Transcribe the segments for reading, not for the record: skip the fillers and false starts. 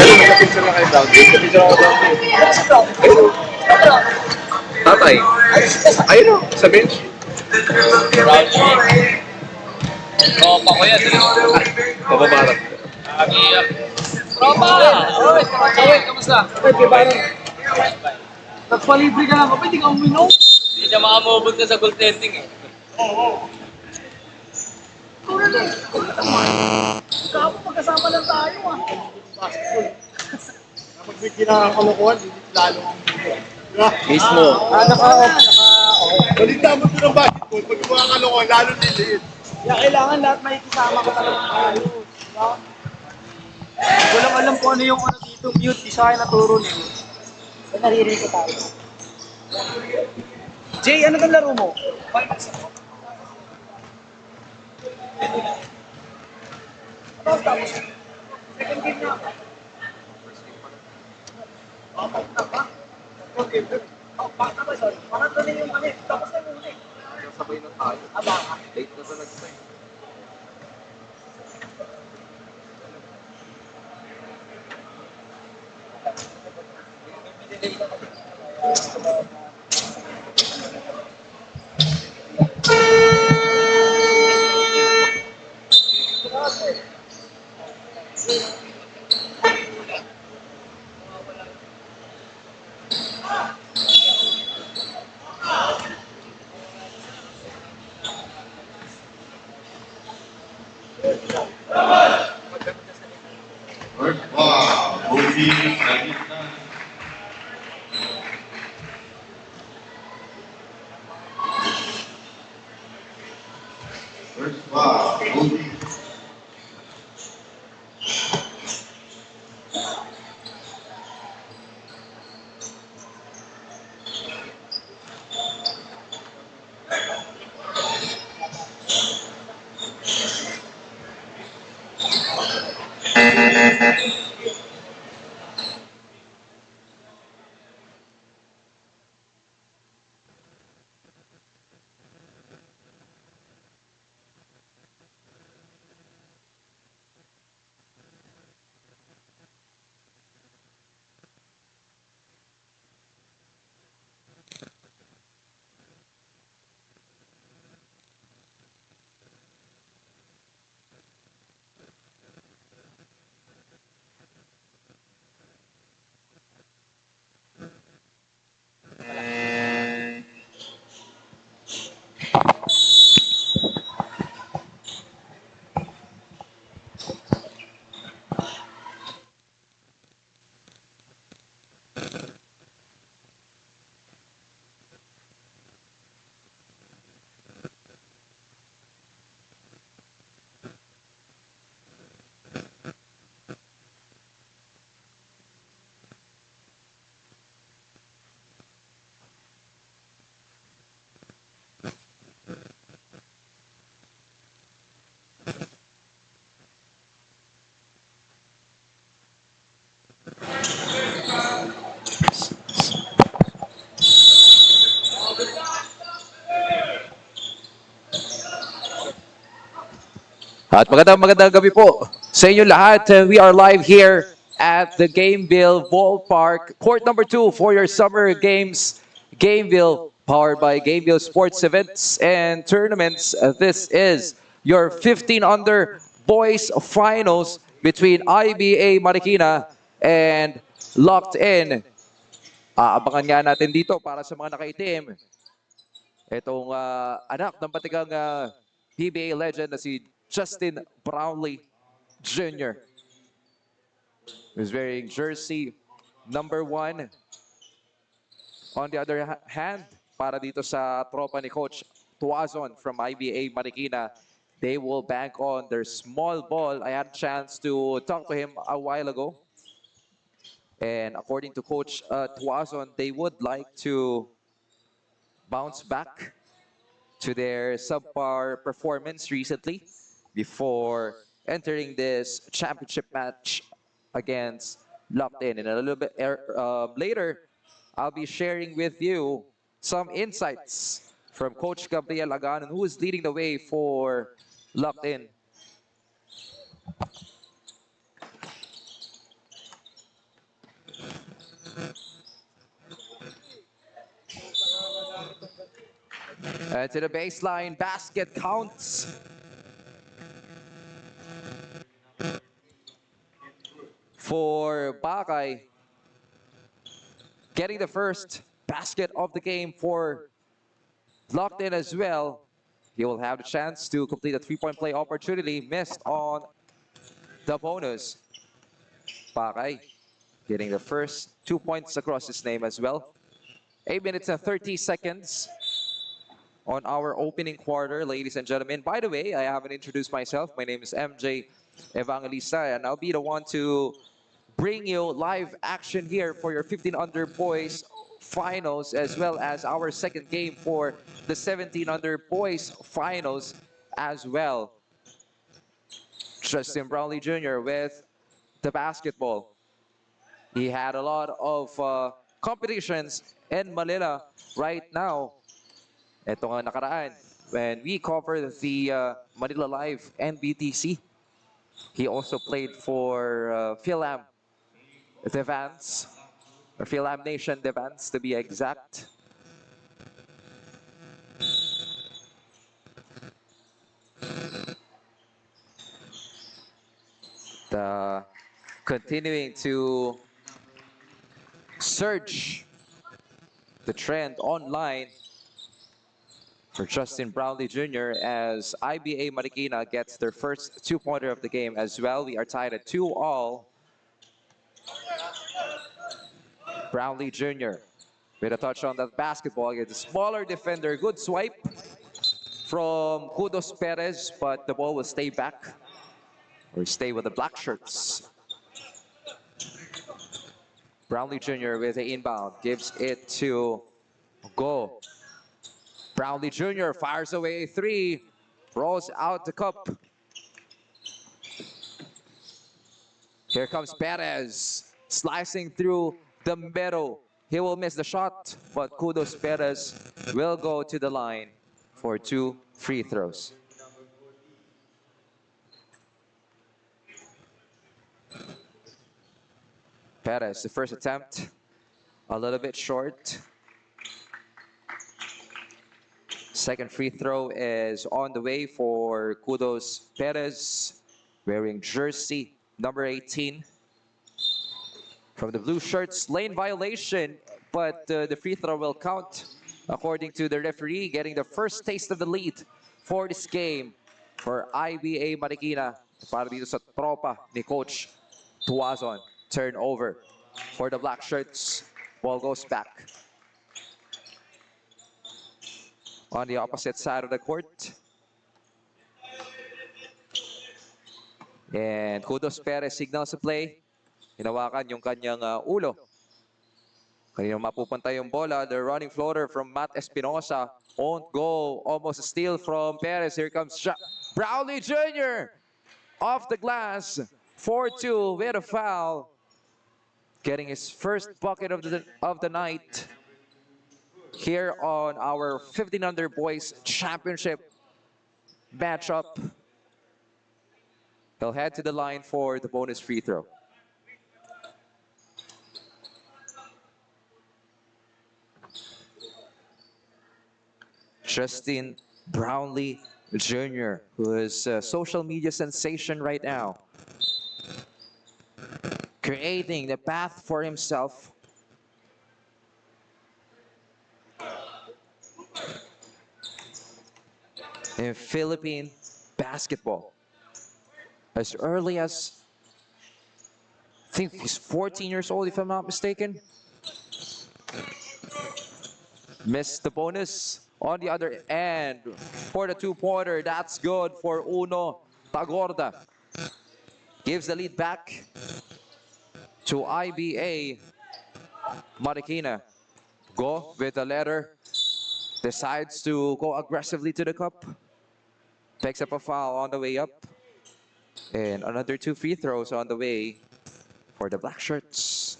Kapicture na kayo, Brown. Kapicture ako, Brown. Tatay. Ayun o, sa bench. Brown. Tropa ko yan. Mababarat. Nagiyak. Tropa! Oy, Oy, kamusta? Ay, parang nagpalibre ka lang. Kapag hindi ka uminom. Hindi siya makamubog na sa goaltending eh. Kapag magkasama lang tayo ah. Basketball. Kapag may ginawang kalokohan, hindi lalo ang diba? Mismo. Balik naman po ng basketball. Pag yung mga kalokohan, lalo niliit. Kaya kailangan lahat may kisama ka talaga ng ayos. Diba? Walang alam kung ano yung ano dito, mute. Di sa akin naturo niyo. Naririnig ko tayo. Jay, ano kang laro mo? Tapos, second game na ako. Okay, good. Back na ba, sorry? Parang na yung ano eh. Tapos na yung eh. Sabay na tayo. Baka. Late na sa nag-sign. First ball, Booty, First ball, Booty. At magandang gabi po sa inyo lahat. We are live here at the Gameville Ballpark, court number 2 for your summer games. Gameville, powered by Gameville Sports Events and Tournaments. This is your 15 under boys finals between IBA Marikina and Locked In. Aabangan nga natin dito para sa mga nakaitim. Itong anak ng batigang PBA legend na si Justin Brownlee Jr. who's wearing jersey number 1. On the other hand, para dito sa tropa ni Coach Tuazon from IBA Marikina, they will bank on their small ball. I had a chance to talk to him a while ago. And according to Coach Tuazon, they would like to bounce back to their subpar performance recently before entering this championship match against Locked In. And a little bit later, I'll be sharing with you some insights from Coach Gabriel Aganon, who is leading the way for Locked In. To the baseline, basket counts. For Bakay, getting the first basket of the game for locked in as well. He will have the chance to complete a three-point play opportunity. Missed on the bonus. Bakay getting the first 2 points across his name as well. 8 minutes and 30 seconds on our opening quarter, ladies and gentlemen. By the way, I haven't introduced myself. My name is MJ Evangelista, and I'll be the one to bring you live action here for your 15 under boys finals, as well as our second game for the 17 under boys finals as well. Justin Brownlee Jr. with the basketball. He had a lot of competitions in Manila right now. Ito nga nakaraan, when we covered the Manila Live NBTC. He also played for Philam Devans, or Philam Nation Devans to be exact. The continuing to surge the trend online for Justin Brownlee Jr. as IBA Marikina gets their first two-pointer of the game as well. We are tied at 2-all. Brownlee Jr. with a touch on that basketball against the smaller defender. Good swipe from Kudos Perez, but the ball will stay back or stay with the black shirts. Brownlee Jr. with the inbound, gives it to Go. Brownlee Jr. fires away a three, rolls out the cup. Here comes Perez, slicing through the middle. He will miss the shot, but Kudos Perez will go to the line for 2 free throws. Perez, the first attempt, a little bit short. Second free throw is on the way for Kudos Perez, wearing jersey number 18. From the blue shirts, lane violation, but the free throw will count according to the referee, getting the first taste of the lead for this game for IBA Marikina. Para dito sa tropa ni Coach Tuazon. Turnover for the black shirts. Ball goes back. On the opposite side of the court. And Kudos Perez signals to play. Hinawakan yung kanyang ulo. Kanina mapupunta yung bola. The running floater from Matt Espinosa. Won't go. Almost a steal from Perez. Here comes Brownlee Jr. Off the glass. 4-2 with a foul. Getting his first bucket of the night here on our 15 under boys championship matchup. He'll head to the line for the bonus free throw. Justin Brownlee Jr., who is a social media sensation right now, creating the path for himself. In Philippine basketball. As early as, I think he's 14 years old if I'm not mistaken. Missed the bonus on the other end for the two-pointer. That's good for Uno Tagorda. Gives the lead back to IBA Marikina. Go with the letter. Decides to go aggressively to the cup. Picks up a foul on the way up. And another 2 free throws on the way for the black shirts.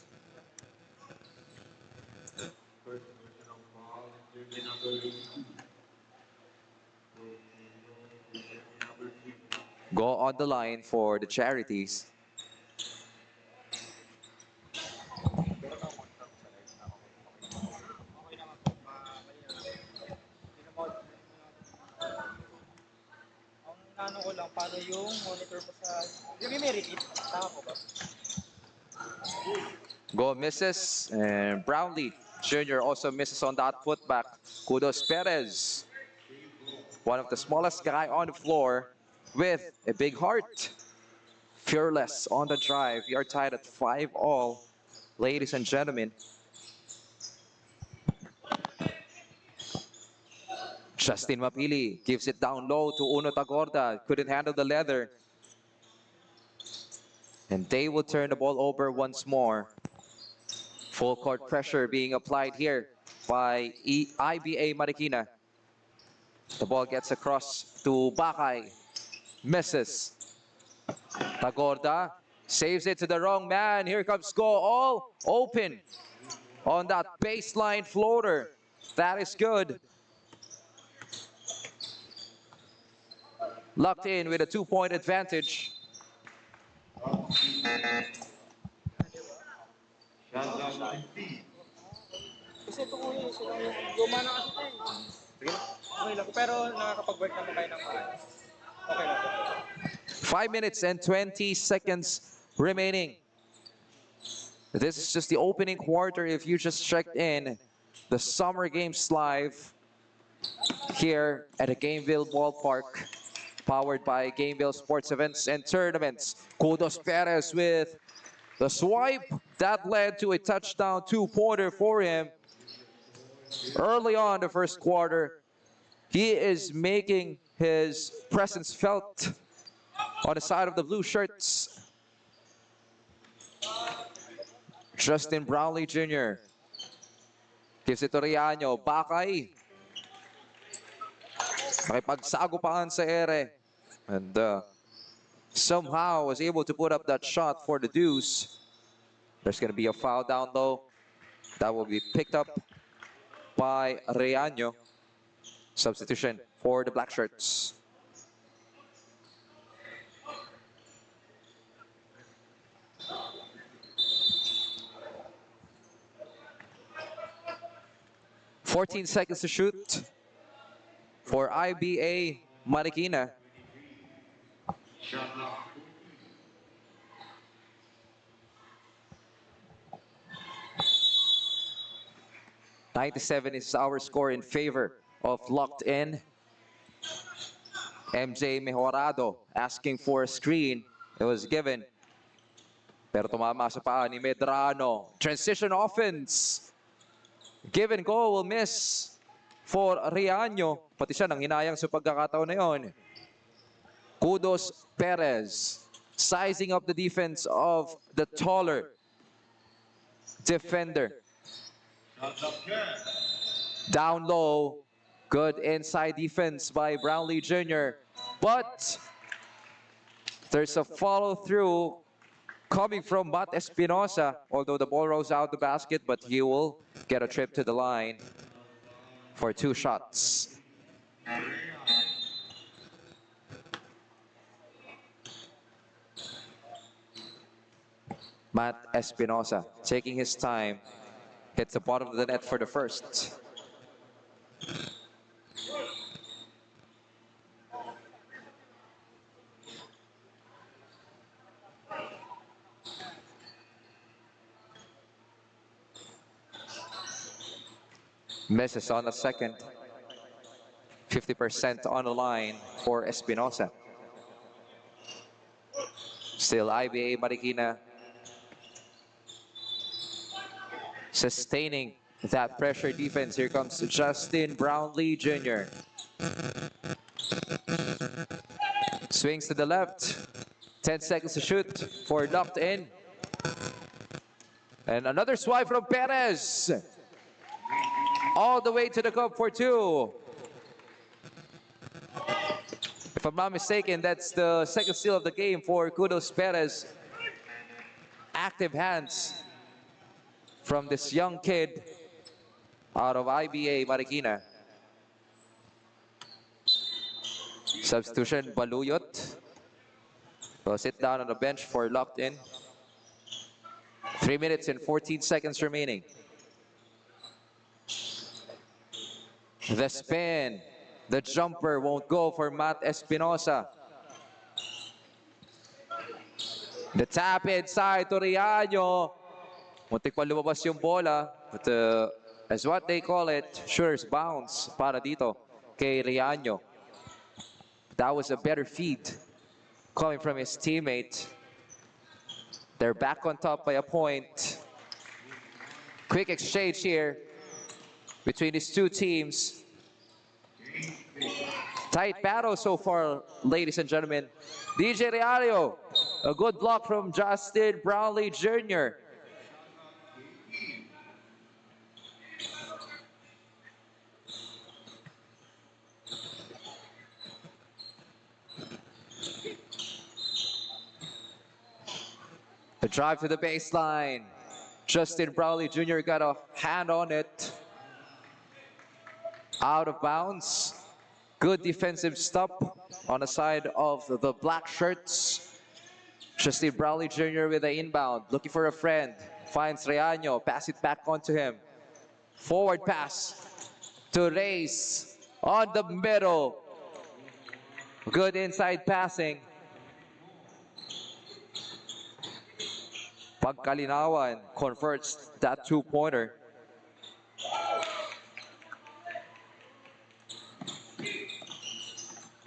Go on the line for the charities. paano yung monitor mo sa... Yung may repeat? Tama po ba? Go misses, and Brownlee Jr. also misses on that putback. Kudos Perez, one of the smallest guy on the floor with a big heart. Fearless on the drive. We are tied at 5-all, ladies and gentlemen. Justin Mapili gives it down low to Uno Tagorda. Couldn't handle the leather. And they will turn the ball over once more. Full court pressure being applied here by IBA Marikina. The ball gets across to Bakay. Misses. Tagorda saves it to the wrong man. Here comes Go, all open on that baseline floater. That is good. Locked in with a 2-point advantage. Kasi ito ko yun, gumana kasi ito eh. Sige na. Okay lang, pero nakakapag-work naman kayo ng maayos. Okay lang. 5 minutes and 20 seconds remaining. This is just the opening quarter if you just checked in. The Summer Games live here at the Gameville Ballpark, powered by Gameville Sports Events and Tournaments. Kudos Perez with the swipe that led to a touchdown 2-pointer for him. Early on the first quarter, he is making his presence felt on the side of the blue shirts. Justin Brownlee Jr. gives it to Riaño. Bakay. Nakipagsagupahan sa ere. And somehow was able to put up that shot for the deuce. There's going to be a foul down low. That will be picked up by Riaño. Substitution for the black shirts. "14 seconds to shoot for IBA Marikina." Shot 97 is our score in favor of Locked In. MJ Mejorado asking for a screen. It was given. Pero tumama sa paa ni Medrano. Transition offense. Give and go will miss for Riaño. Pati siya nang hinayang sa pagkakataon na yun. Kudos Perez. Sizing up the defense of the taller defender. Down low. Good inside defense by Brownlee Jr. But there's a follow-through coming from Matt Espinosa. Although the ball rolls out the basket, but he will get a trip to the line for 2 shots. Matt Espinosa taking his time. Hits the bottom of the net for the first. Misses on the second. 50% on the line for Espinosa. Still IBA Marikina sustaining that pressure defense. Here comes Justin Brownlee Jr. Swings to the left. 10 seconds to shoot for Locked In. And another swipe from Perez. All the way to the cup for 2. If I'm not mistaken, that's the second steal of the game for Kudos Perez. Active hands from this young kid out of IBA Marikina. Substitution, Baluyot will sit down on the bench for Locked In. 3 minutes and 14 seconds remaining. The spin, the jumper won't go for Matt Espinosa. The tap inside to Riaño. Muntik pa lumabas yung bola. But as what they call it, sure's bounce para dito kay Riaño. That was a better feed coming from his teammate. They're back on top by a point. Quick exchange here between these two teams. Tight battle so far, ladies and gentlemen. DJ Riario, a good block from Justin Brownlee Jr. The drive to the baseline. Justin Brownlee Jr. got a hand on it. Out of bounds. Good defensive stop on the side of the black shirts. Justin Brownlee Jr. with the inbound. Looking for a friend. Finds Riaño. Pass it back onto him. Forward pass to Reyes on the middle. Good inside passing. Pagkalinawan converts that two-pointer.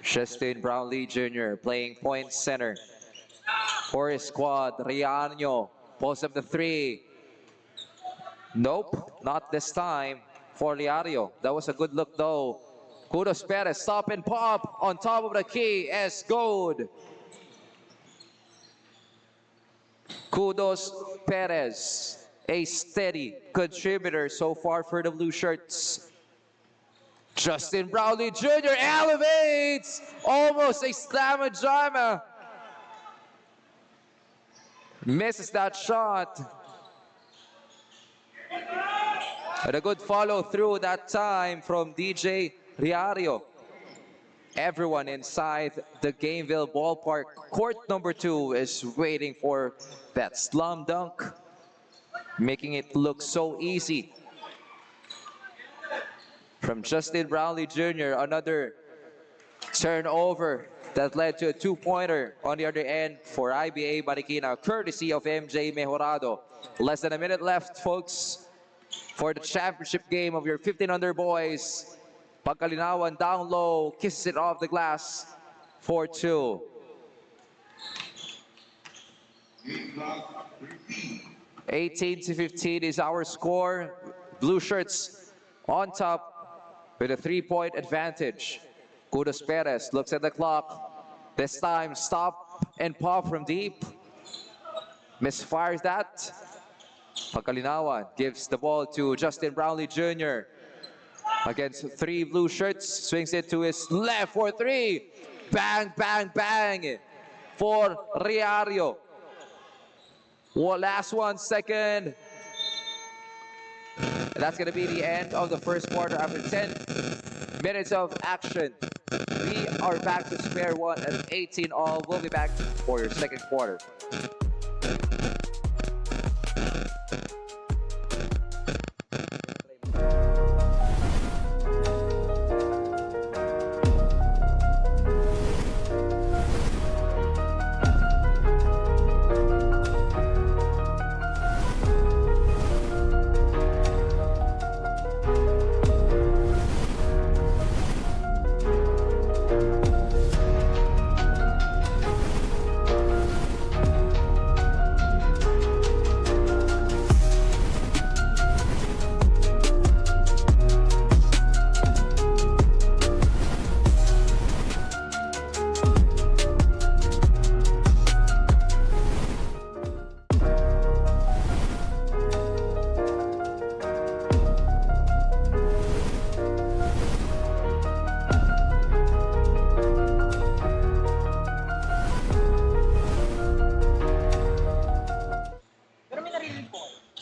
Justin Brownlee Jr. playing point center for his squad. Riaño posts up the three. Nope, not this time for Riario. That was a good look though. Kudos Perez, stop and pop on top of the key as gold. Kudos Perez, a steady contributor so far for the blue shirts. Justin Brownlee Jr. elevates! Almost a slammer jammer. Misses that shot. But a good follow through that time from DJ Riario. Everyone inside the Gameville Ballpark court number 2 is waiting for that slam dunk, making it look so easy. From Justin Brownlee Jr., another turnover that led to a two-pointer on the other end for IBA Marikina, courtesy of MJ Mejorado. Less than a minute left, folks, for the championship game of your 15-under boys. Pagkalinawan down low, kisses it off the glass for 2. 18-15 is our score. Blue shirts on top with a 3-point advantage. Kudos Perez looks at the clock. This time, stop and pop from deep. Misfires that. Pagkalinawan gives the ball to Justin Brownlee Jr. Against 3 blue shirts. Swings it to his left for 3. Bang, bang, bang for Riario. Last 1 second. And that's going to be the end of the first quarter after 10 minutes of action. We are back to square one at 18 all. We'll be back for your second quarter.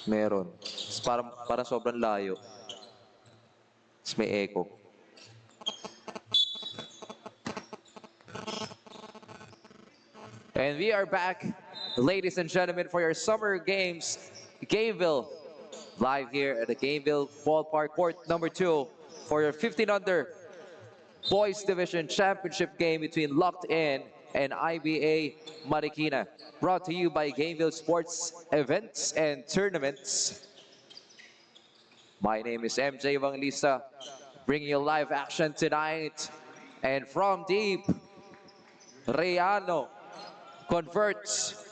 Meron. Parang sobrang layo. Tapos may echo. And we are back, ladies and gentlemen, for your summer games, Gameville, live here at the Gameville Ballpark court number 2 for your 15-under boys division championship game between Locked In and IBA Marikina. Brought to you by Gameville Sports Events and Tournaments. My name is MJ Evangelista, bringing you live action tonight. And from deep, Reano converts,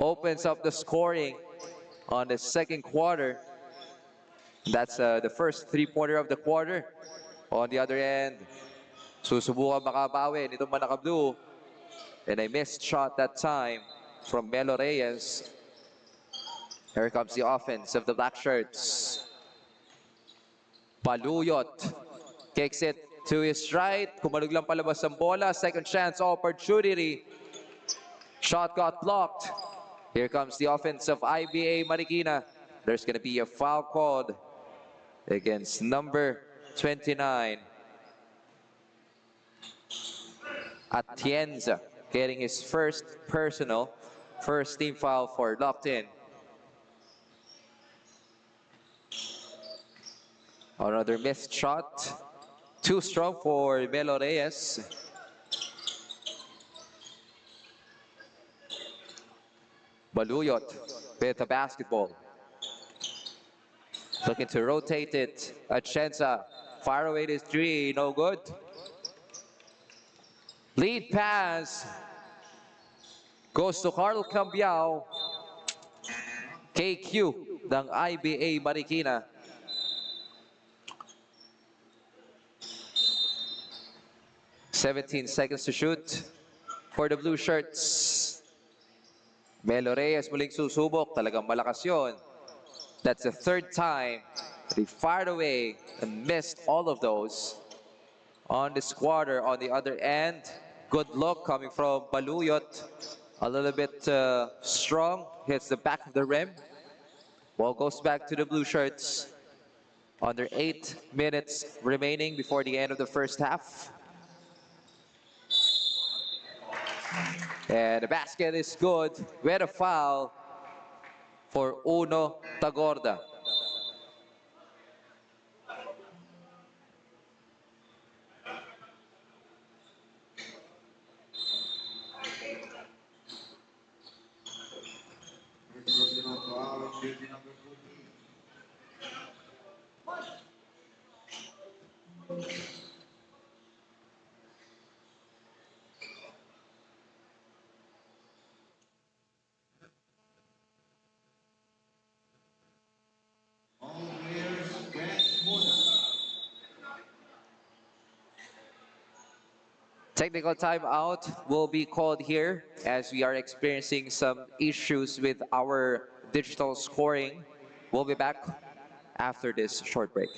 opens up the scoring on the second quarter. That's the first three-pointer of the quarter. On the other end, susubukan makabawi nitong Manaka-Blue. And a missed shot that time from Melo Reyes. Here comes the offense of the Black Shirts. Baluyot kicks it to his right. Kumalog lang palabas ang bola. Second chance opportunity. Shot got blocked. Here comes the offense of IBA Marikina. There's going to be a foul called against number 29. Atienza getting his first personal, first team foul for Locked In. Another missed shot. Too strong for Melo Reyes. Baluyot with the basketball. Looking to rotate it. Atienza fire away his three, no good. Lead pass goes to Carl Cambiao. KQ ng IBA Marikina. "17 seconds to shoot for the blue shirts. Melo Reyes muling susubok. Talagang malakas yun. That's the third time they fired away and missed all of those. On this quarter, on the other end, good look coming from Baluyot. A little bit strong. Hits the back of the rim. Ball goes back to the blue shirts. Under 8 minutes remaining before the end of the first half. And the basket is good. With a foul for Uno Tagorda. Personal foul, jersey number 14. All players, bench Mona. Technical timeout will be called here as we are experiencing some issues with our digital scoring. We'll be back after this short break.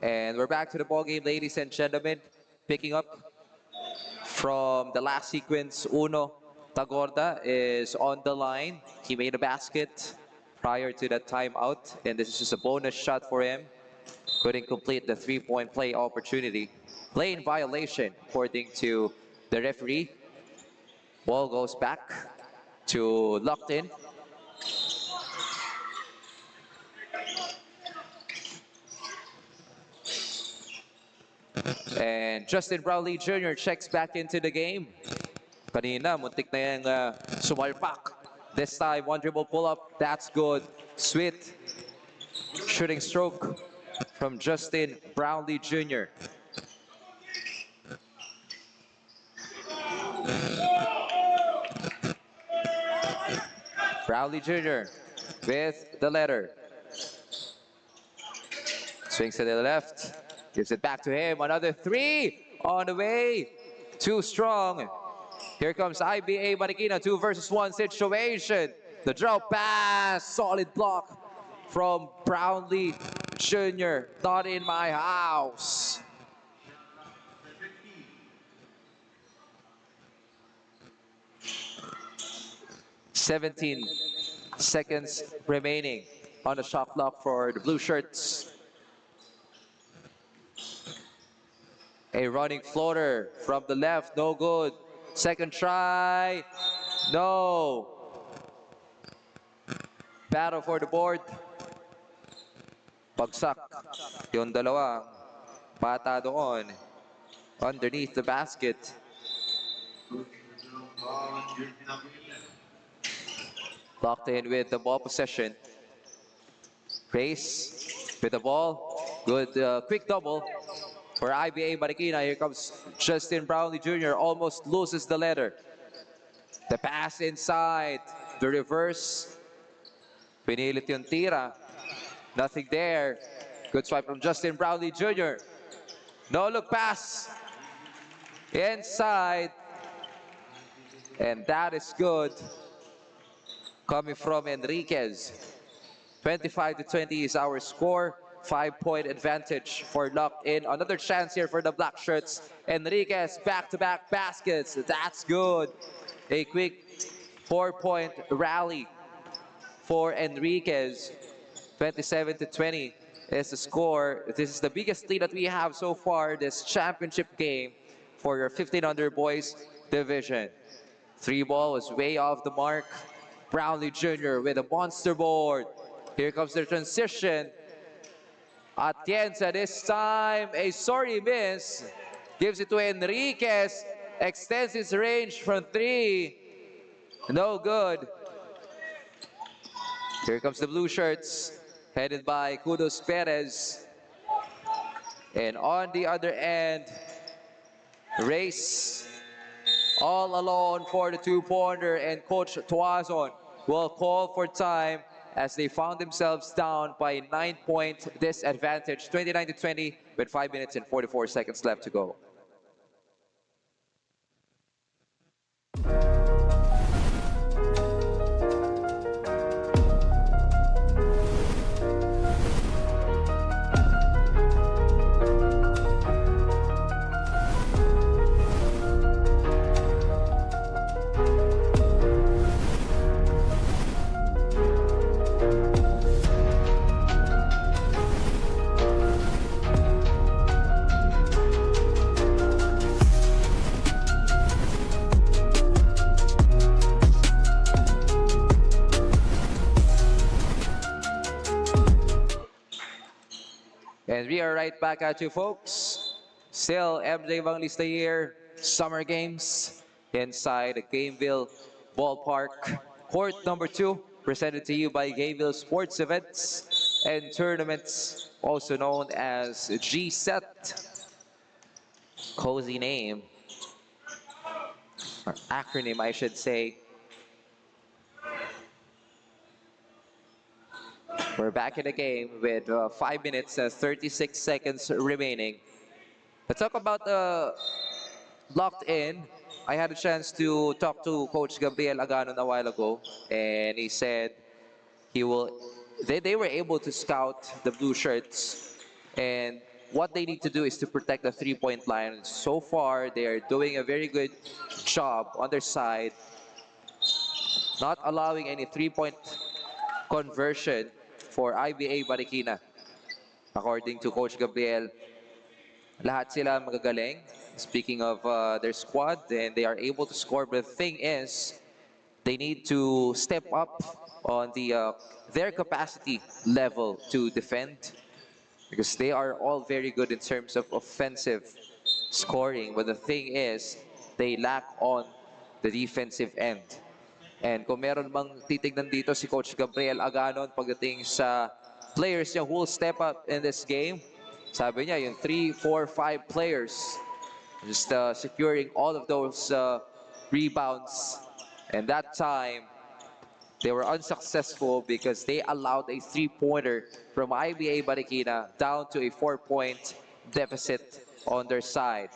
And we're back to the ball game, ladies and gentlemen. Picking up from the last sequence, Uno Tagorda is on the line. He made a basket prior to that timeout, and this is just a bonus shot for him. Couldn't complete the three-point play opportunity. Play in violation, according to the referee. Ball goes back to Locked In. And Justin Brownlee Jr. checks back into the game. Kanina, muntik na yung sumalpak. This time, one dribble pull-up. That's good. Sweet shooting stroke from Justin Brownlee Jr. Brownlee Jr. with the letter. Swings to the left. Gives it back to him. Another three on the way. Too strong. Here comes IBA Marikina. 2 versus 1 situation. The drop pass. Solid block from Brownlee Jr. Not in my house. 17 seconds remaining on the shot clock for the blue shirts. A running floater from the left, no good. Second try, no. Battle for the board. Bagsak. Yung dalawang bata doon underneath the basket. Locked in with the ball possession. Race with the ball. Good quick double for IBA Marikina. Here comes Justin Brownlee Jr. Almost loses the letter. The pass inside. The reverse. Pinilit yung tira. Nothing there. Good swipe from Justin Brownlee Jr. No look pass. Inside. And that is good. Coming from Enriquez. 25-20 is our score. 5-point advantage for Locked In. Another chance here for the black shirts. Enriquez back-to-back baskets. That's good. A quick 4-point rally for Enriquez. 27-20 is the score. This is the biggest lead that we have so far this championship game for your 1500 boys division. 3 ball was way off the mark. Brownlee Jr. with a monster board. Here comes the transition. Atienza this time, a sorry miss. Gives it to Enriquez. Extends his range from 3. No good. Here comes the blue shirts. Headed by Kudos Perez. And on the other end, Race. All alone for the 2-pointer, and Coach Tuazon will call for time as they found themselves down by 9-point disadvantage, 29-20 with 5 minutes and 44 seconds left to go. And we are right back at you, folks. Still, MJ Evangelista here, Summer Games inside the Gameville Ballpark. Court number 2, presented to you by Gameville Sports Events and Tournaments, also known as G-Set. Cozy name, or acronym, I should say. We're back in the game with 5 minutes and 36 seconds remaining. Let's talk about the Locked In. I had a chance to talk to Coach Gabriel Aganon a while ago, and he said he will. They were able to scout the blue shirts, and what they need to do is to protect the 3-point line. So far, they are doing a very good job on their side, not allowing any 3-point conversion for IBA Marikina. According to Coach Gabriel, lahat sila magagaling. Speaking of their squad, and they are able to score. But the thing is, they need to step up on their capacity level to defend, because they are all very good in terms of offensive scoring. But the thing is, they lack on the defensive end. And kung meron bang titignan dito si Coach Gabriel Aganon pagdating sa players niya who will step up in this game, sabi niya yung 3, 4, 5 players just securing all of those rebounds. And that time, They were unsuccessful because they allowed a three-pointer from IBA Marikina down to a 4-point deficit on their side.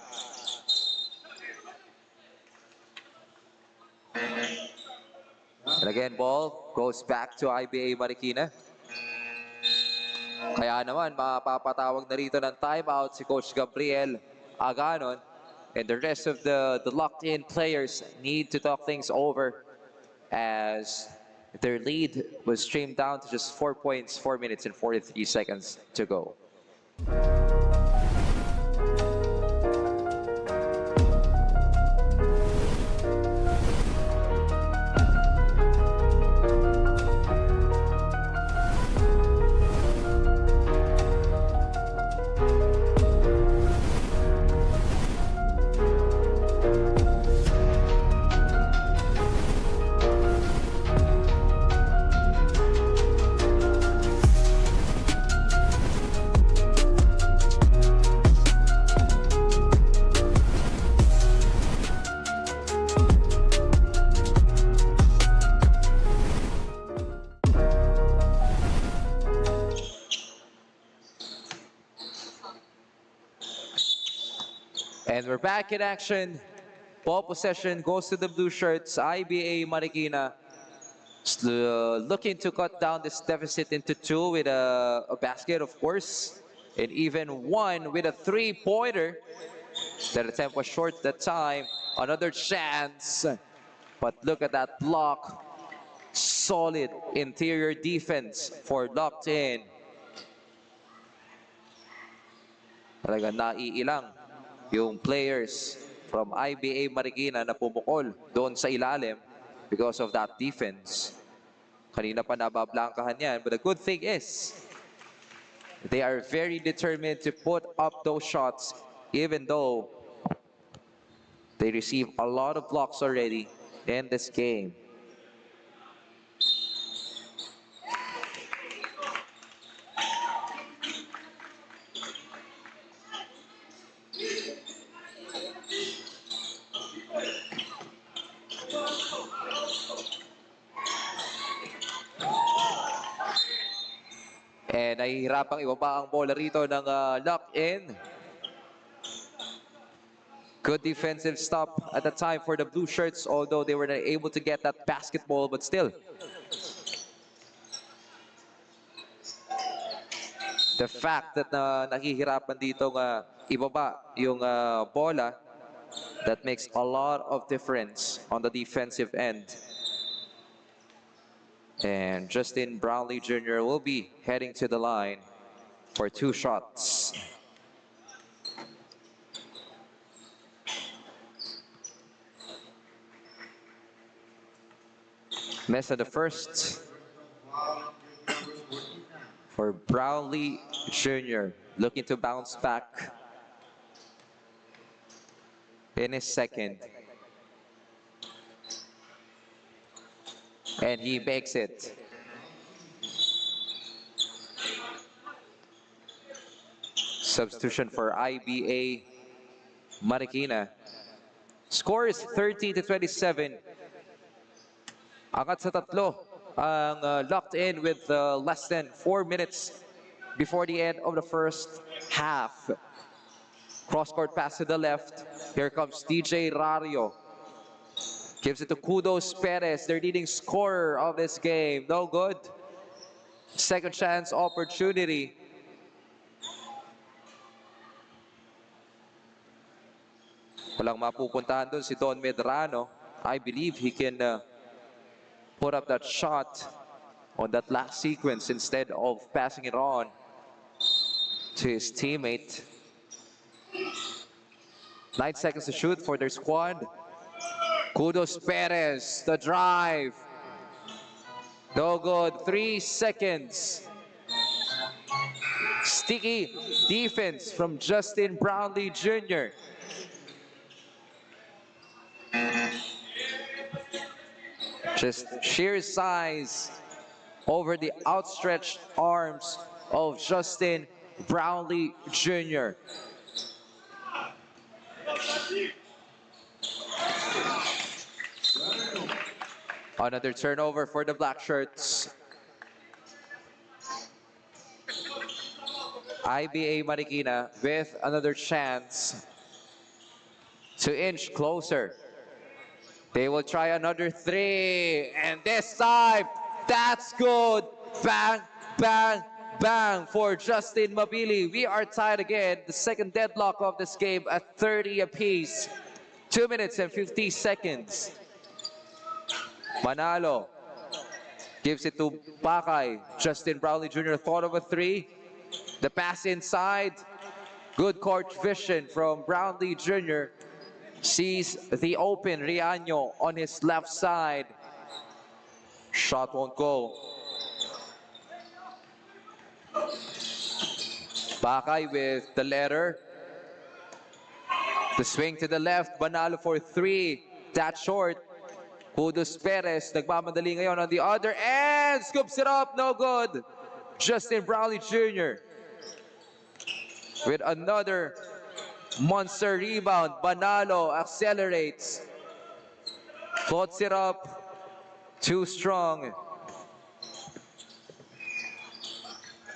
And again, ball goes back to IBA Marikina. Kaya naman, mapapatawag na rito ng timeout si Coach Gabriel Aganon. And the rest of the locked-in players need to talk things over as their lead was trimmed down to just 4 points, 4 minutes and 43 seconds to go. And we're back in action. Ball possession goes to the blue shirts. IBA Marikina looking to cut down this deficit into 2 with a basket, of course. And even 1 with a three-pointer. That attempt was short that time. Another chance. But look at that block. Solid interior defense for locked in. Talaga naiilang yung players from IBA Marikina na pumukol doon sa ilalim because of that defense. Kanina pa nabablankahan yan. But the good thing is, they are very determined to put up those shots even though they receive a lot of blocks already in this game. And nahihirapang ibaba ang bola rito ng lock-in. Good defensive stop at the time for the blue shirts, although they were not able to get that basketball, but still. The fact that nahihirapan dito ibaba yung bola, that makes a lot of difference on the defensive end. And Justin Brownlee Jr. will be heading to the line for 2 shots. Miss at the first for Brownlee Jr. Looking to bounce back in his second. And he makes it. Substitution for IBA Marikina. Score is 30-27. Angat sa tatlo ang locked in with less than 4 minutes before the end of the first half. Cross-court pass to the left. Here comes DJ Rario. Gives it to Kudos Perez, their leading scorer of this game. No good. Second chance opportunity. Walang mapupuntahan dun si Don Medrano. I believe he can put up that shot on that last sequence instead of passing it on to his teammate. 9 seconds to shoot for their squad. Kudos Perez, the drive. No good. 3 seconds. Sticky defense from Justin Brownlee Jr. Just sheer size over the outstretched arms of Justin Brownlee Jr. Another turnover for the black shirts. IBA Marikina with another chance to inch closer. They will try another three, and this time, that's good. Bang, bang, bang for Justin Mabili. We are tied again. The second deadlock of this game at 30 apiece. 2 minutes and 50 seconds. Manalo gives it to Bakay. Justin Brownlee Jr. thought of a three. The pass inside. Good court vision from Brownlee Jr. Sees the open Riaño on his left side. Shot won't go. Bakay with the letter. The swing to the left. Manalo for three. That short. Kudus Perez nagmamadali ngayon on the other end. Scoops it up. No good. Justin Brownlee Jr. with another monster rebound. Manalo accelerates. Floats it up. Too strong.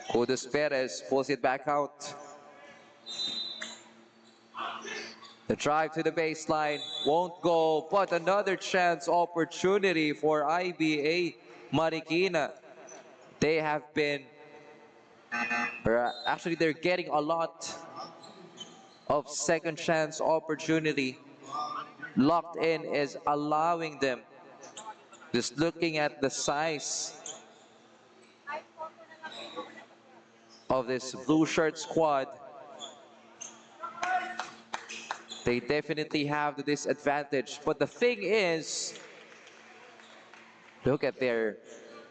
Kudus Perez pulls it back out. The drive to the baseline won't go, but another chance opportunity for IBA Marikina. They have been, actually they're getting a lot of second chance opportunity. Locked in is allowing them. Just looking at the size of this blue shirt squad, they definitely have the disadvantage. But the thing is, look at their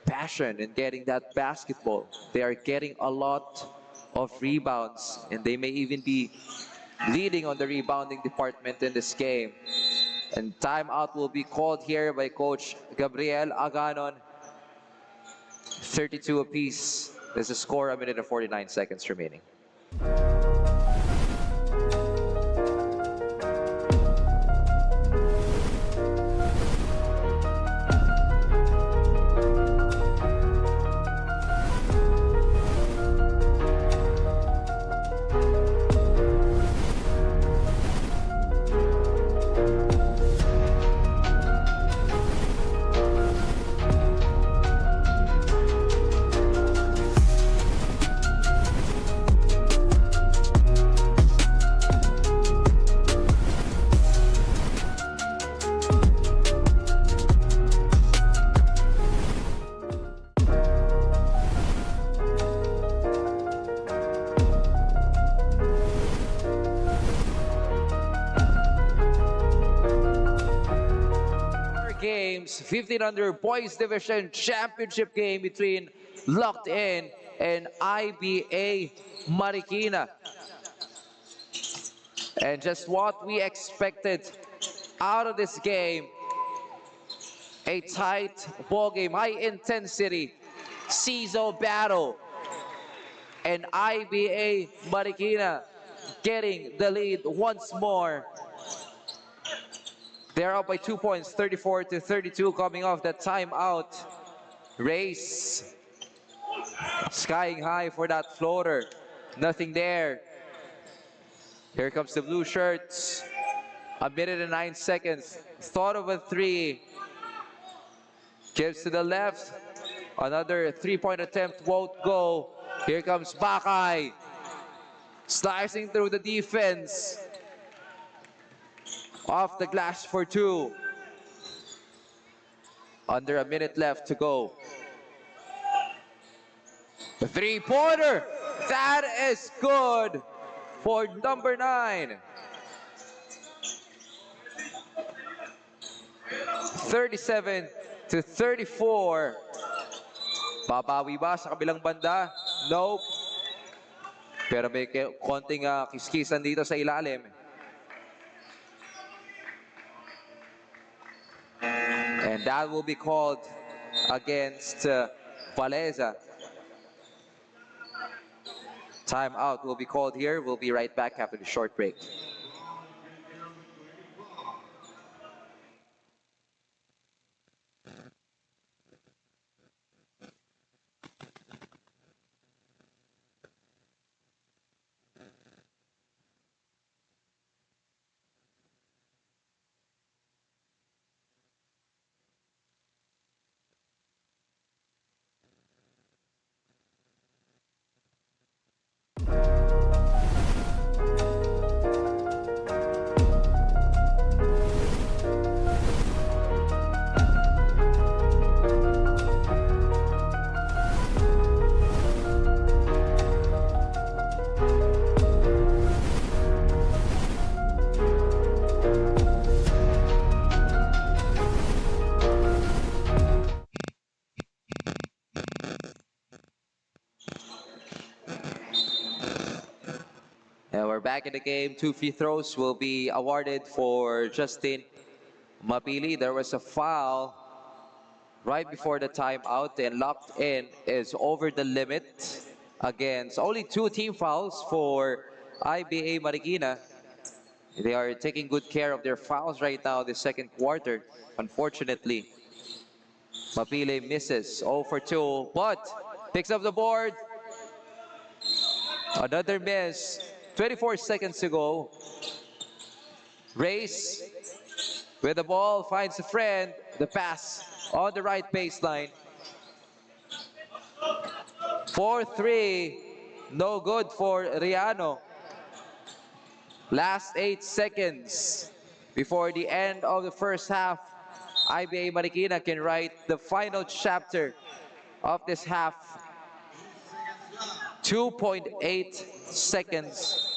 passion in getting that basketball. They are getting a lot of rebounds, and they may even be leading on the rebounding department in this game. And timeout will be called here by Coach Gabriel Aganon. 32 apiece. There's a score, 1 minute and 49 seconds remaining. Games, 15 under boys division championship game between Locked In and IBA Marikina. And just what we expected out of this game, a tight ball game, high intensity, CISO battle, and IBA Marikina getting the lead once more. They're up by 2 points, 34 to 32, coming off that timeout. Race. Skying high for that floater. Nothing there. Here comes the blue shirts. 1 minute and 9 seconds. Thought of a three. Gives to the left. Another three-point attempt won't go. Here comes Bakay. Slicing through the defense. Off the glass for two. Under 1 minute left to go. The three-pointer. That is good for number 9. 37 to 34. Babawi ba sa kabilang banda? Nope. Pero may konting kiskisan dito sa ilalim. And that will be called against Paleza. Timeout will be called here. We'll be right back after the short break. back in the game. 2 free throws will be awarded for Justin Mapili. There was a foul right before the timeout, and locked in is over the limit against only 2 team fouls for IBA Marikina. They are taking good care of their fouls right now this second quarter. Unfortunately, Mapile misses 0 for 2, but picks up the board. Another miss. 24 seconds to go. Race with the ball, finds a friend. The pass on the right baseline. 4-3. No good for Riano. Last 8 seconds before the end of the first half. IBA Marikina can write the final chapter of this half. 2.8 seconds.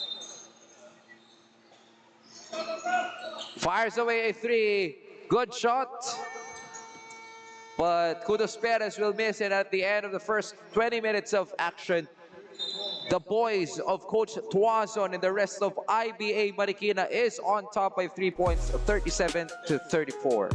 Fires away a 3. Good shot. But Kudos Perez will miss it at the end of the first 20 minutes of action. The boys of Coach Tuazon and the rest of IBA Marikina is on top by 3 points, 37-34.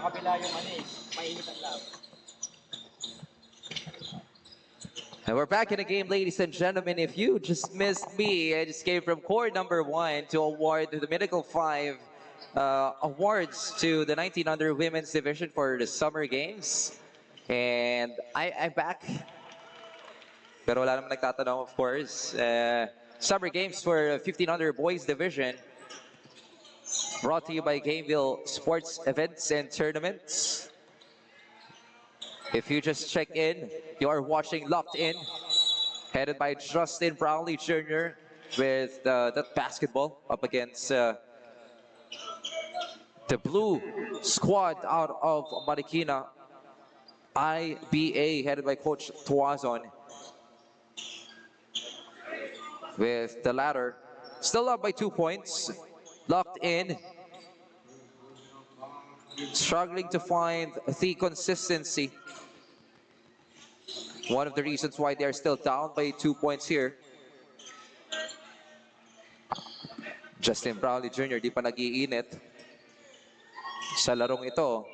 sa kabila yung ano eh, mainit ang laban. And we're back in the game, ladies and gentlemen. If you just missed me, I just came from court number 1 to award the Medical 5 awards to the 19 under women's division for the summer games. And I'm back. Pero wala naman nagtatanong, of course. Summer games for 15 under boys division. Brought to you by Gameville Sports Events and Tournaments. If you just check in, you are watching Locked In, headed by Justin Brownlee Jr. with that basketball up against the blue squad out of Marikina, IBA, headed by Coach Tuazon. With the latter still up by 2 points. Locked In, struggling to find the consistency. One of the reasons why they're still down by 2 points here. Justin Brownlee Jr. di pa nag-iinit sa larong ito.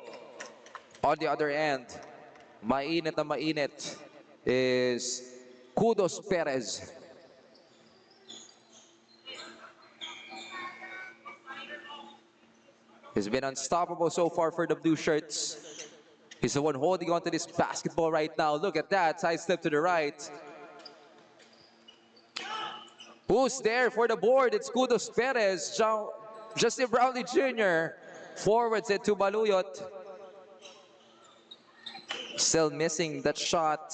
On the other end, mainit na mainit is Kudos Perez. He's been unstoppable so far for the blue shirts. He's the one holding on to this basketball right now. Look at that, side step to the right. Who's there for the board? It's Kudos Perez. Justin Brownlee Jr. Forwards it to Baluyot. Still missing that shot.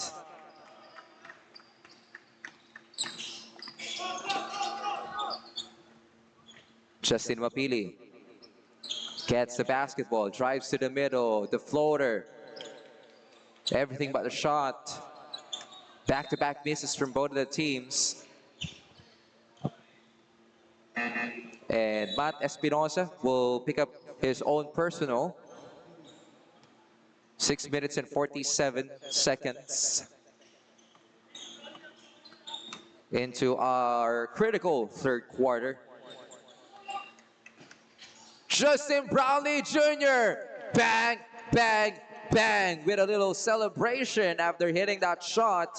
Justin Mapili gets the basketball, drives to the middle, the floater. Everything but the shot. Back-to-back misses from both of the teams. And Matt Espinosa will pick up his own personal. 6 minutes and 47 seconds into our critical third quarter. Justin Brownlee Jr. Bang, bang, bang with a little celebration after hitting that shot.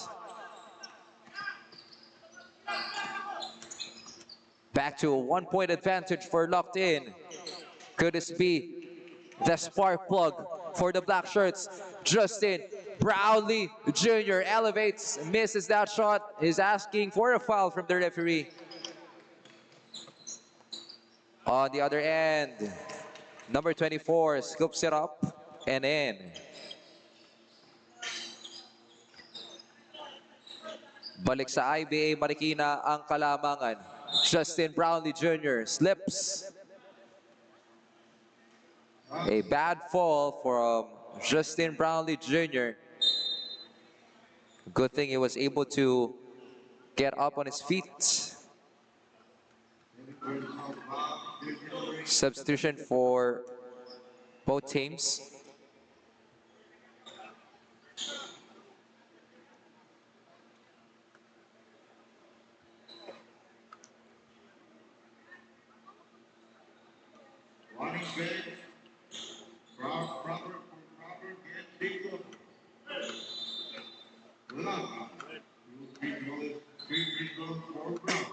Back to a 1 point advantage for Locked In. Could this be the spark plug for the black shirts? Justin Brownlee Jr. elevates, misses that shot. Is asking for a foul from the referee. On the other end, number 24 scoops it up and in. Balik sa IBA Marikina ang kalamangan. Justin Brownlee Jr. slips. A bad fall from Justin Brownlee Jr. Good thing he was able to get up on his feet. Substitution for both teams. Running back, proper get big up. Love. Big goal for Brown.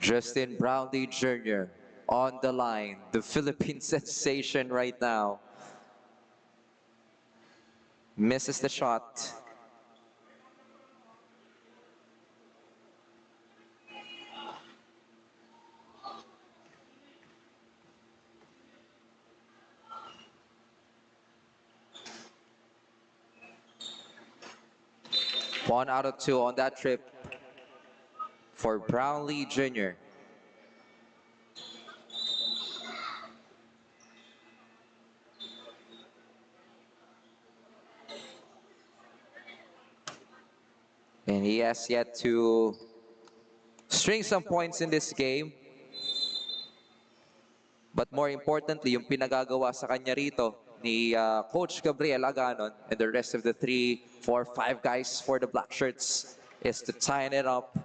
Justin Brownlee Jr. on the line, the Philippine sensation right now. Misses the shot. One out of two on that trip for Brownlee Jr. And he has yet to string some points in this game. But more importantly, yung pinagagawa sa kanya rito ni Coach Gabriel Aganon and the rest of the 3, 4, 5 guys for the black shirts is to tie it up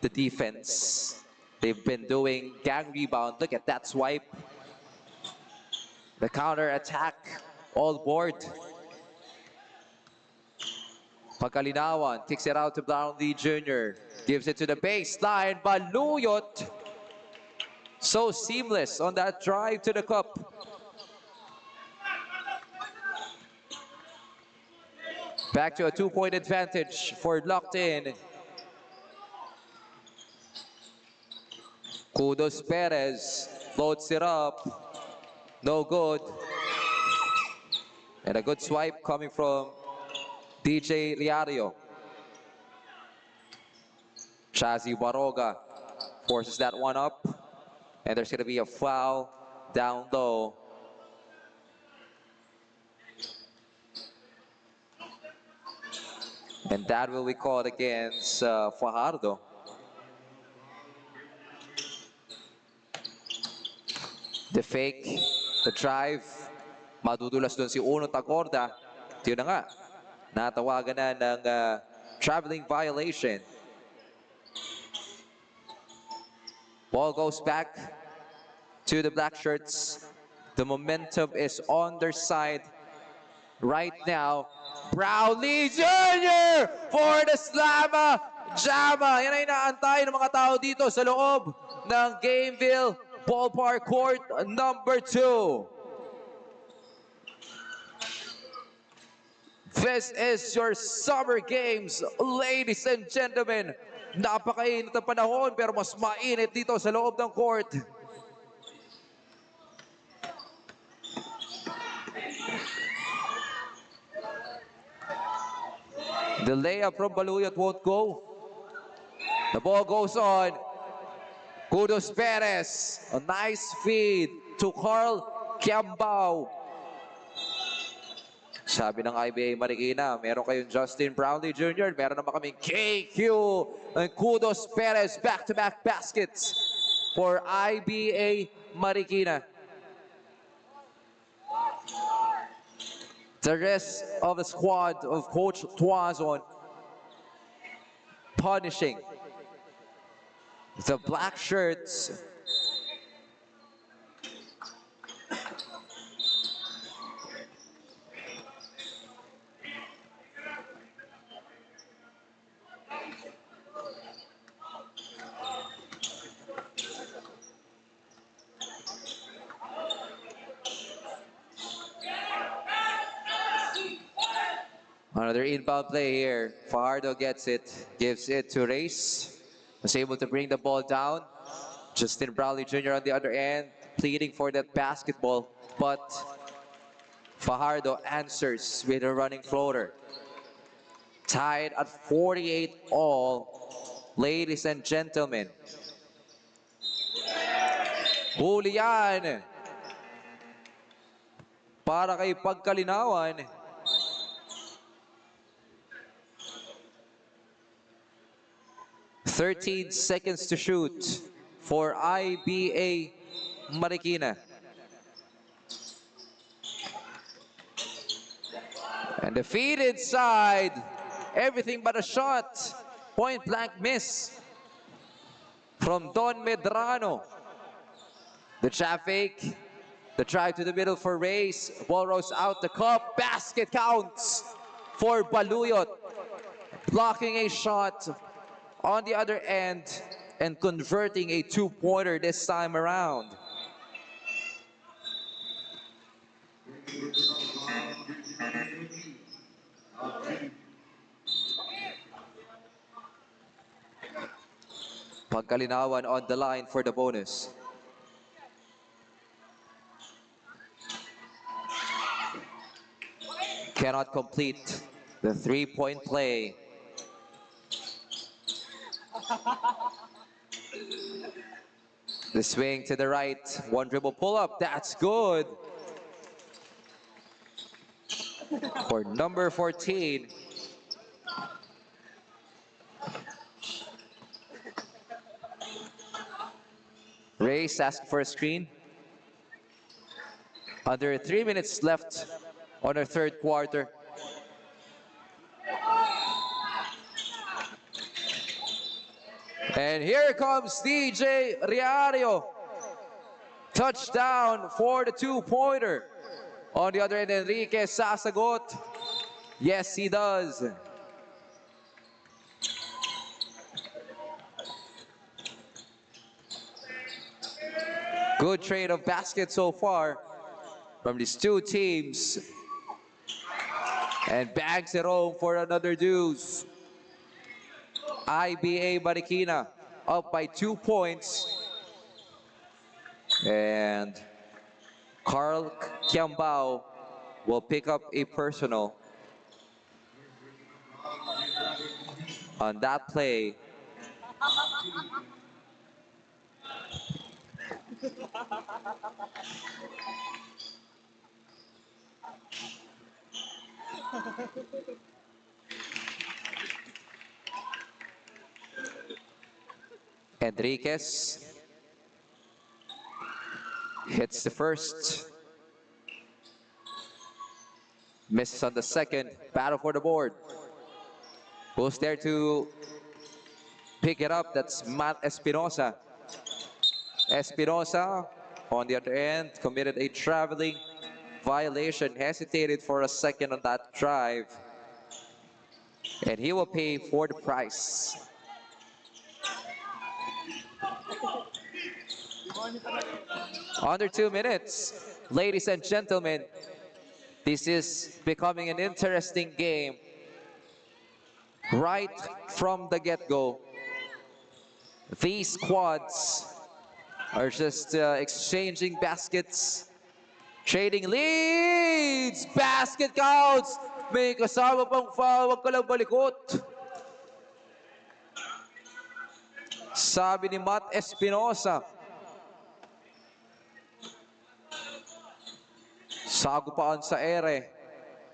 the defense. They've been doing gang rebound. Look at that swipe. The counter attack all board. Pagkalinawan kicks it out to Brownlee Jr. Gives it to the baseline. Baluyot. So seamless on that drive to the cup. Back to a 2-point advantage for Locked In. Kudos Perez loads it up. No good. And a good swipe coming from DJ Riario. Chazi Baroga forces that one up. And there's going to be a foul down low. And that will be called against Fajardo. The fake, the drive, madudulas doon si Uno Tagorda. Yun na nga, natawagan na ng traveling violation. Ball goes back to the black shirts. The momentum is on their side right now. Brownlee Jr. for the slamma jamma. Yan ay inaantay ng mga tao dito sa loob ng Gameville Ballpark Court number 2. This is your summer games, ladies and gentlemen. Napakainit ang panahon pero mas mainit dito sa loob ng court. The layup from Baluyot won't go. The ball goes on. Kudos Perez. A nice feed to Carl Kiambao. Sabi ng IBA Marikina, meron kayong Justin Brownlee Jr., meron naman kaming KQ and Kudos Perez, back-to-back baskets for IBA Marikina. The rest of the squad of Coach Tuazon punishing the black shirts. Another inbound play here. Fajardo gets it, gives it to Reyes. Was able to bring the ball down. Justin Brownlee Jr. on the other end, pleading for that basketball, but Fajardo answers with a running floater. Tied at 48 all, ladies and gentlemen. Huli yan para kay Pagkalinawan. 13 seconds to shoot for IBA Marikina. And the feed inside. Everything but a shot. Point blank miss from Don Medrano. The trap fake. The drive to the middle for Reyes. Ball rolls out the cup. Basket counts for Baluyot. Blocking a shot on the other end and converting a two-pointer this time around. Pagkalinawan on the line for the bonus. Cannot complete the three-point play. The swing to the right, one dribble pull up, that's good. For number 14. Reyes asks for a screen. Under 3 minutes left on our third quarter. And here comes DJ Riario. Touchdown for the two-pointer. On the other end, Enrique sasagot. Yes, he does. Good trade of baskets so far from these two teams. And bangs it home for another deuce. IBA Marikina up by 2 points. And Carl Kiambao will pick up a personal on that play. Enriquez hits the first, misses on the second. Battle for the board. Who's there to pick it up? That's Matt Espinosa. Espinosa, on the other end, committed a traveling violation, hesitated for a second on that drive, and he will pay for the price. Under 2 minutes, ladies and gentlemen, this is becoming an interesting game right from the get-go. These squads are just exchanging baskets, trading leads, basket counts. May kasama pang foul, wag ka lang balikot. Sabi ni Matt Espinosa. Sagupaan sa ere.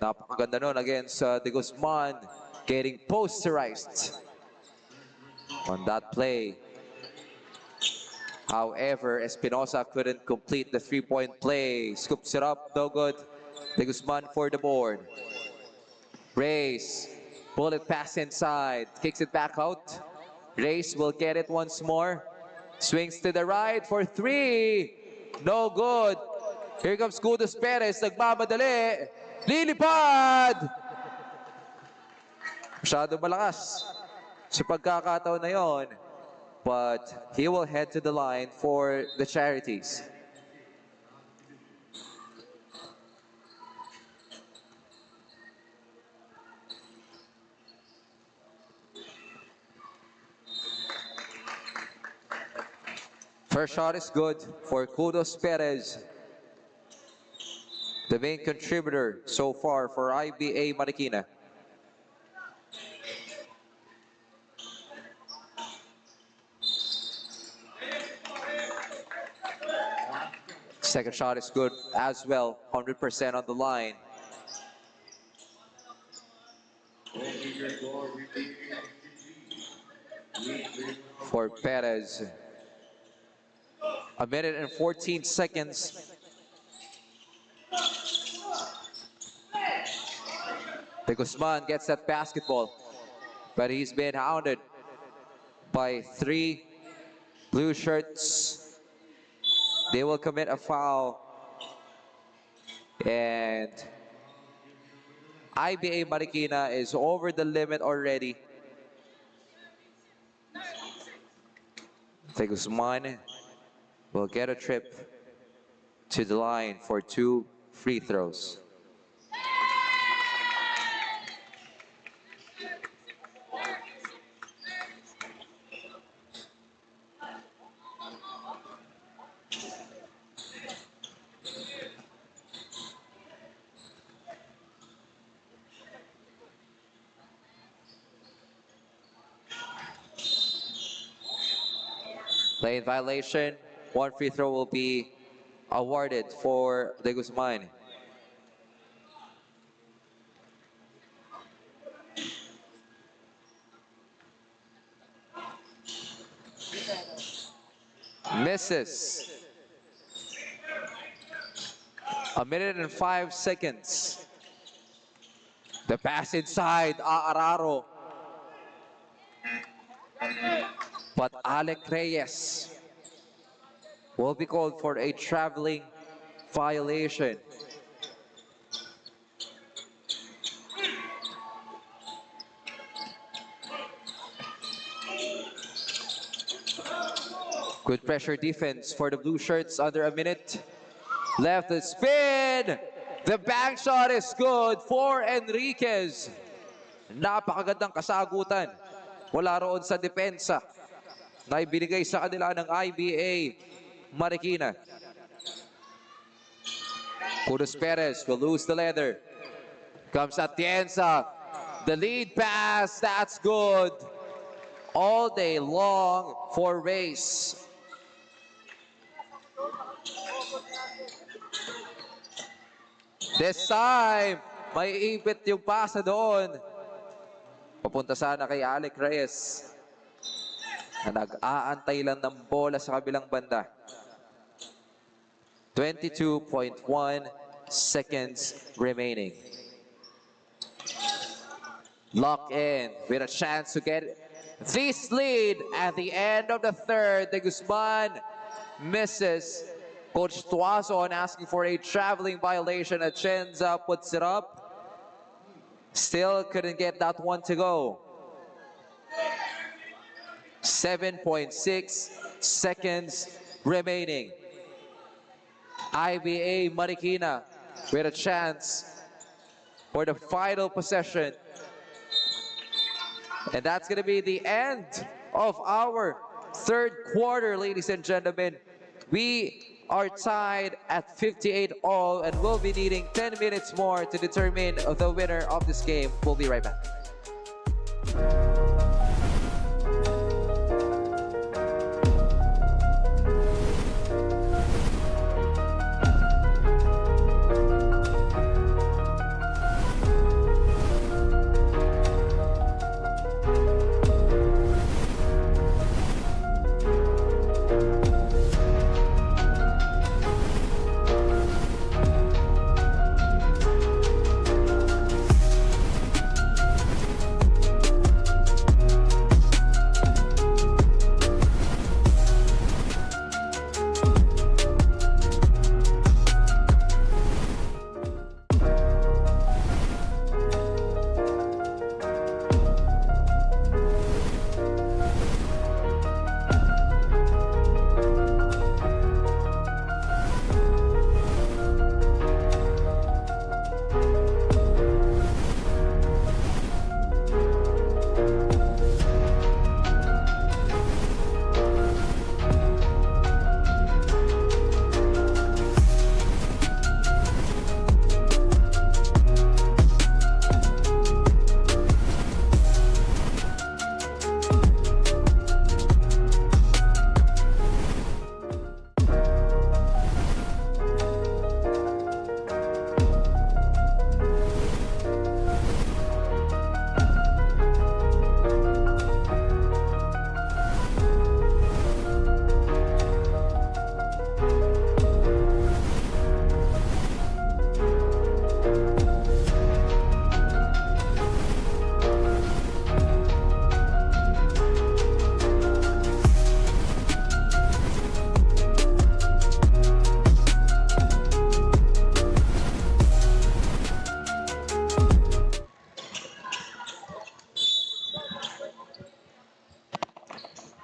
Napakaganda nun against De Guzman, getting posterized on that play. However, Espinosa couldn't complete the three-point play. Scoops it up, no good. De Guzman for the board. Reyes, bullet pass inside, kicks it back out. Reyes will get it once more. Swings to the right for three. No good. Here comes Kudos Perez, nagmamadali. Lilipad! Masyado malakas sa pagkakataon na yon. But he will head to the line for the charities. First shot is good for Kudos Perez, the main contributor so far for IBA Marikina. Second shot is good as well, 100% on the line. For Perez. A minute and 14 seconds. De Guzman gets that basketball, but he's been hounded by three blue shirts. They will commit a foul, and IBA Marikina is over the limit already. De Guzman will get a trip to the line for 2 free throws. Play in violation. 1 free throw will be awarded for De Guzman. Misses. A minute and 5 seconds. The pass inside, Aararo. But Alec Reyes will be called for a traveling violation. Good pressure defense for the blue shirts under a minute. Left the spin. The bank shot is good for Enriquez. Napakagandang kasagutan. Wala roon sa depensa na ibinigay sa kanila ng IBA Marikina. Kudus Perez will lose the leather. Comes Atienza. The lead pass. That's good. All day long for Race. This time, may ipit yung pasa doon. Papunta sana kay Alec Reyes na nag-aantay lang ng bola sa kabilang banda. 22.1 seconds remaining. Lock in with a chance to get this lead at the end of the third. De Guzman misses. Coach Tuason asking for a traveling violation. Atienza puts it up. Still couldn't get that one to go. 7.6 seconds remaining. IBA Marikina with a chance for the final possession. And that's going to be the end of our third quarter, ladies and gentlemen. We are tied at 58 all and we'll be needing 10 minutes more to determine the winner of this game. We'll be right back.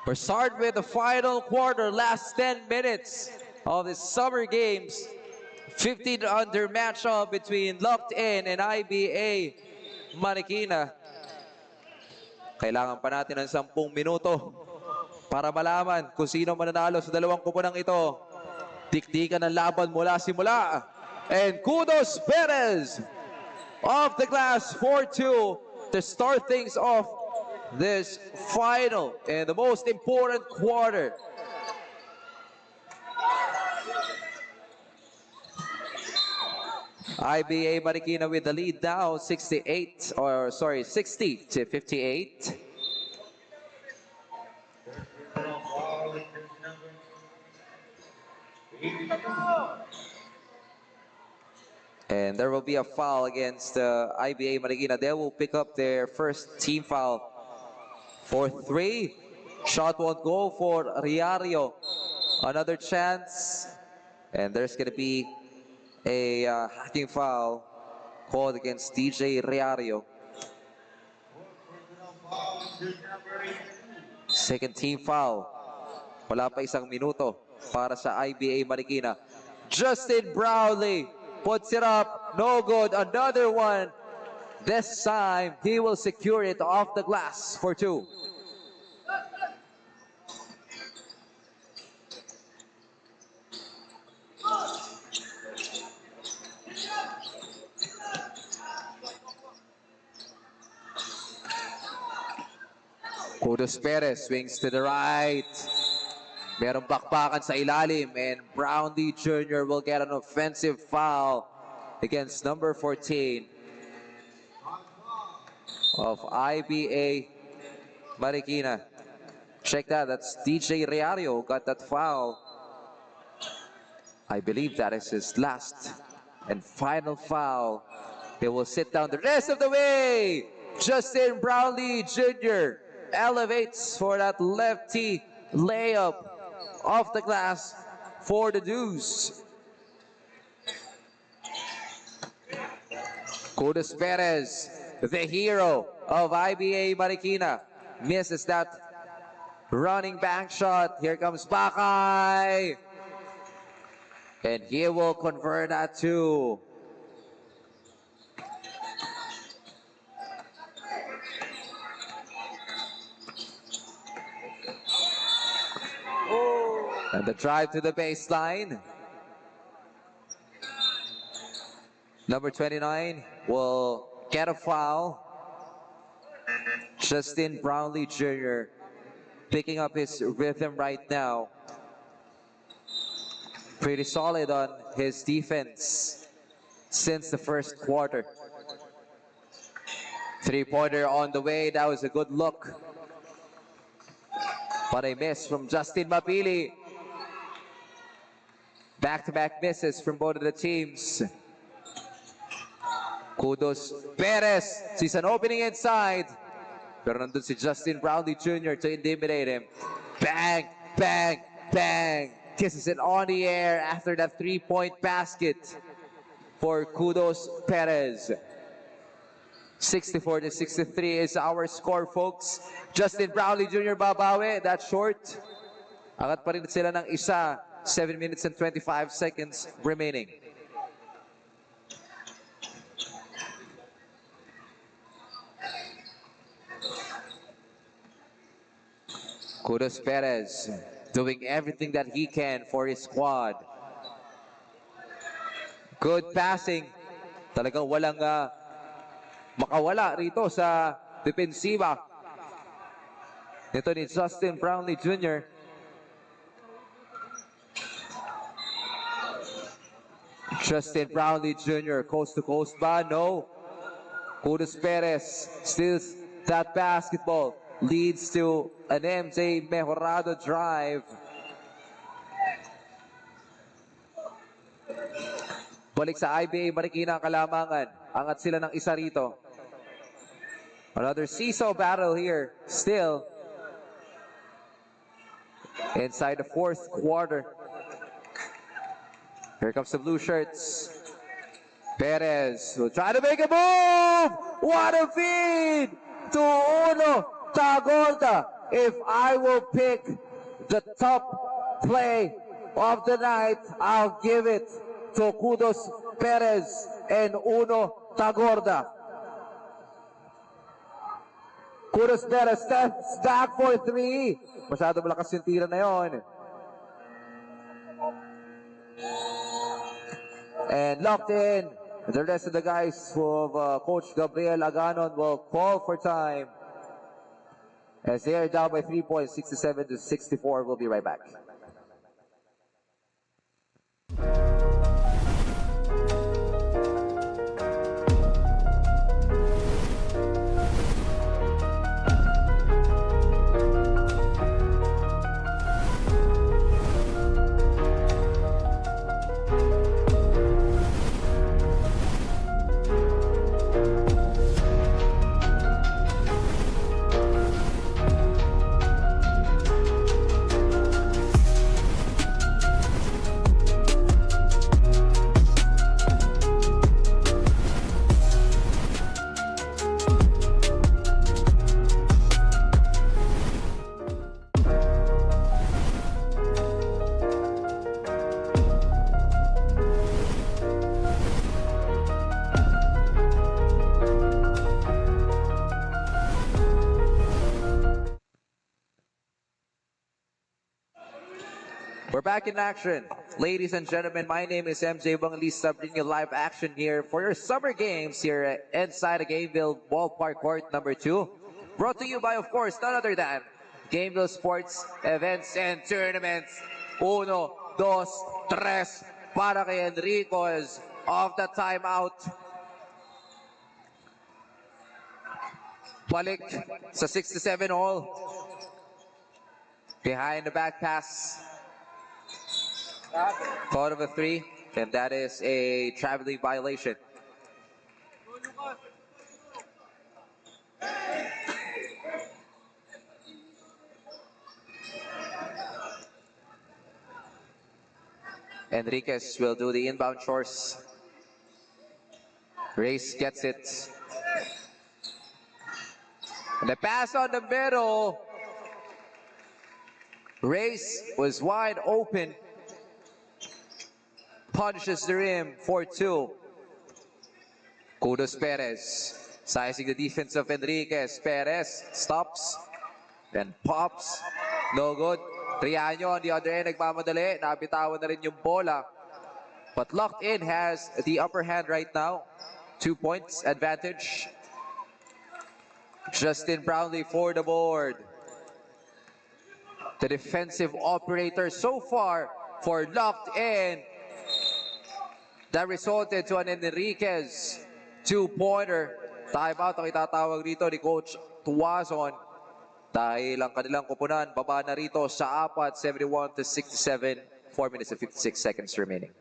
We're starting with the final quarter, last 10 minutes of the summer games. 15 under matchup between Locked In and IBA Marikina. Kailangan pa natin ng 10 minuto para malaman kung sino mananalo sa dalawang kuponang ito. Tiktikan ng laban mula simula. And Kudos Perez off the glass 4-2 to start things off this final and the most important quarter. IBA Marikina with the lead now 60 to 58. And there will be a foul against IBA Marikina. They will pick up their first team foul for 3. Shot won't go for Riario. Another chance. And there's going to be a hacking foul called against DJ Riario. Second team foul. Wala pa isang minuto para sa IBA Marikina. Justin Brownlee puts it up. No good. Another one. This time, he will secure it off the glass for 2. Kudos Perez swings to the right. Merong bakbakan sa ilalim, and Brownlee Jr. will get an offensive foul against number 14 of IBA Marikina. Check that, that's DJ Riario who got that foul. I believe that is his last and final foul. He will sit down the rest of the way. Justin Brownlee Jr. elevates for that lefty layup off the glass for the deuce. Kudos Perez, the hero of IBA Marikina, misses that running bank shot. Here comes Bakay. And he will convert that too. And the drive to the baseline. Number 29 will get a foul. Justin Brownlee Jr. picking up his rhythm right now. Pretty solid on his defense since the first quarter. Three-pointer on the way. That was a good look. But a miss from Justin Mapili. Back-to-back misses from both of the teams. Kudos Perez sees an opening inside. Pero nandun si Justin Brownlee Jr. to intimidate him. Bang, bang, bang. Kisses it on the air after that three-point basket for Kudos Perez. 64-63 is our score, folks. Justin Brownlee Jr. babawi. That's short. Angat pa rin sila ng isa. 7 minutes and 25 seconds remaining. Kudos Perez doing everything that he can for his squad. Good passing. Talagang walang makawala rito sa depensiba nito ni Justin Brownlee Jr. Justin Brownlee Jr. coast to coast ba? No. Kudos Perez steals that basketball. Leads to an MJ Mejorado drive. Balik sa IBA Marikina ang kalamangan. Angat sila ng isa rito. Another seesaw battle here. Still inside the fourth quarter. Here comes the blue shirts. Perez will try to make a move. What a feed to Uno Tagorda. If I will pick the top play of the night, I'll give it to Kudos Perez and Uno Tagorda. Kudos Perez steps back for 3. Masyado malakas yung tira na yun. And locked in. The rest of the guys of Coach Gabriel Aganon will call for time. As they are down by 3 points, 67-64. We'll be right back. We're back in action. Ladies and gentlemen, my name is MJ Bangalista, bringing you live action here for your summer games here inside the Gameville Ballpark Court number 2. Brought to you by, of course, none other than Gameville Sports Events and Tournaments. Uno, dos, tres, para kay Enriquez off the timeout. Balik sa 67 all. Behind the back pass. Thought of a 3, and that is a traveling violation. Enriquez will do the inbound chores. Reyes gets it. And the pass on the middle. Reyes was wide open. Punishes the rim for 2. Kudos Perez. Sizing the defense of Enriquez. Perez stops. Then pops. No good. Triano on the other end. Nagmamadali. Nabitawan na rin yung bola. But Locked In has the upper hand right now. 2 points advantage. Justin Brownlee for the board. The defensive operator so far for Locked In. That resulted to an Enriquez 2-pointer. Timeout ang itatawag rito ni Coach Tuazon. Dahil ang kanilang kupunan, baba na rito sa 4, 71-67. 4 minutes and 56 seconds remaining.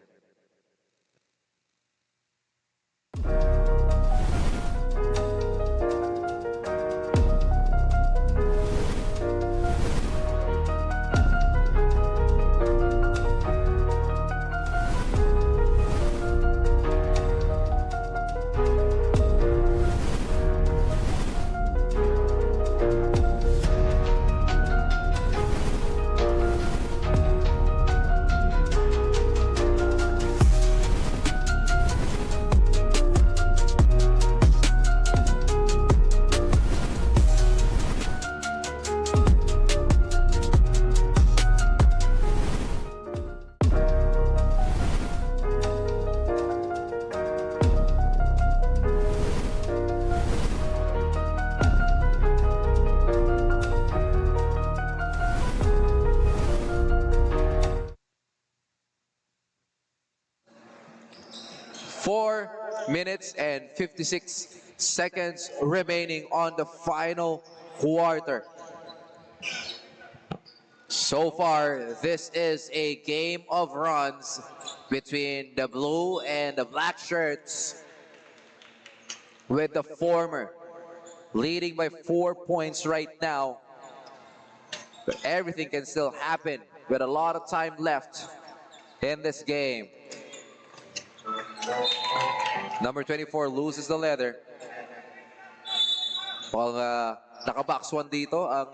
Minutes and 56 seconds remaining on the final quarter. So far, this is a game of runs between the blue and the black shirts, with the former leading by 4 points right now. But everything can still happen with a lot of time left in this game. Number 24 loses the leather. While naka-box 1 dito ang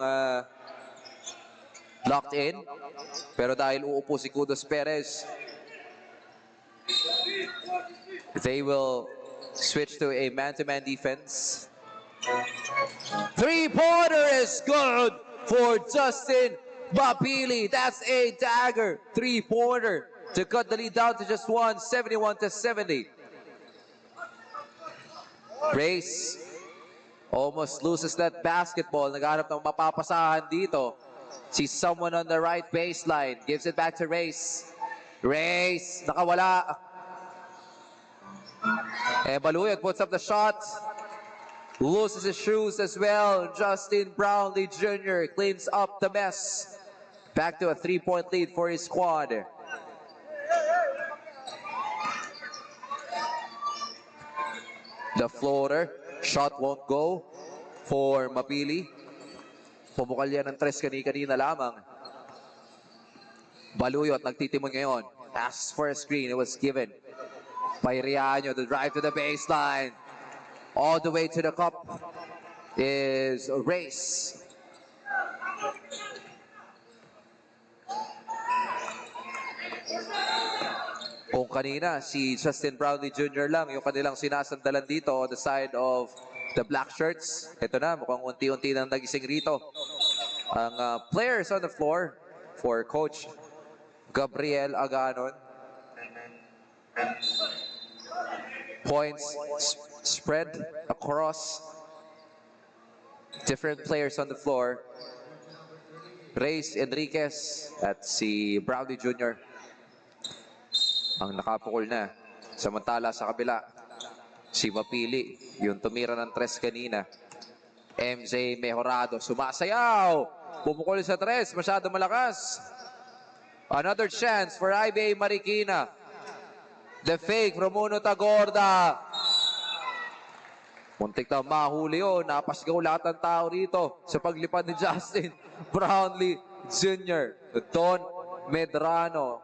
Locked In. Pero dahil uupo si Kudos Perez, they will switch to a man-to-man defense. 3-pointer is good for Justin Mapili. That's a dagger 3-pointer to cut the lead down to just 1, 71-70. Reyes almost loses that basketball. Naghanap ng mapapasahan dito. Sees someone on the right baseline. Gives it back to Reyes. Reyes, nakawala. And Baluyot puts up the shot. Loses his shoes as well. Justin Brownlee Jr. cleans up the mess. Back to a 3-point lead for his squad. The floater, shot won't go for Mapili. Pumukal yan ng tres kanina lamang. Baluyot nagtitimon ngayon. Asks for a screen. It was given by Riaño. The drive to the baseline. All the way to the cup is a race. Kung kanina, si Justin Brownlee Jr. lang yung kanilang sinasandalan dito on the side of the black shirts. Ito na, mukhang unti-unti nang nagising rito ang players on the floor for Coach Gabriel Aganon. Points spread across different players on the floor. Reyes Enriquez at si Brownie Jr. ang nakapukol na. Samantala sa kabila, si Mapili, yung tumira ng tres kanina. MJ Mejorado, sumasayaw! Pumukol sa tres, masyado malakas. Another chance for IBA Marikina. The fake from Uno Tagorda. Muntik na mahuli yun. Napasgaw lahat ng tao rito sa paglipad ni Justin Brownlee Jr. Don Medrano.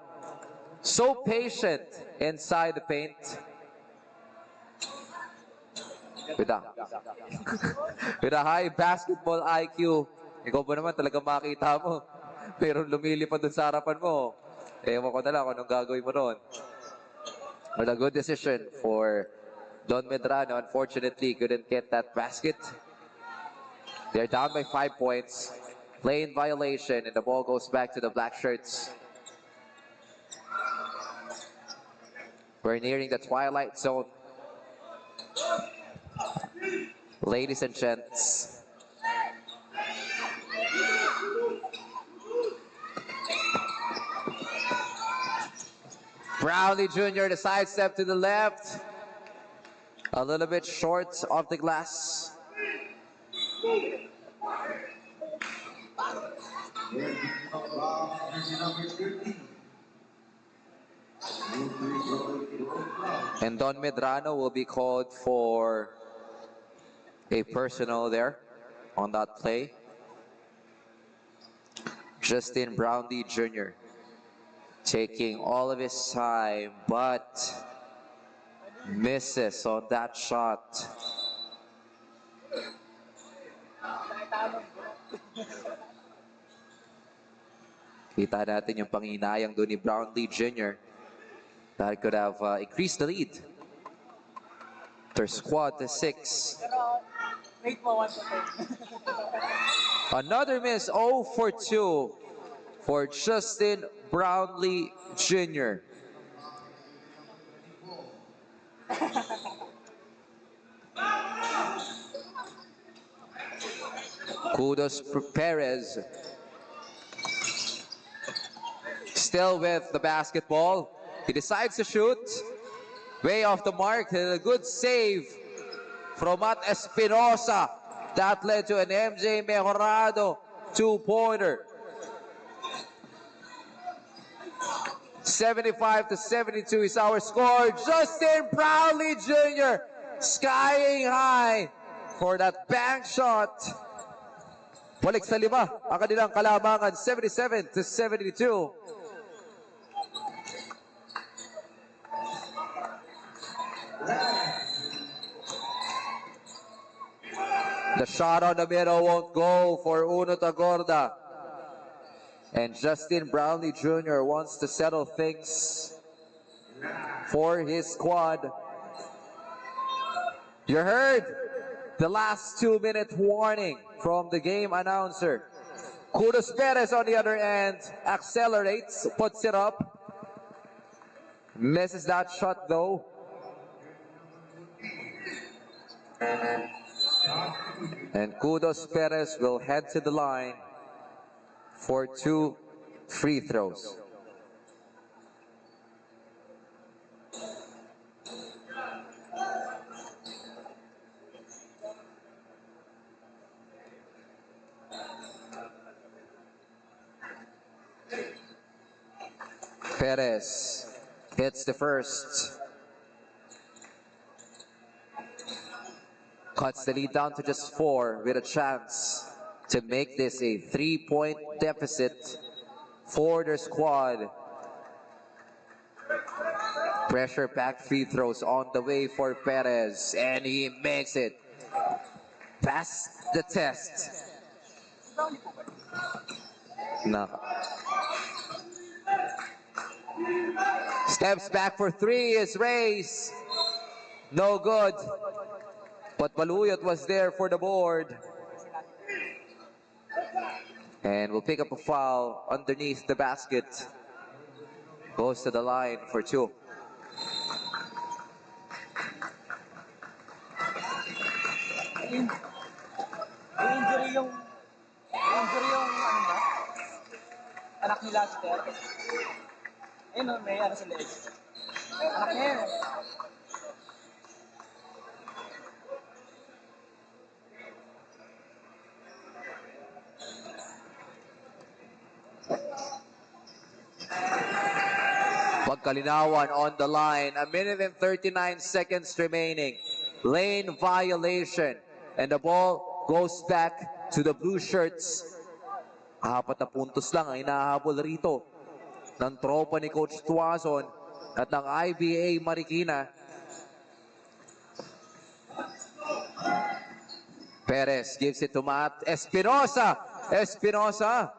So patient inside the paint. With a high basketball IQ. Ikaw ba naman talaga makita mo? Pero lumilipad dun sa harapan mo. Ewan ko na lang kung anong gagawin mo doon. But a good decision for Don Medrano. Unfortunately, couldn't get that basket. They're down by 5 points. Play in violation, and the ball goes back to the black shirts. We're nearing the twilight zone. Ladies and gents. Brownlee Jr. the sidestep to the left. A little bit short of the glass. And Don Medrano will be called for a personal there on that play. Justin Brownlee Jr. taking all of his time, but misses on that shot. Kita natin yung panghinayang doon ni Brownlee Jr. That could have increased the lead. Their squad to 6. Another miss, 0 for 2 for Justin Brownlee Jr. Kudos for Perez. Still with the basketball. He decides to shoot. Way off the mark. A good save from Matt Espinosa. That led to an MJ Mejorado 2-pointer. 75-72 is our score. Justin Brownlee Jr. skying high for that bank shot. Balik sa 5 ang kanilang kalamangan. 77-72. The shot on the middle won't go for Uno Tagorda. And Justin Brownlee Jr. wants to settle things for his squad. You heard the last 2-minute warning from the game announcer. Kudos Perez on the other end accelerates, puts it up. Misses that shot though. And Kudos Perez will head to the line for 2 free throws. Perez hits the first. Cuts the lead down to just 4 with a chance to make this a 3-point deficit for their squad. Pressure packed free throws on the way for Perez, and he makes it. Pass the test. No. Steps back for 3 is Reyes. No good. But Baluyot was there for the board. And will pick up a foul underneath the basket. goes to the line for two. Injury yung ano niya, anak ni Laster. Ayun o, may ano sa leg. Anak niya yun. Pagkalinawan on the line. A minute and 39 seconds remaining. Lane violation. And the ball goes back to the blue shirts. 4 na puntos lang ang inahabol rito ng tropa ni Coach Tuazon at ng IBA Marikina. Perez gives it to Matt Espinosa. Espinosa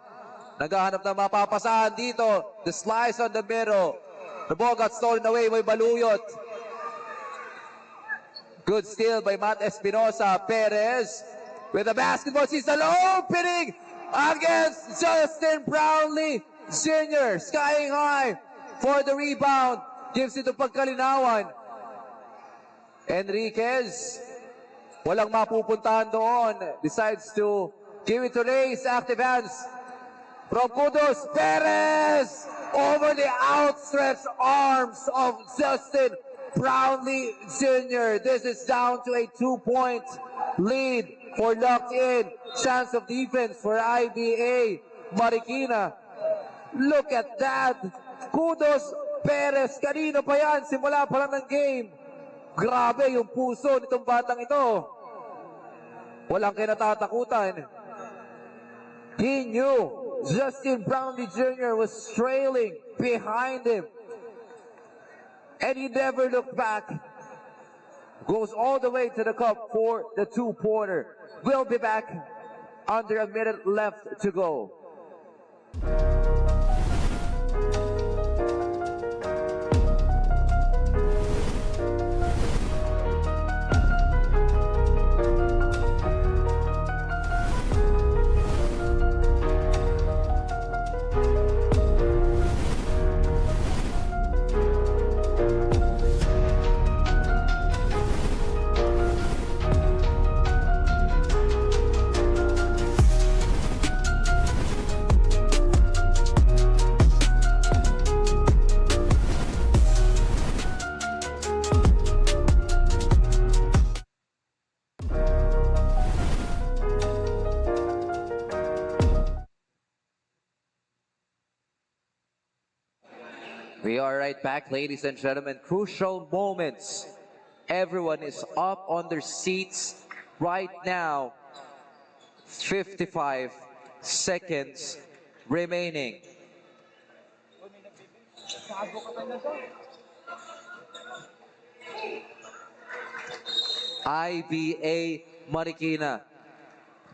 naghahanap na mapapasahan dito. The slice on the middle. The ball got stolen away by Baluyot. Good steal by Matt Espinosa. Perez with the basketball. Sees an opening against Justin Brownlee Jr. Skying high for the rebound. Gives it to Pagkalinawan. Enriquez. Walang mapupuntahan doon. Decides to give it to Reyes. Active hands from Kudos. Perez over the outstretched arms of Justin Brownlee Jr. This is down to a 2-point lead for Locked In. Chance of defense for IBA Marikina. Look at that. Kudos Perez. Kanino pa yan? Simula pa lang ng game. Grabe yung puso nitong batang ito. Walang kinatatakutan. He knew Justin Brownlee Jr. was trailing behind him. And he never looked back. Goes all the way to the cup for the two-pointer. We'll be back under a minute left to go. We are right back, ladies and gentlemen. Crucial moments. Everyone is up on their seats right now. 55 seconds remaining. IBA Marikina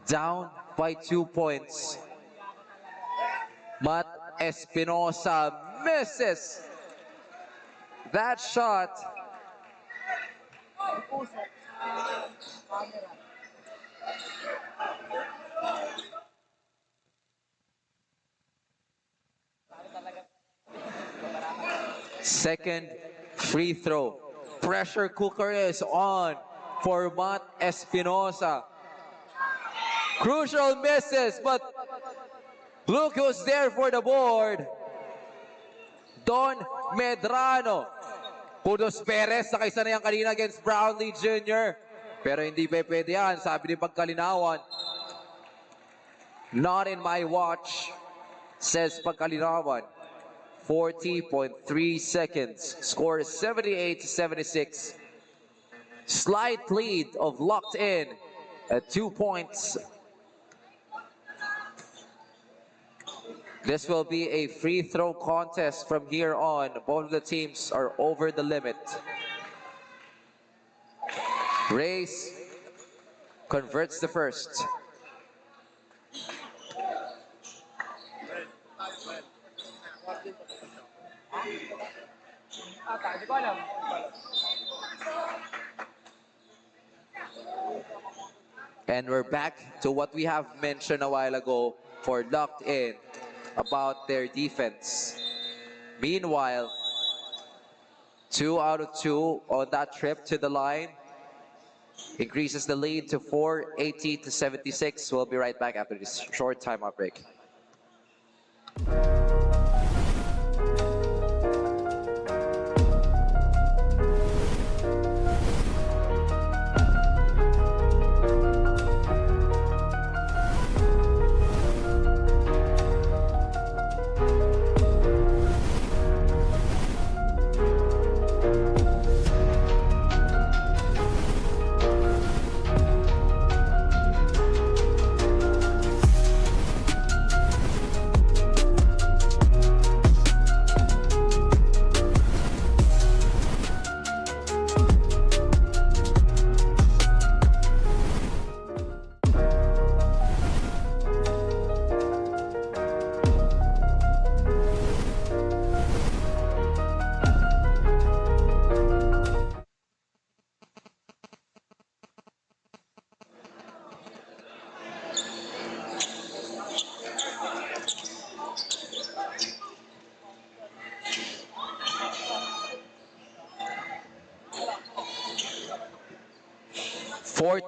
down by 2 points. Matt Espinosa misses that shot. Second free throw. Pressure cooker is on for Matt Espinosa. Crucial misses, but look who's there for the board. Don Medrano. Kudos Perez, nakaisa na yan kanina against Brownlee Jr. Pero hindi pa pwede yan, sabi ni Pagkalinawan. Not in my watch, says Pagkalinawan. 40.3 seconds. Score is 78-76. Slight lead of Locked In at 2 points. This will be a free throw contest from here on. Both of the teams are over the limit. Reyes converts the first. Hindi ko alam. And we're back to what we have mentioned a while ago for Locked In about their defense. Meanwhile, 2 out of 2 on that trip to the line increases the lead to 480 to 76. We'll be right back after this short timeout break.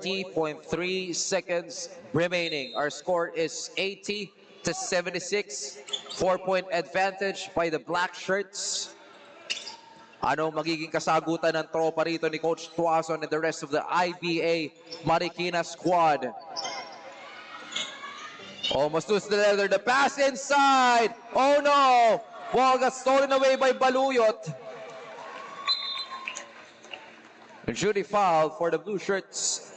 .3 seconds remaining. Our score is 80 to 76. 4-point advantage by the black shirts. Ano magiging kasagutan ng tropa rito ni Coach Tuason and the rest of the IBA Marikina squad? Almost to the leather. The pass inside. Oh no! Ball got stolen away by Baluyot. Judy foul for the blue shirts.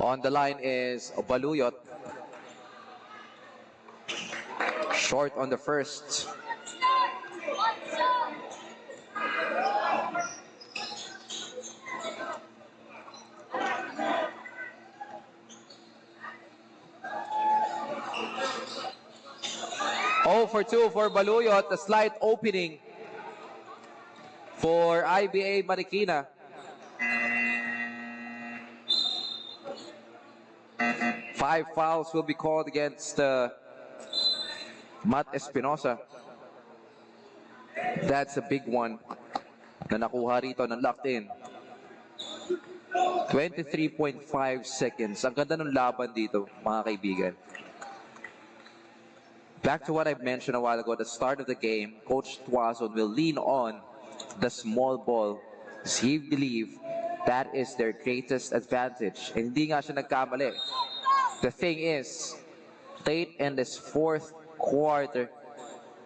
On the line is Baluyot. Short on the first. Oh for 2 for Baluyot. A slight opening for IBA Marikina. Five fouls will be called against Matt Espinosa. That's a big one na nakuha rito ng locked in. 23.5 seconds. Ang ganda ng laban dito, mga kaibigan. Back to what I mentioned a while ago, at the start of the game, Coach Tuason will lean on the small ball. He believes that is their greatest advantage. And hindi nga siya nagkamali. The thing is, late in this fourth quarter,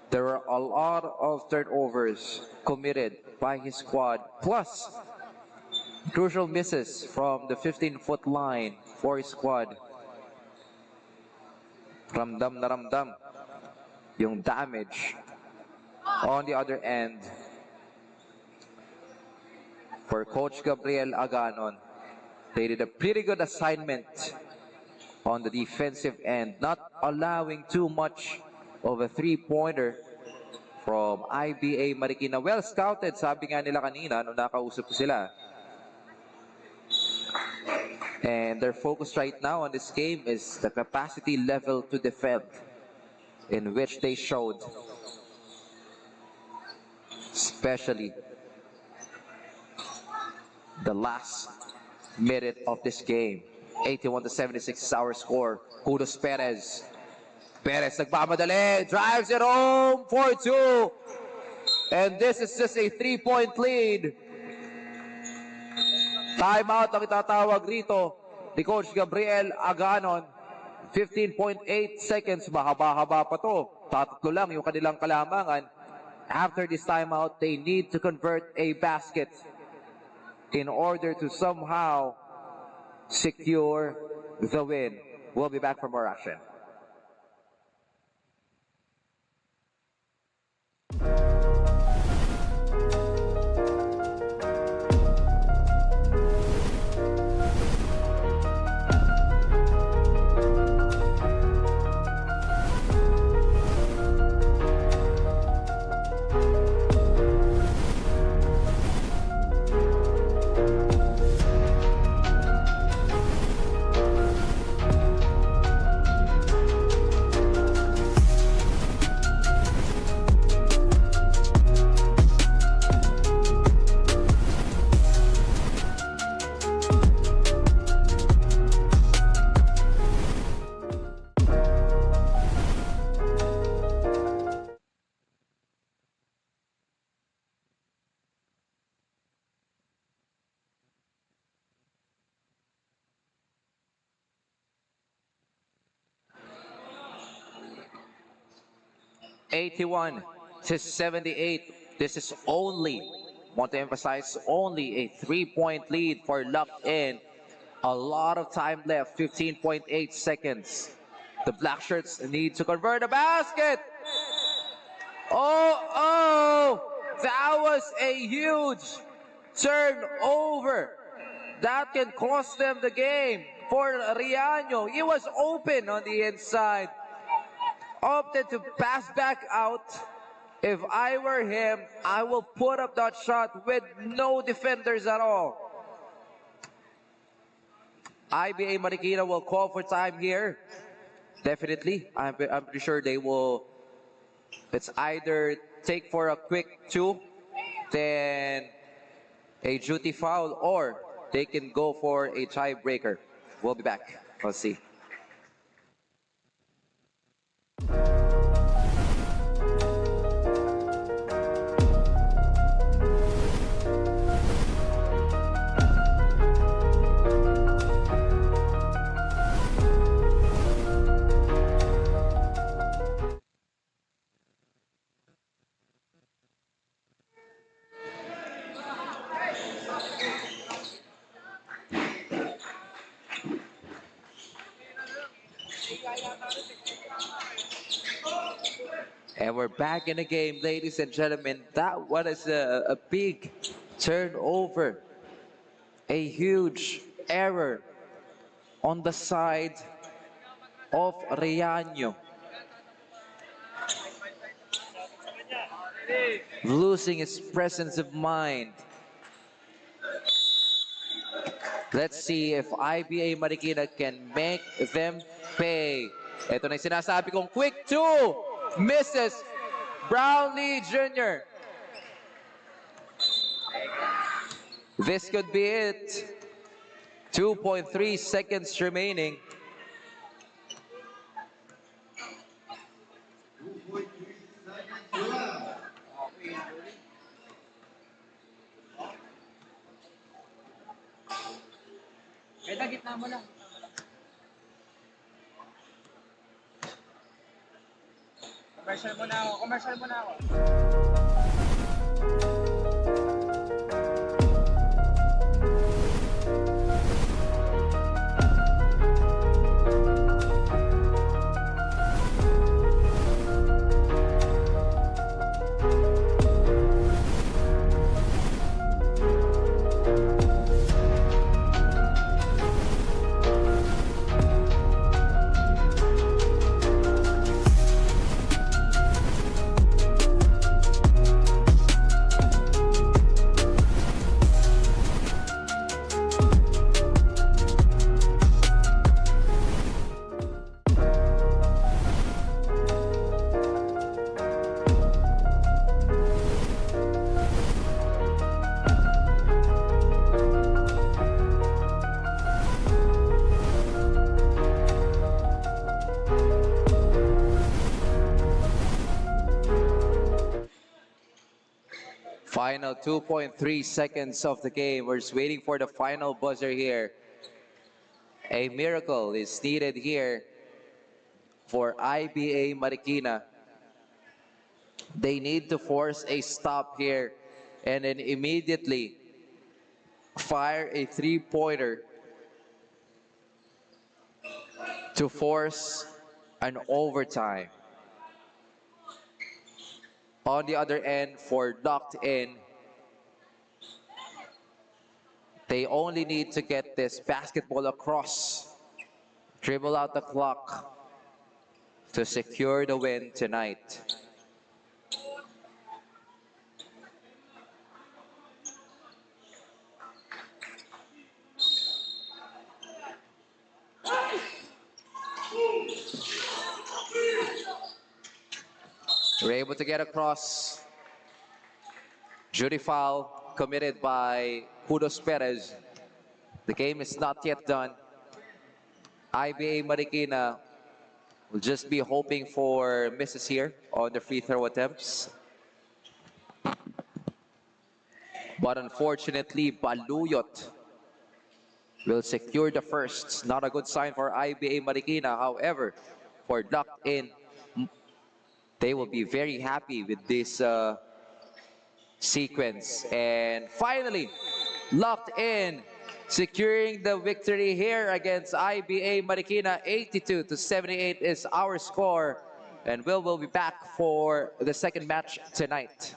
there were a lot of turnovers committed by his squad. Plus, crucial misses from the 15-foot line for his squad. Ramdam na ramdam yung damage. On the other end, for Coach Gabriel Aganon, they did a pretty good assignment on the defensive end, not allowing too much of a three-pointer from IBA Marikina. Well scouted, sabi nga nila kanina nung nakausap ko sila. And their focus right now on this game is the capacity level to defend, in which they showed, especially the last minute of this game. 81 to 76 is our score. Kudos Perez. Perez nagmamadali, drives it home for 2. And this is just a 3-point lead. Timeout ang itatawag rito ni Coach Gabriel Aganon. 15.8 seconds, mahaba-haba pa to. Tatatlo lang yung kanilang kalamangan. After this timeout, they need to convert a basket in order to somehow secure the win. We'll be back for more action. 81 to 78. This is only, want to emphasize, only a 3-point lead for Locked In. A lot of time left, 15.8 seconds. The Black Shirts need to convert a basket. Oh, that was a huge turnover. That can cost them the game for Riaño. He was open on the inside. Opted to pass back out. If I were him, I will put up that shot with no defenders at all. IBA Marikina will call for time here. Definitely. I'm pretty sure they will. It's either take for a quick two, then a duty foul, or they can go for a tiebreaker. We'll be back. Let's see. And we're back in the game, ladies and gentlemen. That was a big turnover. A huge error on the side of Riaño. Losing his presence of mind. Let's see if IBA Marikina can make them pay. Ito na yung sinasabi kong quick two. Misses Brownlee Jr. This could be it. 2.3 seconds remaining. Kaya gitna mo lang. Commercial muna ako. Commercial muna ako. Final 2.3 seconds of the game. We're just waiting for the final buzzer here. A miracle is needed here for IBA Marikina. They need to force a stop here and then immediately fire a three-pointer to force an overtime. On the other end, for Locked In, they only need to get this basketball across, dribble out the clock to secure the win tonight. We're able to get across. Judy foul committed by Kudos Perez. The game is not yet done. IBA Marikina will just be hoping for misses here on the free throw attempts. But unfortunately, Baluyot will secure the first. Not a good sign for IBA Marikina. However, for Locked In, they will be very happy with this sequence. And finally, locked in, securing the victory here against IBA Marikina. 82 to 78 is our score. And will be back for the second match tonight.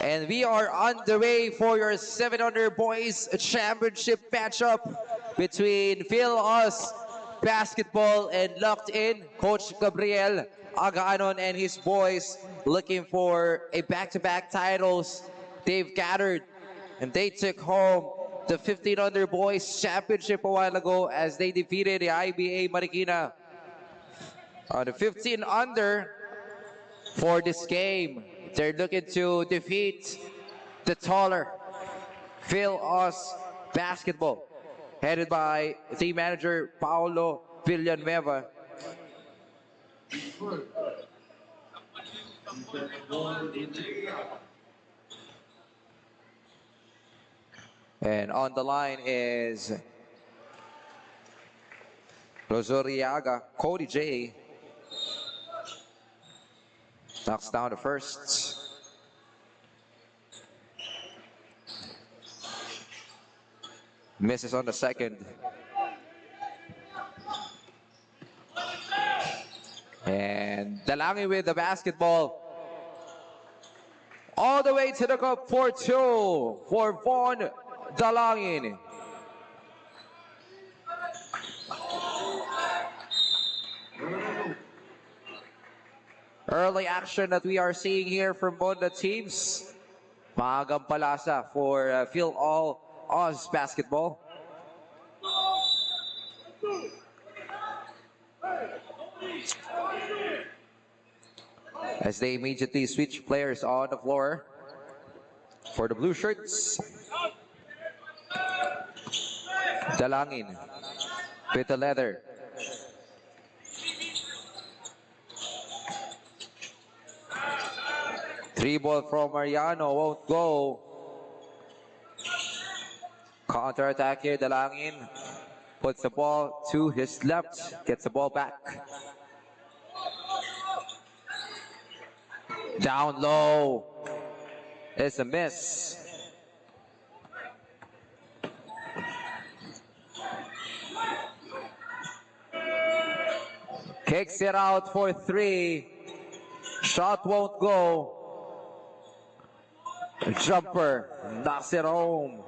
And we are on the way for your 700 Boys Championship matchup between Phil Us Basketball and Locked In. Coach Gabriel Aganon and his boys looking for a back-to-back titles. They've gathered and they took home the 1500 Boys Championship a while ago as they defeated the IBA Marikina on the 15 under for this game. They're looking to defeat the taller Phil Us Basketball, headed by team manager Paolo Villanueva. And on the line is Rosoriaga, Cody J. Knocks down the first. Misses on the second. And Dalangi with the basketball. All the way to the cup for two for Von Dalangin. Early action that we are seeing here from both the teams. Maagang palasa for Phil All Oz Basketball. As they immediately switch players on the floor for the blue shirts. Dalangin with the leather. Three ball from Mariano won't go. Counter attack here, Dalangin puts the ball to his left, gets the ball back. Down low. It's a miss. Kicks it out for three. Shot won't go. Jumper knocks it home.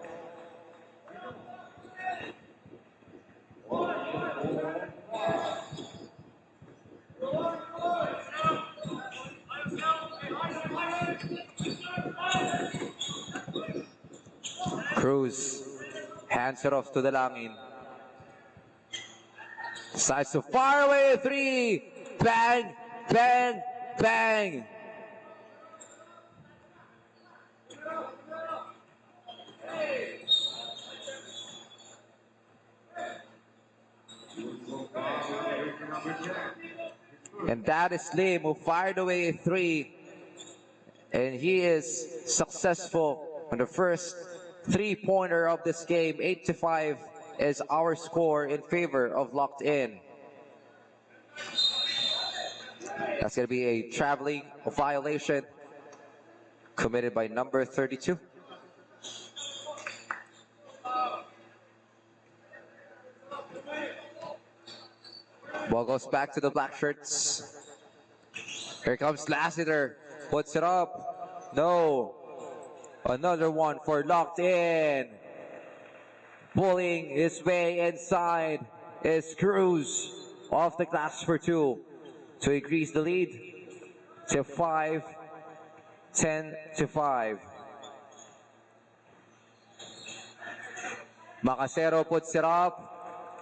Cruz hands it off to Dalangin. Decides to fire away a three. Bang, bang, bang. And that is Lim who fired away a three. And he is successful on the first three-pointer of this game. 8-5 is our score in favor of Locked In. That's going to be a traveling violation committed by number 32. Ball goes back to the black shirts. Here comes Lassiter. Puts it up. No. Another one for Locked In. Pulling his way inside is Cruz off the glass for two to increase the lead to 5, 10-5. Macacero puts it up.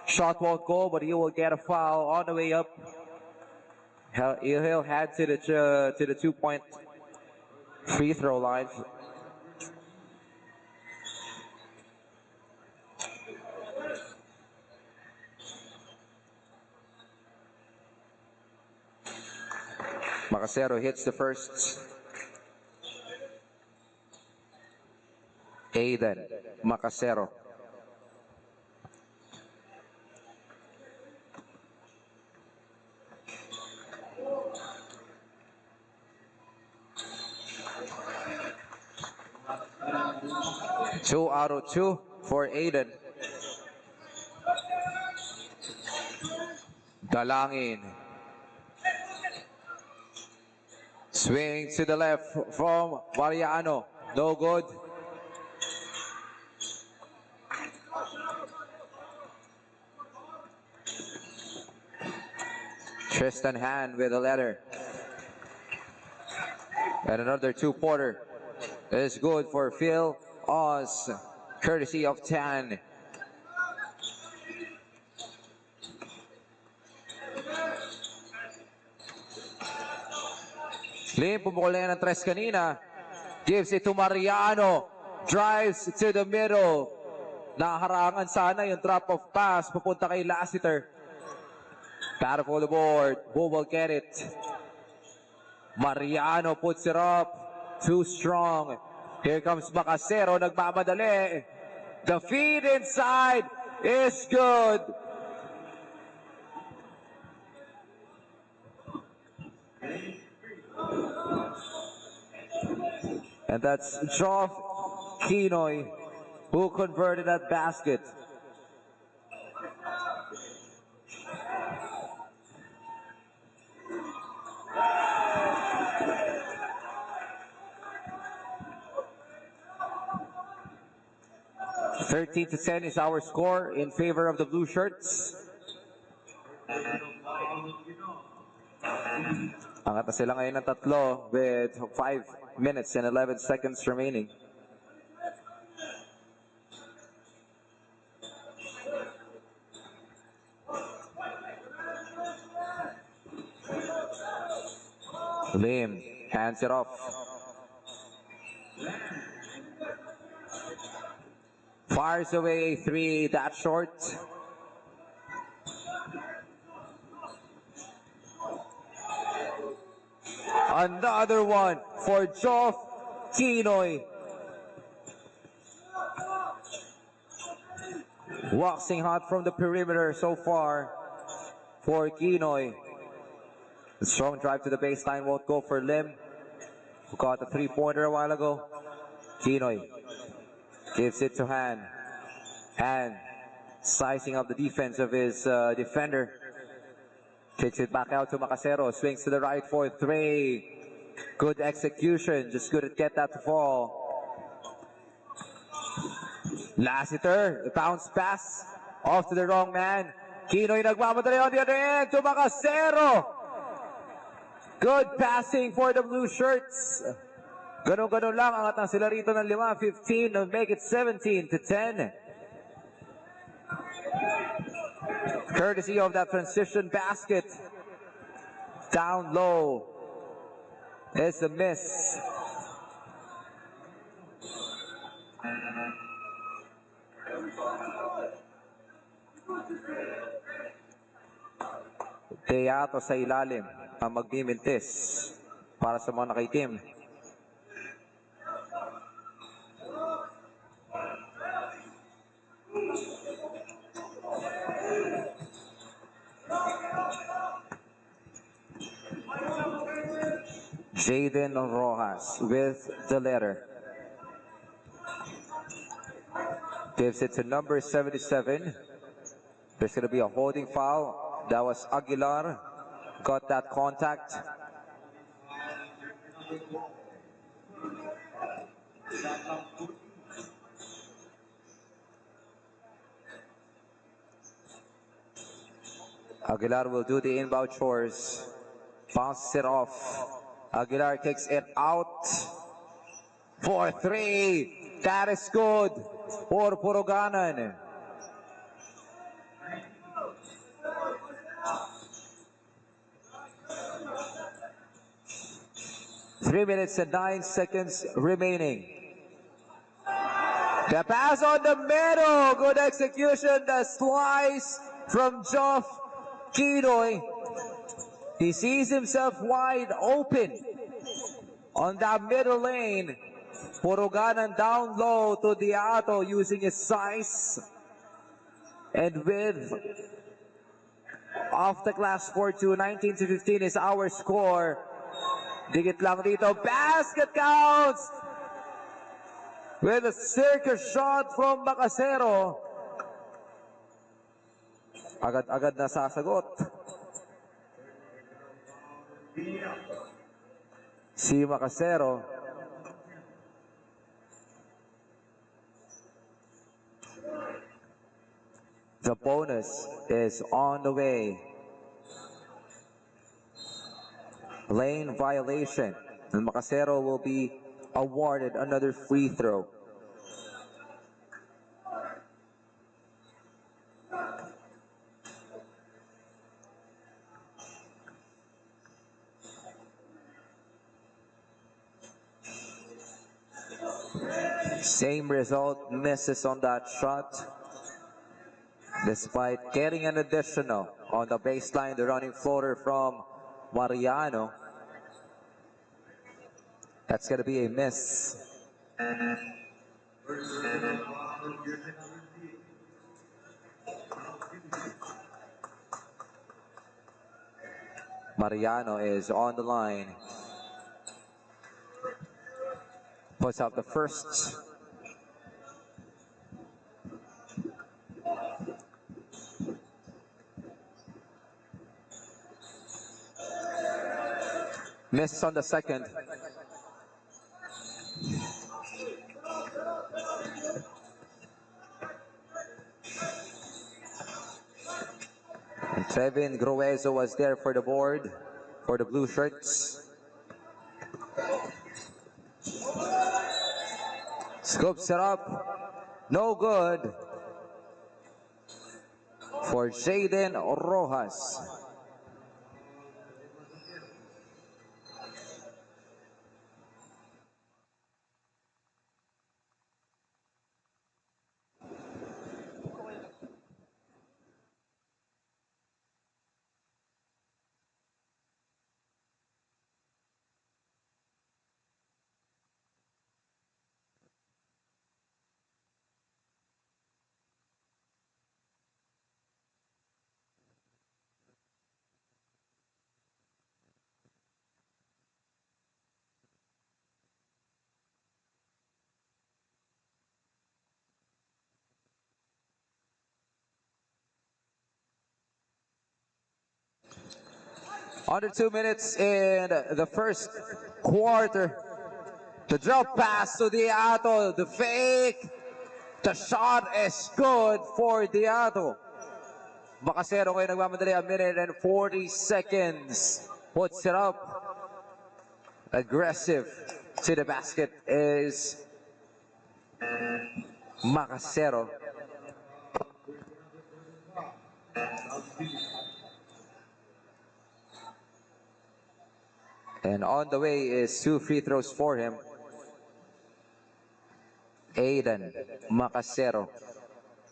Shot won't go, but he will get a foul on the way up. He'll head to the 2-point free throw line. Macacero hits the first. Aiden Macacero. Two out of two for Aiden. Dalangin. Swing to the left from Mariano. No good. Tristan Hand with a letter. And another two-pointer is good for Phil Oz, courtesy of Tan. Lim, pumukul na yan ng tres kanina. Gives it to Mariano. Drives to the middle. Nakaharangan sana yung drop of pass papunta kay Lassiter. Battle for the board. Who will get it? Mariano puts it up. Too strong. Here comes Macasero. Nagmamadali. The feed inside is good. And that's Joff Kinoy who converted that basket. (13-10) is our score in favor of the blue shirts. Angat na sila ngayon ng tatlo with 5 minutes and 11 seconds remaining. Lim hands it off. Fires away a three, that's short. Another one for Joff Kinoy. Waxing hot from the perimeter so far for Kinoy. The strong drive to the baseline won't go for Lim, who got the three-pointer a while ago. Kinoy gives it to Han. Han sizing up the defense of his defender. Kicks it back out to Macasero. Swings to the right for three. Good execution. Just couldn't get that to fall. Lassiter, the bounce pass. Off to the wrong man. Kinoy nagmamadali on the other end to Macasero. Good passing for the blue shirts. Ganun-ganun lang. Angat na sila rito ng 5-15 to make it 17-10. Courtesy of that transition basket. Down low. It's a miss. Teyato sa ilalim ang magmimintis para sa mga nakaitim. Jaden Rojas with the letter. Gives it to number 77. There's going to be a holding foul. That was Aguilar. Got that contact. Aguilar will do the inbound chores. Bounces it off. Aguilar kicks it out for three. That is good for Puruganan. Three minutes and 9 seconds remaining. The pass on the middle. Good execution. The slice from Joff Kinoy. He sees himself wide open on that middle lane. Puruganan down low to Diato using his size and width. Off the glass score to 19-15 is our score. Digit lang dito. Basket counts with a circus shot from Macasero. Agad-agad na sasagot si Macasero. The bonus is on the way. Lane violation. And Macasero will be awarded another free throw. Same result, misses on that shot. Despite getting an additional on the baseline, the running floater from Mariano. That's going to be a miss. Mariano is on the line. Puts up the first. Misses on the second. And Trevin Gruezo was there for the board for the blue shirts. Scoops it up. No good for Jaden Rojas. Under 2 minutes in the first quarter. The drop pass to Diato. The fake. The shot is good for Diato. Macasero ngayon nagmamadali, a minute and 40 seconds. Puts it up. Aggressive to the basket is Macasero. And on the way is 2 free throws for him. Aiden Macasero.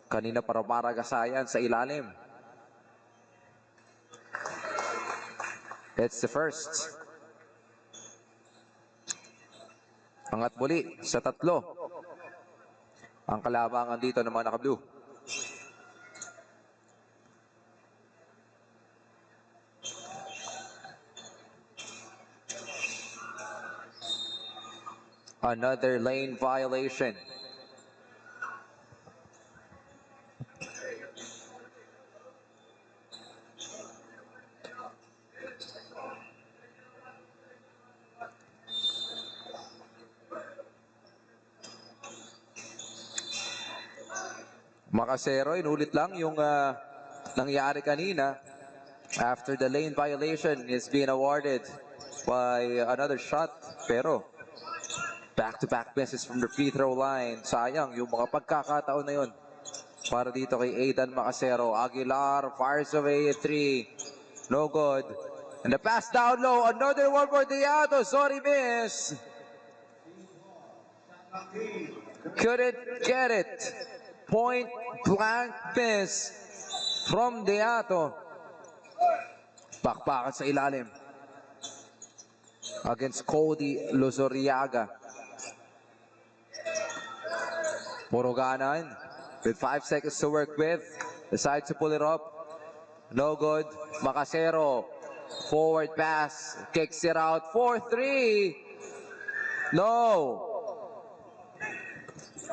Kanina para maragasayan sa ilalim. It's the first. Angat muli sa tatlo. Ang kalabangan dito ng mga naka-blue. Another lane violation. Macasero, inulit lang yung nangyari kanina. After the lane violation is being awarded by another shot. Pero back-to-back misses from the free throw line. Sayang yung mga pagkakataon na yun. Para dito kay Aidan Macasero. Aguilar fires away a 3. No good. And the pass down low. Another one for Diato. Sorry, miss. Couldn't get it. Point blank miss from Diato. Bakbakan sa ilalim. Against Cody Lozoriaga. Poroganan with 5 seconds to work with. Decides to pull it up. No good. Macasero. Forward pass. Kicks it out. 4-3. No.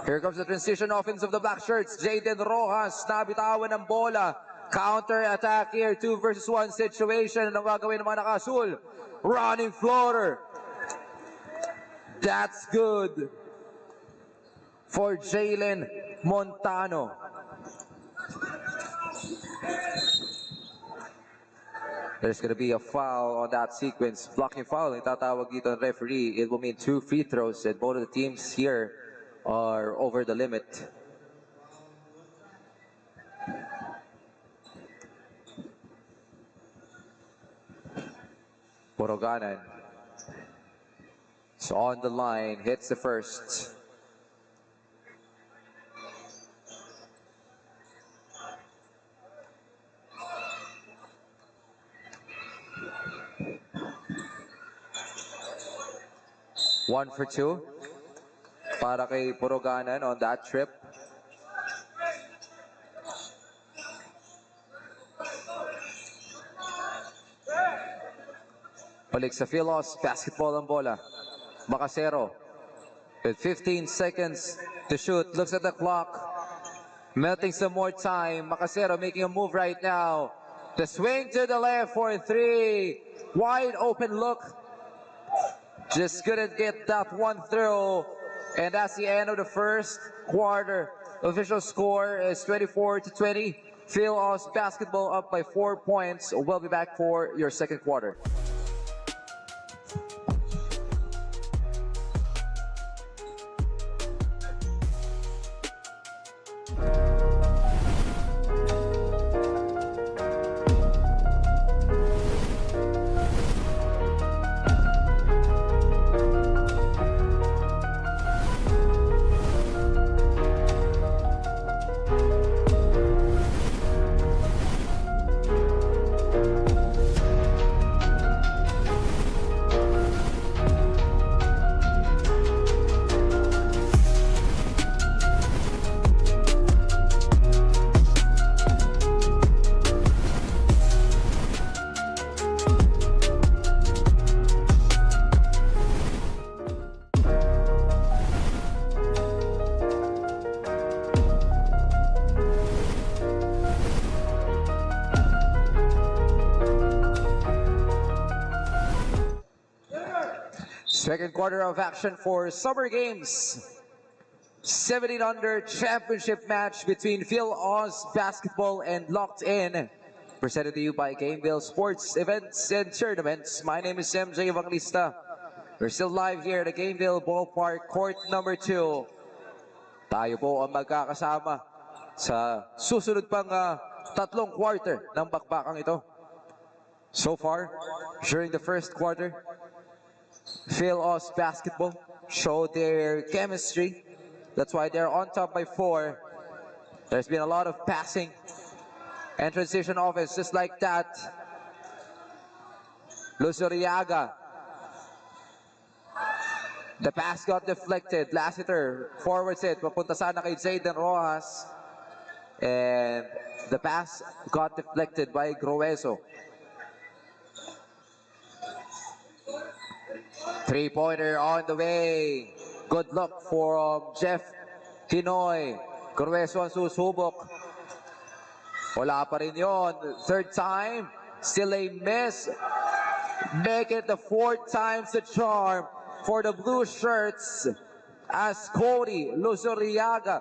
Here comes the transition offense of the black shirts. Jaden Rojas. Nabitawan ng bola. Counter attack here. 2 versus 1 situation. Anong gagawin ng mga nakasul? Running floater. That's good for Jalen Montano. There's gonna be a foul on that sequence. Blocking foul, itatawag dito ng referee. It will mean 2 free throws and both of the teams here are over the limit. Poroganan. So on the line, hits the first. One for two para kay Poroganan on that trip. Balik sa Philos, basketball ang bola. Macasero with 15 seconds to shoot. Looks at the clock. Melting some more time. Macasero making a move right now. The swing to the left for three. Wide open look. Just couldn't get that one through. And that's the end of the first quarter. Official score is 24-20. Philos basketball up by 4 points. We'll be back for your second quarter. Second quarter of action for Summer Games. 17 under championship match between Philos Basketball and Locked In. Presented to you by Gameville Sports Events and Tournaments. My name is MJ Evangelista. We're still live here at the Gameville Ballpark, court number 2. Tayo po ang magkakasama sa susunod pang tatlong quarter ng bakbakang ito. So far, during the first quarter, Philos Basketball showed their chemistry. That's why they're on top by 4. There's been a lot of passing and transition offense just like that. Luzuriaga. The pass got deflected. Lassiter forwards it. Papunta sana kay Zayden Rojas. And the pass got deflected by Grueso. Three-pointer on the way. Good luck for Jeff Tinoy. Grueso ang susubok. Wala pa rin yun. Third time. Still a miss. Make it the 4th time's the charm for the blue shirts as Cody Luzuriaga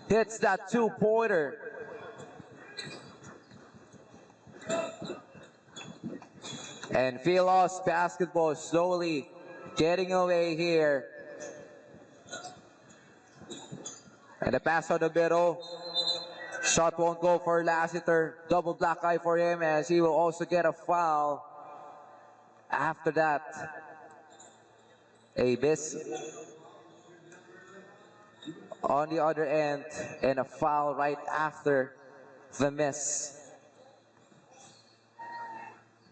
hits that 2-pointer. And Philos Basketball slowly getting away here. And the pass on the middle. Shot won't go for Lassiter. Double black eye for him as he will also get a foul. After that, a miss on the other end and a foul right after the miss.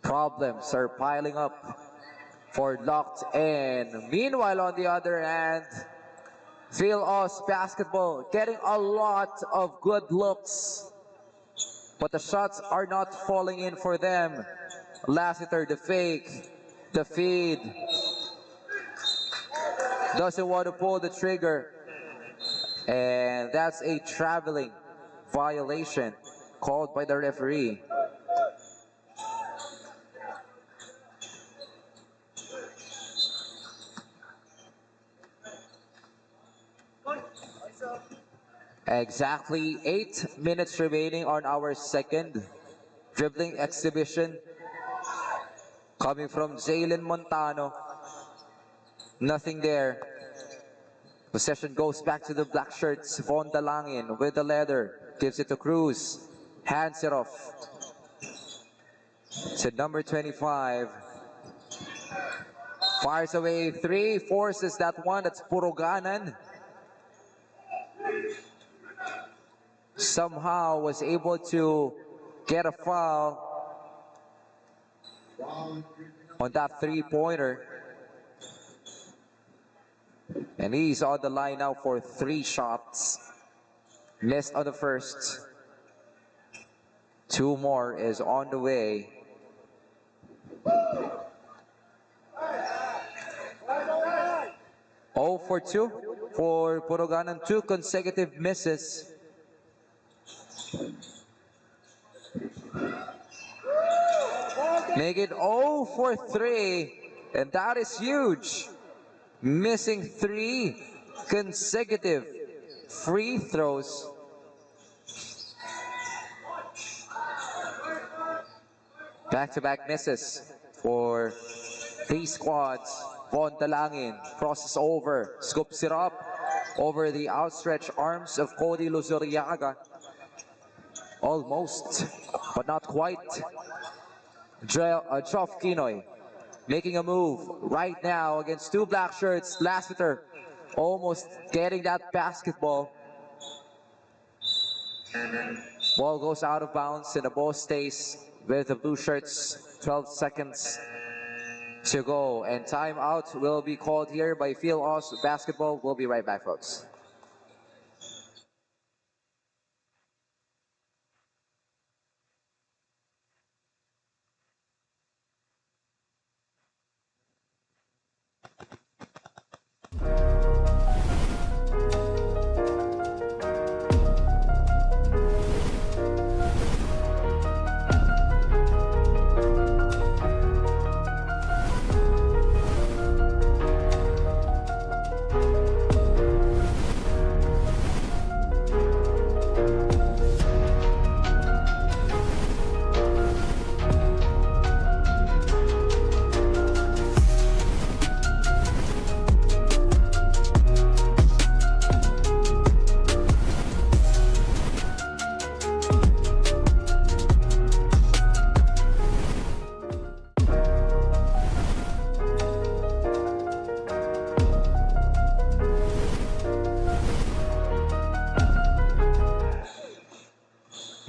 Problems are piling up for Locked In. Meanwhile, on the other hand, Philos Basketball getting a lot of good looks, but the shots are not falling in for them. Lassiter, the fake, the feed, doesn't want to pull the trigger, and that's a traveling violation called by the referee. Exactly 8 minutes remaining on our second dribbling exhibition. Coming from Jalen Montano. Nothing there. Possession goes back to the black shirts. Von Dalangin with the leather. Gives it to Cruz. Hands it off to number 25. Fires away 3. Forces that one. That's Puroganan. Somehow was able to get a foul on that three-pointer. And he's on the line now for 3 shots. Missed on the first. 2 more is on the way. Oh for 2 for Puroganan. 2 consecutive misses. Make it 0 for 3. And that is huge. Missing 3 consecutive free throws. Back-to-back misses for these squads. Von Dalangin crosses over, scoops it up over the outstretched arms of Cody Luzuriaga. Almost, but not quite. Geoff Kinoy making a move right now against 2 black shirts. Lassiter almost getting that basketball. Ball goes out of bounds and the ball stays with the blue shirts. 12 seconds to go. And timeout will be called here by Phil Oz Basketball. We'll be right back, folks.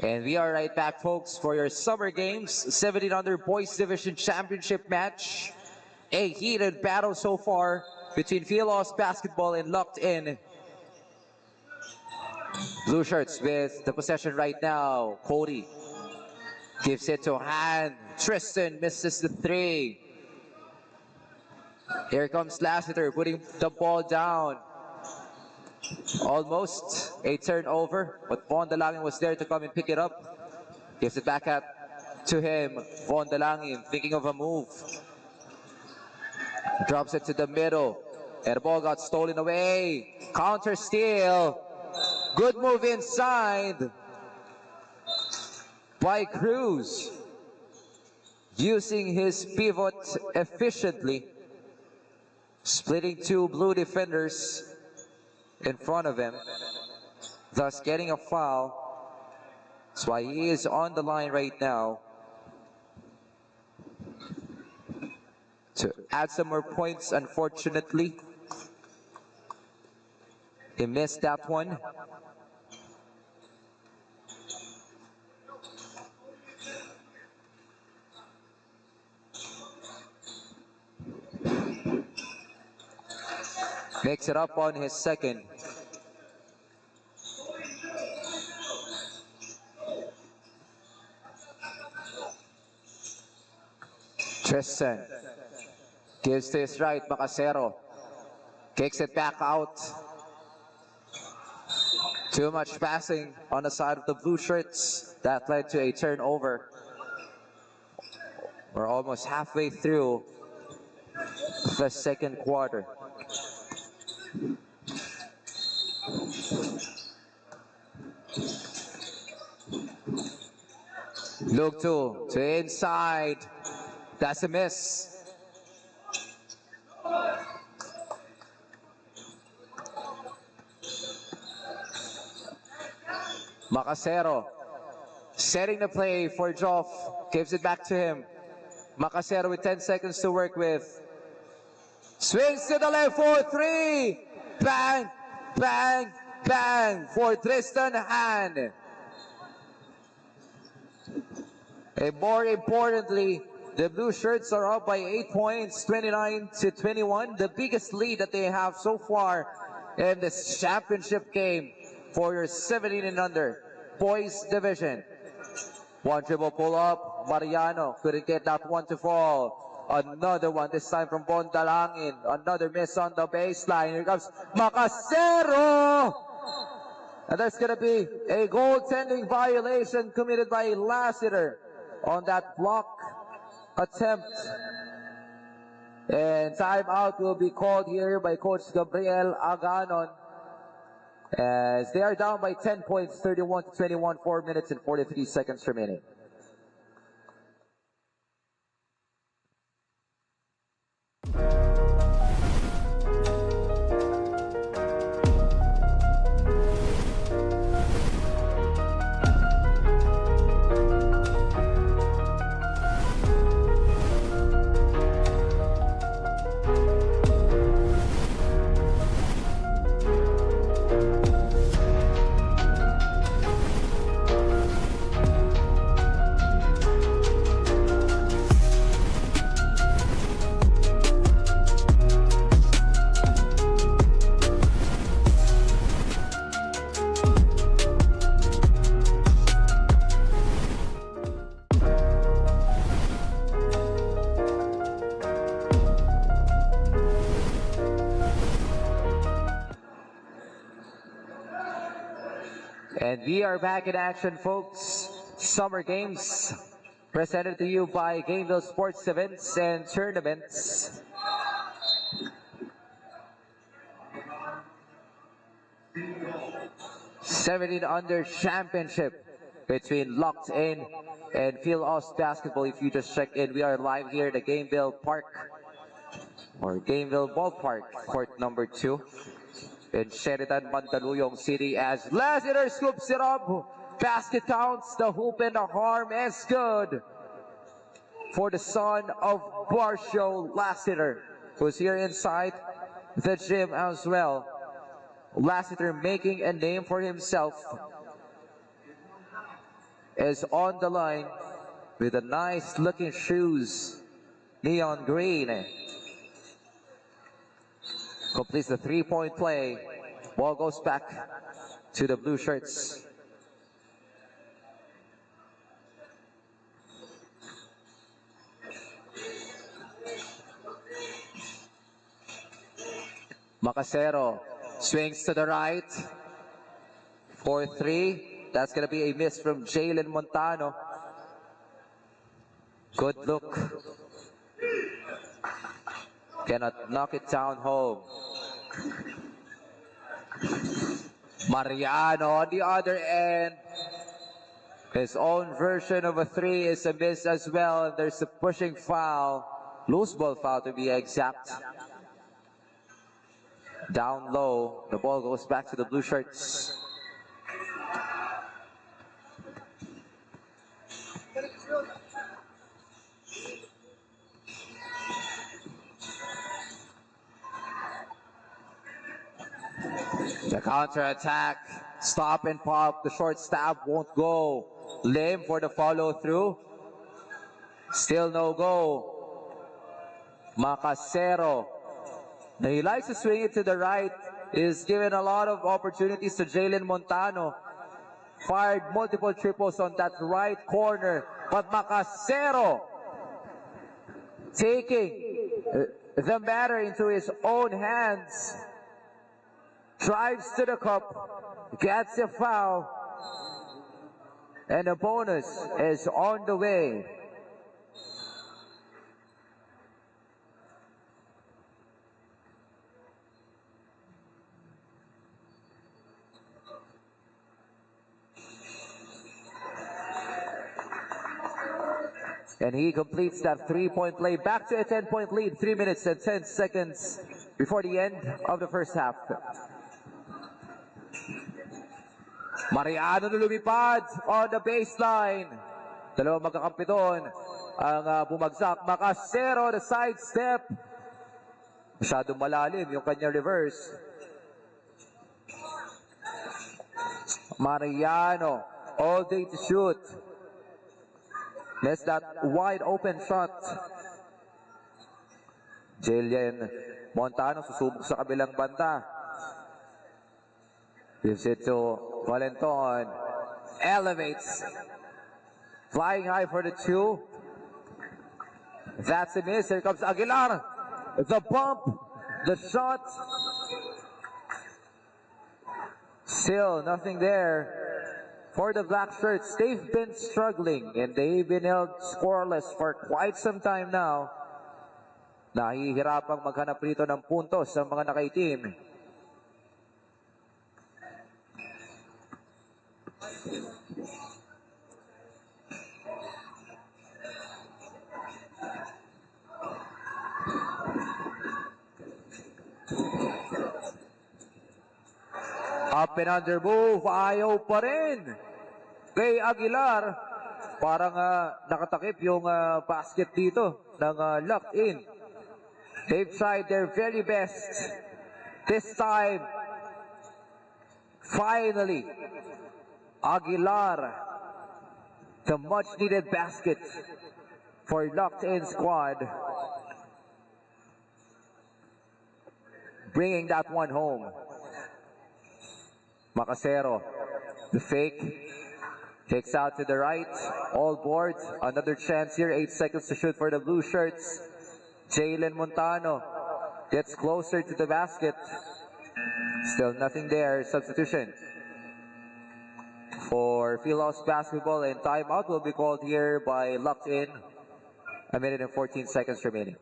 And we are right back, folks, for your Summer Games 17 Under Boys Division Championship match. A heated battle so far between Philos Basketball and Locked In. Blue shirts with the possession right now. Cody gives it to Han. Tristan misses the 3. Here comes Lassiter putting the ball down. Almost a turnover, but Von Dalangin was there to come and pick it up. Gives it back up to him. Von Dalangin thinking of a move. Drops it to the middle. And the ball got stolen away. Counter steal. Good move inside by Cruz. Using his pivot efficiently. Splitting 2 blue defenders in front of him, thus getting a foul. That's why he is on the line right now to add some more points. Unfortunately, he missed that one. Makes it up on his second. Tristan gives to his right, Macacero. Kicks it back out. Too much passing on the side of the blue shirts. That led to a turnover. We're almost halfway through the second quarter. Look to inside. That's a miss. Macasero setting the play for Joff. Gives it back to him. Macasero with 10 seconds to work with. Swings to the left for 3. Bang, bang, bang for Tristan Han. And more importantly, the blue shirts are up by 8 points, 29-21. The biggest lead that they have so far in this championship game for your 17 and under boys division. One dribble pull up. Mariano couldn't get that one to fall. Another one, this time from Bondalangin. Another miss on the baseline. Here comes Macasero! And that's going to be a goaltending violation committed by Lassiter on that block attempt. And timeout will be called here by Coach Gabriel Aganon, as they are down by 10 points, 31-21, 4 minutes and 43 seconds remaining. And we are back in action, folks. Summer Games presented to you by Gameville Sports Events and Tournaments. '17 Under Championship between Locked In and Phil Oz Basketball. If you just checked in, we are live here at the Gameville Park, or Gameville Ballpark, court number 2. In Sheridan, Mandaluyong City, as Lassiter scoops it up. Basket counts, the hoop and the harm is good for the son of Barcio Lassiter, who's here inside the gym as well. Lassiter making a name for himself is on the line with the nice looking shoes, neon green. Completes the 3-point play. Ball goes back to the blue shirts. Macasero swings to the right for 3. That's going to be a miss from Jalen Montano. Good look. Cannot knock it down home. Mariano on the other end. His own version of a 3 is a miss as well. There's a pushing foul. Loose ball foul to be exact. Down low. The ball goes back to the blue shirts. The counter-attack, stop and pop, the short stab won't go. Lim for the follow-through. Still no go. Macasero. Now he likes to swing it to the right. Is given a lot of opportunities to Jalen Montano. Fired multiple triples on that right corner. But Macasero taking the matter into his own hands. Drives to the cup, gets a foul, and a bonus is on the way. And he completes that 3-point play. Back to a 10-point lead. 3 minutes and 10 seconds before the end of the first half. Mariano na lumipad on the baseline. Dalawang magkakampi doon. Ang bumagsak. Makasero, the side step. Masyadong malalim yung kanyang reverse. Mariano, all day to shoot. Missed that wide open shot. Jillian Montano susubok sa kabilang banda. Gives it to Valenton. Elevates. Flying high for the 2. That's a miss. Here comes Aguilar. The bump. The shot. Still nothing there for the black shirts. They've been struggling and they've been held scoreless for quite some time now. Nahihirapang maghanap rito ng puntos ang mga nakaitim. Up and under move, ayaw pa rin kay Aguilar. Parang nakatakip yung basket dito ng locked in. They've tried their very best. This time, finally, Aguilar, the much needed basket for locked in squad, bringing that one home. Macasero, the fake, takes out to the right, all board, another chance here, 8 seconds to shoot for the blue shirts. Jalen Montano gets closer to the basket, still nothing there, substitution for Fieldhouse basketball, and timeout will be called here by Locked In, 1 minute and 14 seconds remaining.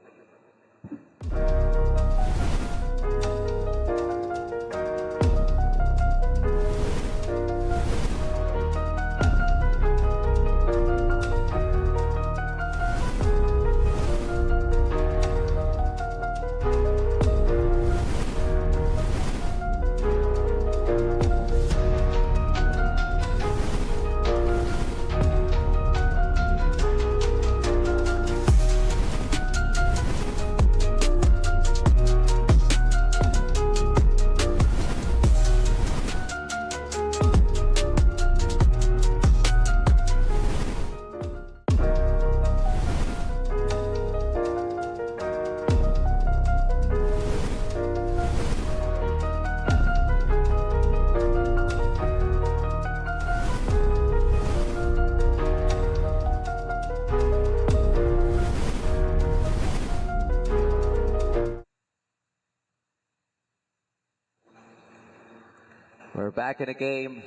We're back in the game.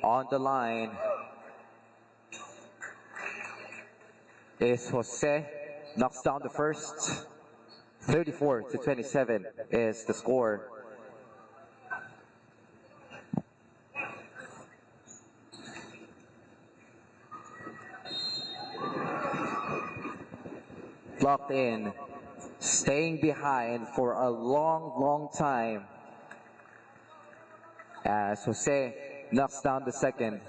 On the line is Jose. Knocks down the first. 34-27 is the score. Locked in. Staying behind for a long time. As Jose knocks down the second.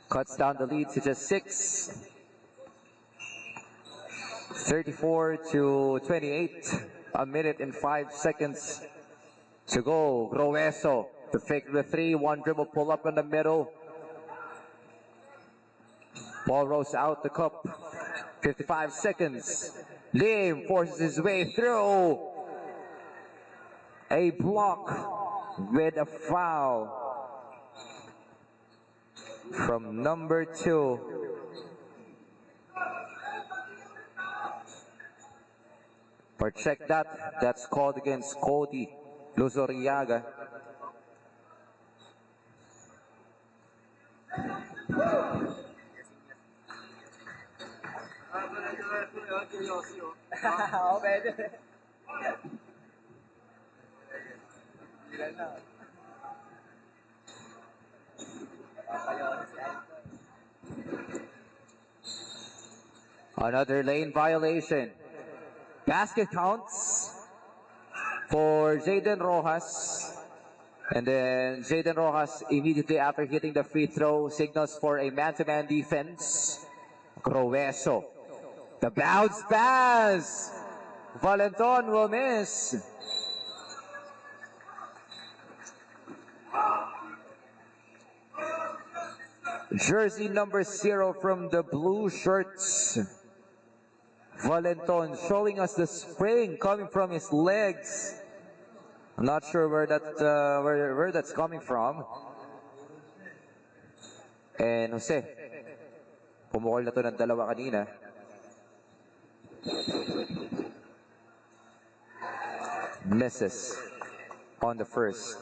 Cuts down the lead to just 6. 34-28. 1 minute and 5 seconds to go. Grueso to fake the 3. One dribble pull up in the middle. Ball rolls out the cup. 55 seconds. Lim forces his way through. A block with a foul from number 2. But check that, that's called against Cody Luzoriaga. Oo, pwede. Ilan na. Ayaw si Alton. Another lane violation. Basket counts for Jaden Rojas. And then Jaden Rojas immediately after hitting the free throw signals for a man-to-man defense. Grueso. The bounce pass. Valenton will miss. Jersey number 0 from the blue shirts. Valenton showing us the spring coming from his legs. I'm not sure where where that's coming from. And Jose, pumukol na to ng dalawa kanina. Misses on the first.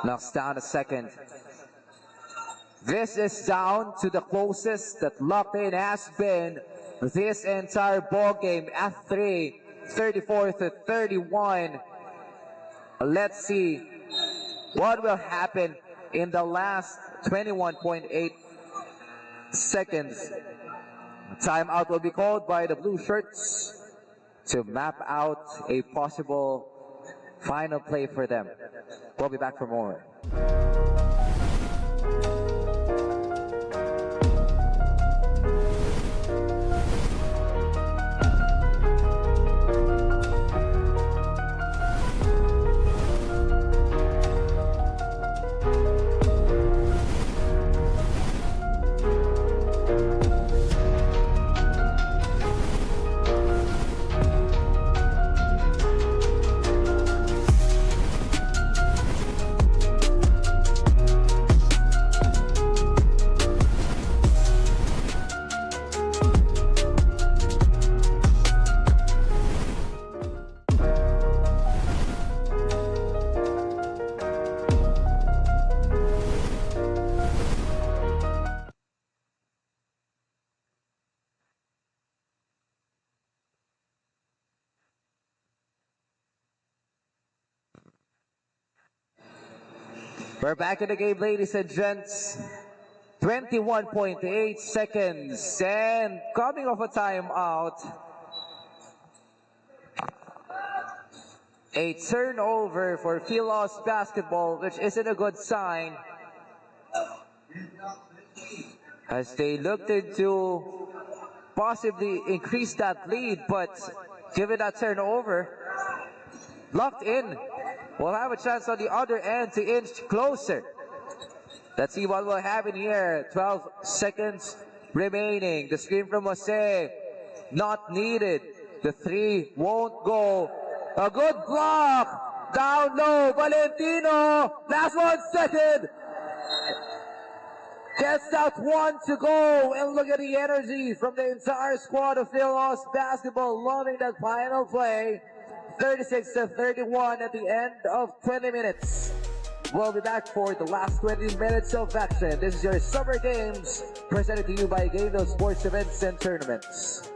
Knocks down a second. This is down to the closest that locked in has been this entire ball game at 34-31. Let's see what will happen in the last 21.8 seconds. Timeout will be called by the blue shirts to map out a possible final play for them. We'll be back for more. We're back in the game, ladies and gents. 21.8 seconds and coming off a timeout. A turnover for Philos basketball, which isn't a good sign as they looked into possibly increase that lead, but given that turnover, locked in. We'll have a chance on the other end to inch closer. Let's see what will happen here. 12 seconds remaining. The screen from Jose, not needed. The three won't go. A good block. Down low, Valentino. Last 1 second. Gets that one to go. And look at the energy from the entire squad of Philos basketball. Loving that final play. 36-31 at the end of 20 minutes. We'll be back for the last 20 minutes of action. This is your Summer Games presented to you by Gameville Sports Events and Tournaments.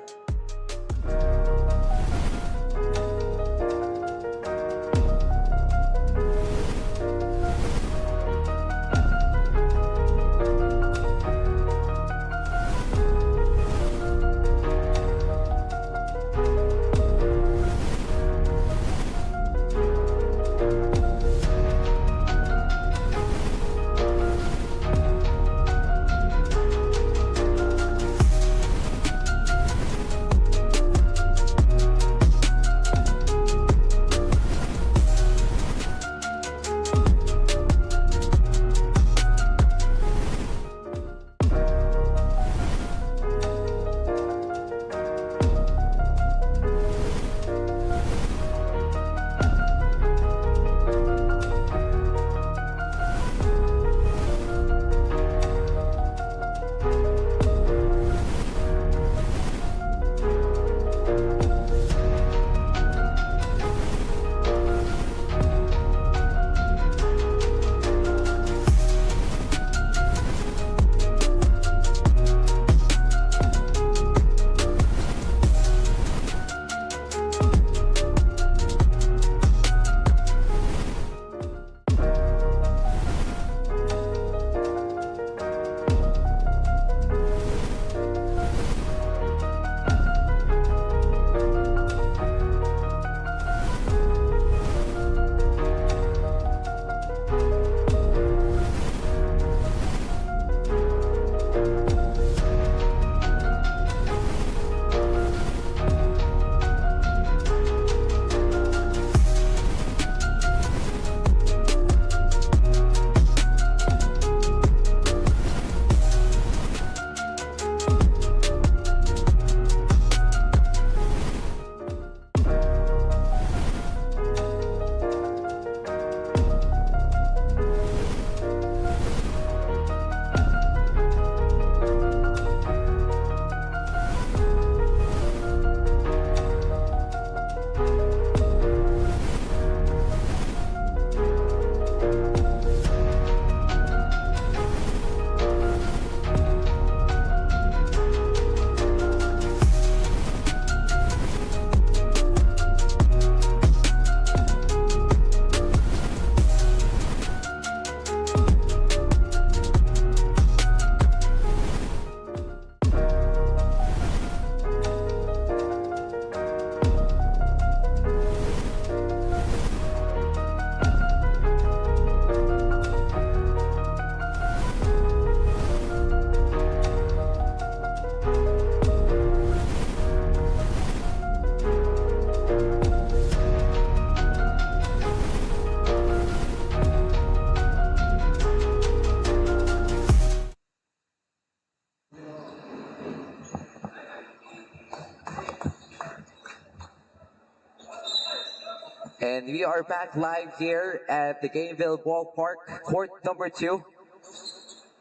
And we are back live here at the Gameville Ballpark, court number 2.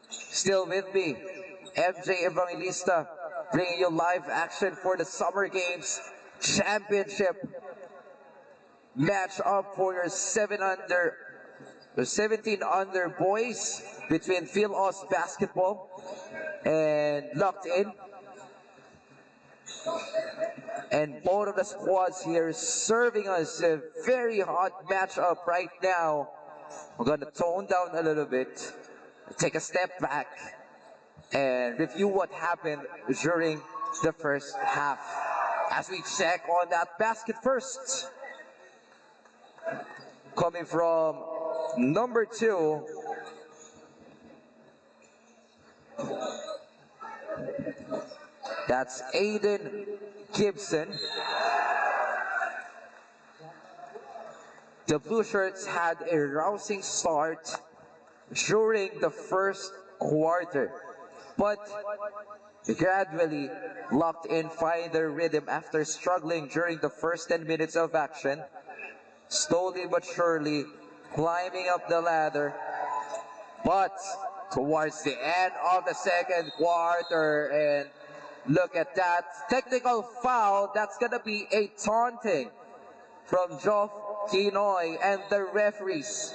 Still with me, MJ Evangelista, bringing you live action for the Summer Games Championship match up for your 17 under boys between Phil Oz Basketball and Locked In. And both of the squads here serving us a very hot matchup right now. We're going to tone down a little bit, take a step back, and review what happened during the first half as we check on that basket first. Coming from number 2, that's Aiden Gibson. The Blue Shirts had a rousing start during the first quarter, but gradually Locked In find their rhythm after struggling during the first 10 minutes of action, slowly but surely climbing up the ladder. But towards the end of the second quarter, and look at that technical foul, that's gonna be a taunting from Geoff Kinoy, and the referees,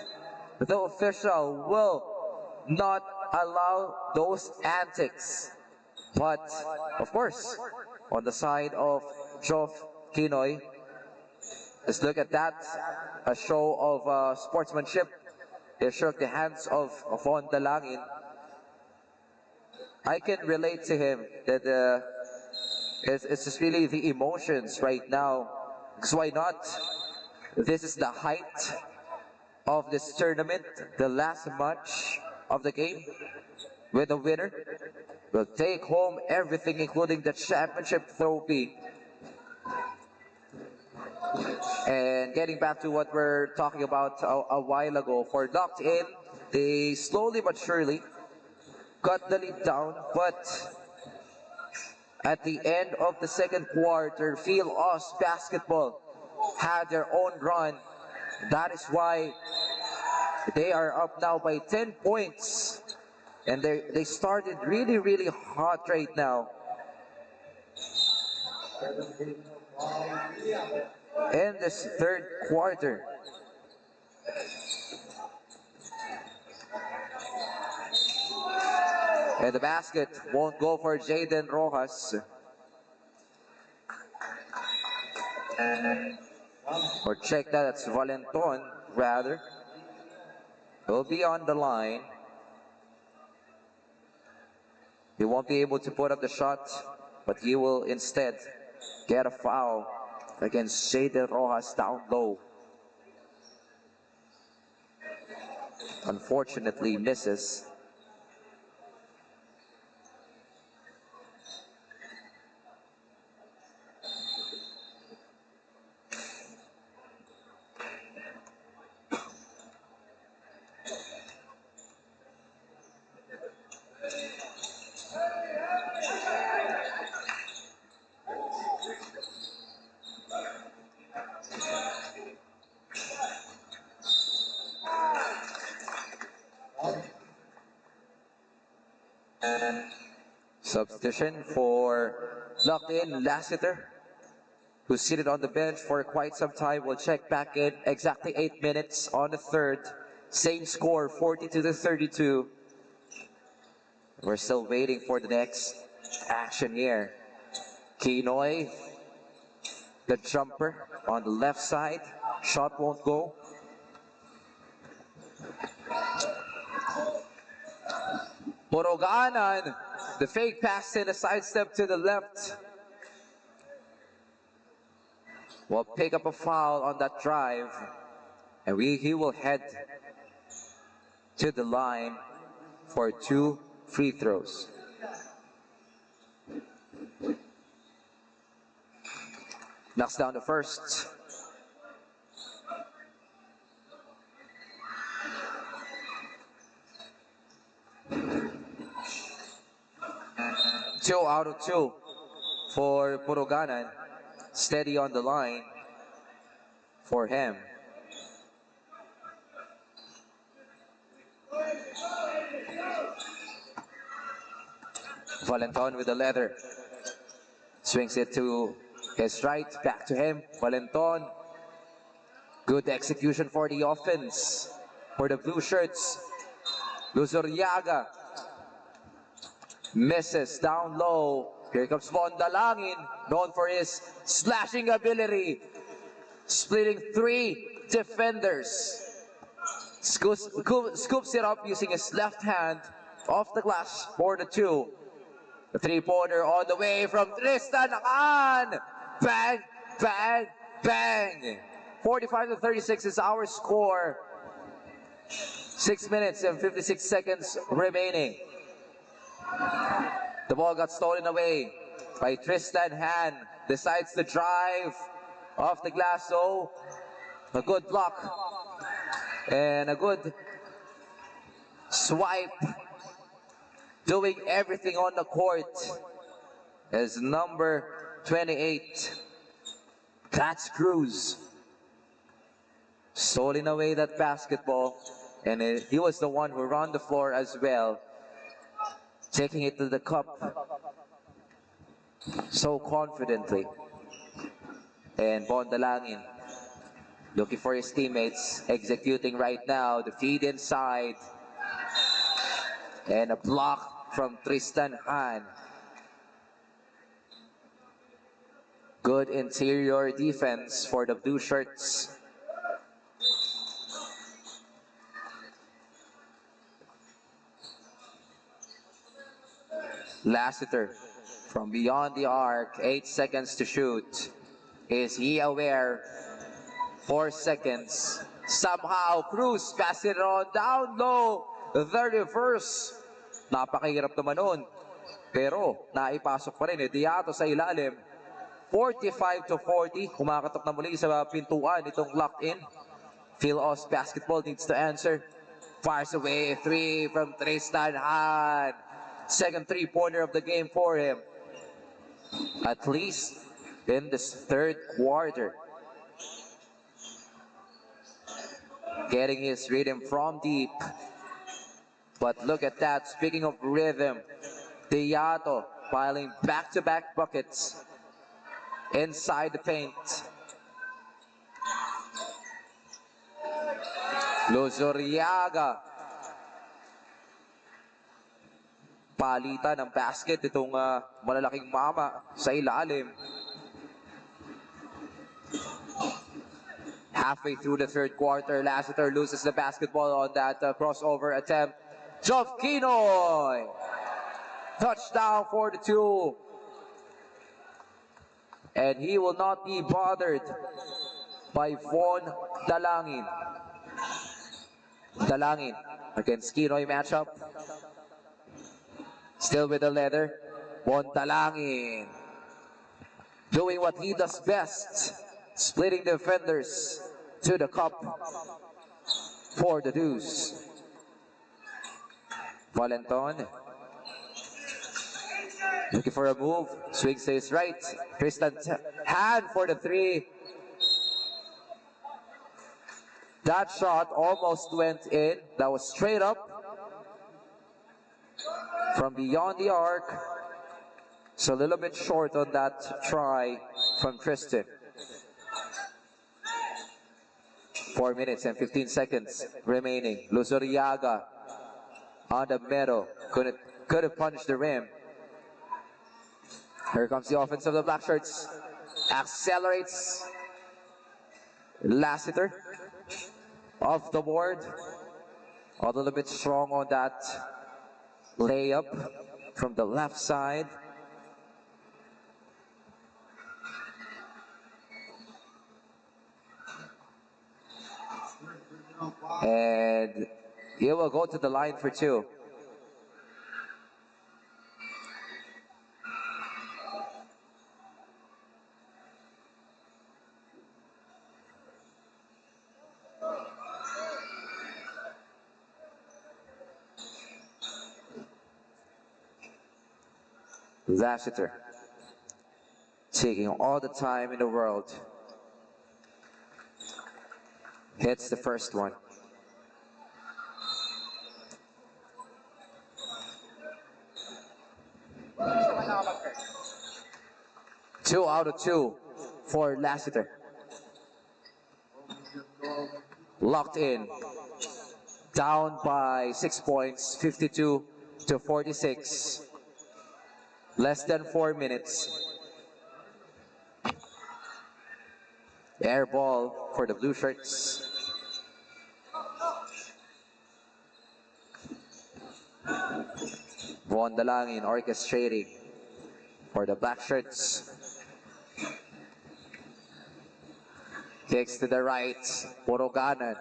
the official, will not allow those antics. But of course, on the side of Geoff Kinoy, let's look at that, a show of sportsmanship. He shook the hands of Von Dalangin. I can relate to him that it's just really the emotions right now. Because why not? This is the height of this tournament, the last match of the game, with the winner will take home everything, including the championship trophy. And getting back to what we're talking about a while ago, for Locked In, they slowly but surely got the lead down, but at the end of the second quarter, Phil Oz Basketball had their own run. That is why they are up now by 10 points. And they started really hot right now. In this third quarter. And the basket won't go for Jaden Rojas. Or check that, it's Valenton, rather. He'll be on the line. He won't be able to put up the shot, but he will instead get a foul against Jaden Rojas down low. Unfortunately, misses. Substitution for Locked In, Lassiter, who's seated on the bench for quite some time, will check back in exactly 8 minutes on the third. Same score, 42-32. We're still waiting for the next action here. Kinoy, the jumper on the left side. Shot won't go. Boroganan, the fake pass and a sidestep to the left. Will pick up a foul on that drive. And he will head to the line for 2 free throws. Knocks down the first. Two out of 2 for Boroganan. Steady on the line for him. Valenton with the leather. Swings it to his right, back to him. Valenton. Good execution for the offense. For the blue shirts. Luzuriaga. Misses down low. Here comes Von Dalangin. Known for his slashing ability. Splitting 3 defenders. Scoops it up using his left hand. Off the glass for the 2. The 3-pointer on the way from Tristan Khan. Bang, bang, bang. 45-36 is our score. 6 minutes and 56 seconds remaining. The ball got stolen away by Tristan Han. Decides to drive off the glass, so a good block and a good swipe. Doing everything on the court is number 28. That's Cruz. Stolen away that basketball, and he was the one who ran the floor as well. Taking it to the cup so confidently. And Bondalangin looking for his teammates, executing right now. The feed inside. And a block from Tristan Han. Good interior defense for the blue shirts. Lassiter from beyond the arc, 8 seconds to shoot. Is he aware? 4 seconds. Somehow Cruz pass it on down low. The reverse. Napakahirap naman nun. Pero naipasok pa rin. Diato sa ilalim. 45-40. Kumakatok na muli sa pintuan itong locked in. Phil Oz basketball needs to answer. Fires away. 3 from Tristan Han. Second 3-pointer of the game for him. At least in this third quarter. Getting his rhythm from deep. But look at that. Speaking of rhythm, Diato piling back-to-back buckets inside the paint. Luzuriaga. Palitan ng basket itong malalaking mama sa ilalim. Halfway through the third quarter, Lassiter loses the basketball on that crossover attempt. Joff Kinoy! Touchdown for the 2. And he will not be bothered by Von Dalangin. Dalangin against Kinoy matchup. Still with the leather. Von Dalangin doing what he does best. Splitting defenders to the cup for the deuce. Valenton looking for a move. Swings to his right. Tristan Han for the 3. That shot almost went in. That was straight up from beyond the arc. So a little bit short on that try from Tristan. 4 minutes and 15 seconds remaining. Luzuriaga on the middle. Couldn't punch the rim. Here comes the offense of the black shirts. Accelerates. Lassiter off the board. A little bit strong on that layup from the left side. And he will go to the line for 2. Lassiter taking all the time in the world. Hits the first one. 2 out of 2 for Lassiter. Locked in. Down by 6 points, 52 to 46. Less than 4 minutes. Air ball for the blue shirts. Von Dalangin orchestrating for the black shirts. Kicks to the right. Poroganan.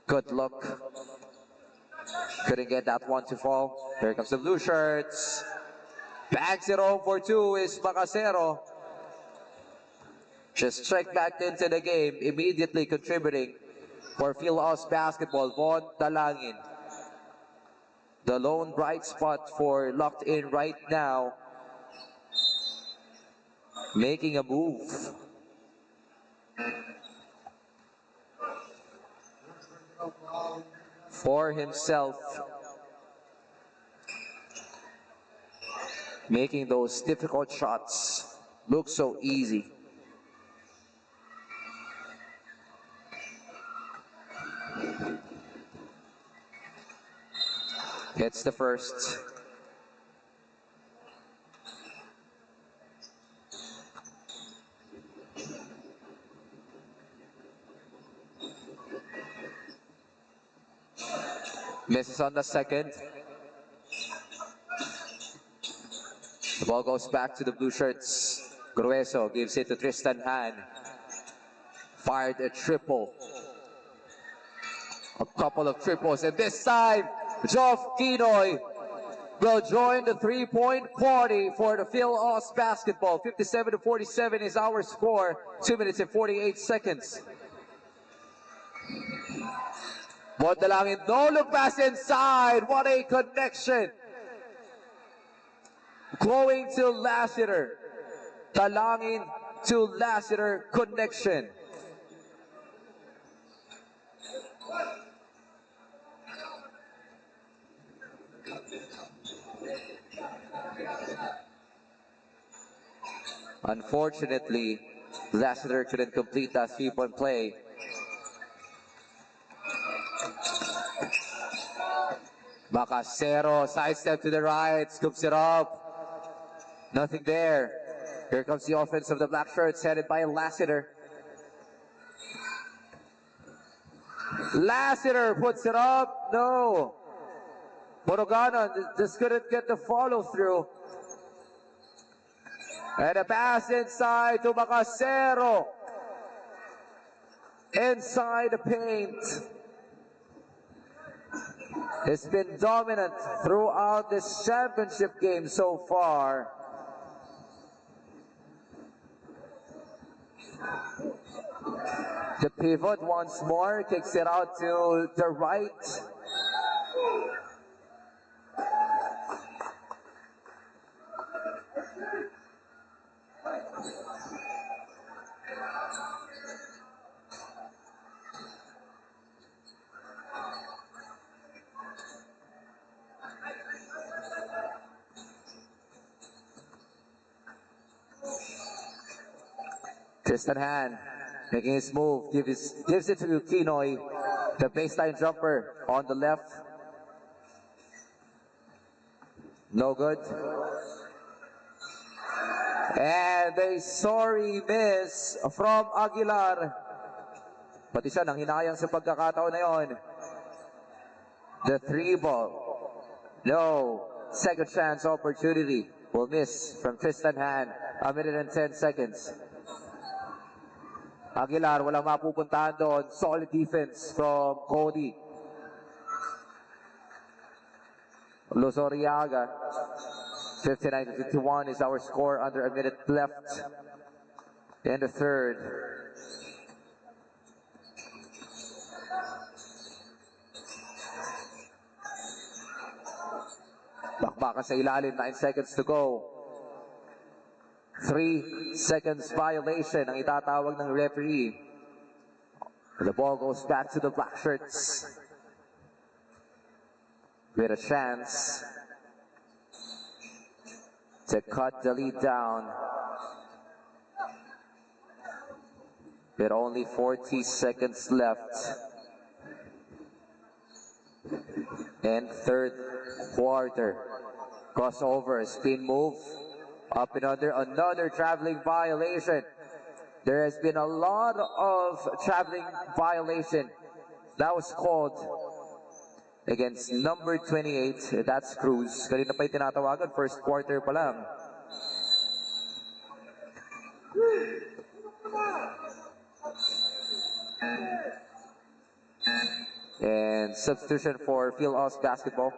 Good look. Couldn't get that one to fall. Here comes the blue shirts. Bags it home for 2 is Macasero. Just checked back into the game, immediately contributing for Phil-Os basketball. Von Dalangin. The lone bright spot for Locked In right now. Making a move. For himself. Making those difficult shots look so easy. Hits the first. Misses on the second. The ball goes back to the blue shirts. Grueso gives it to Tristan Han. Fired a triple. A couple of triples, and this time, Geoff Kinoy will join the three-point party for the Phil-Os basketball. 57 to 47 is our score. 2 minutes and 48 seconds. Von Dalangin, no look pass inside. What a connection. Going to Lassiter. Dalangin to Lassiter connection. Unfortunately, Lassiter couldn't complete that three-point play. Macasero, sidestep to the right, scoops it up. Nothing there. Here comes the offense of the black shirts headed by Lassiter. Lassiter puts it up. No. Morogana just couldn't get the follow through. And a pass inside to Macasero. Inside the paint. It's been dominant throughout this championship game so far. The pivot once more, kicks it out to the right. Tristan Han making his move, gives it to Kinoy. The baseline jumper on the left. No good. And a sorry miss from Aguilar. Pati siya nang hinayang sa pagkakataon na yon. The three ball. No second chance opportunity. Will miss from Tristan Han. 1 minute and 10 seconds. Aguilar, walang mapupuntahan doon. Solid defense from Cody. Luzoriaga. 59 to 51 is our score. Under a minute left in the third. Bakbakan sa ilalim. 9 seconds to go. 3 seconds violation ang itatawag ng referee. The ball goes back to the black shirts with a chance to cut the lead down. with only 40 seconds left in third quarter. Crossover, spin move, up and under, another traveling violation. There has been a lot of traveling violation that was called against number 28, that's Cruz. Kanina pa yung tinatawagan, first quarter pa lang. And substitution for Phil-Oz basketball.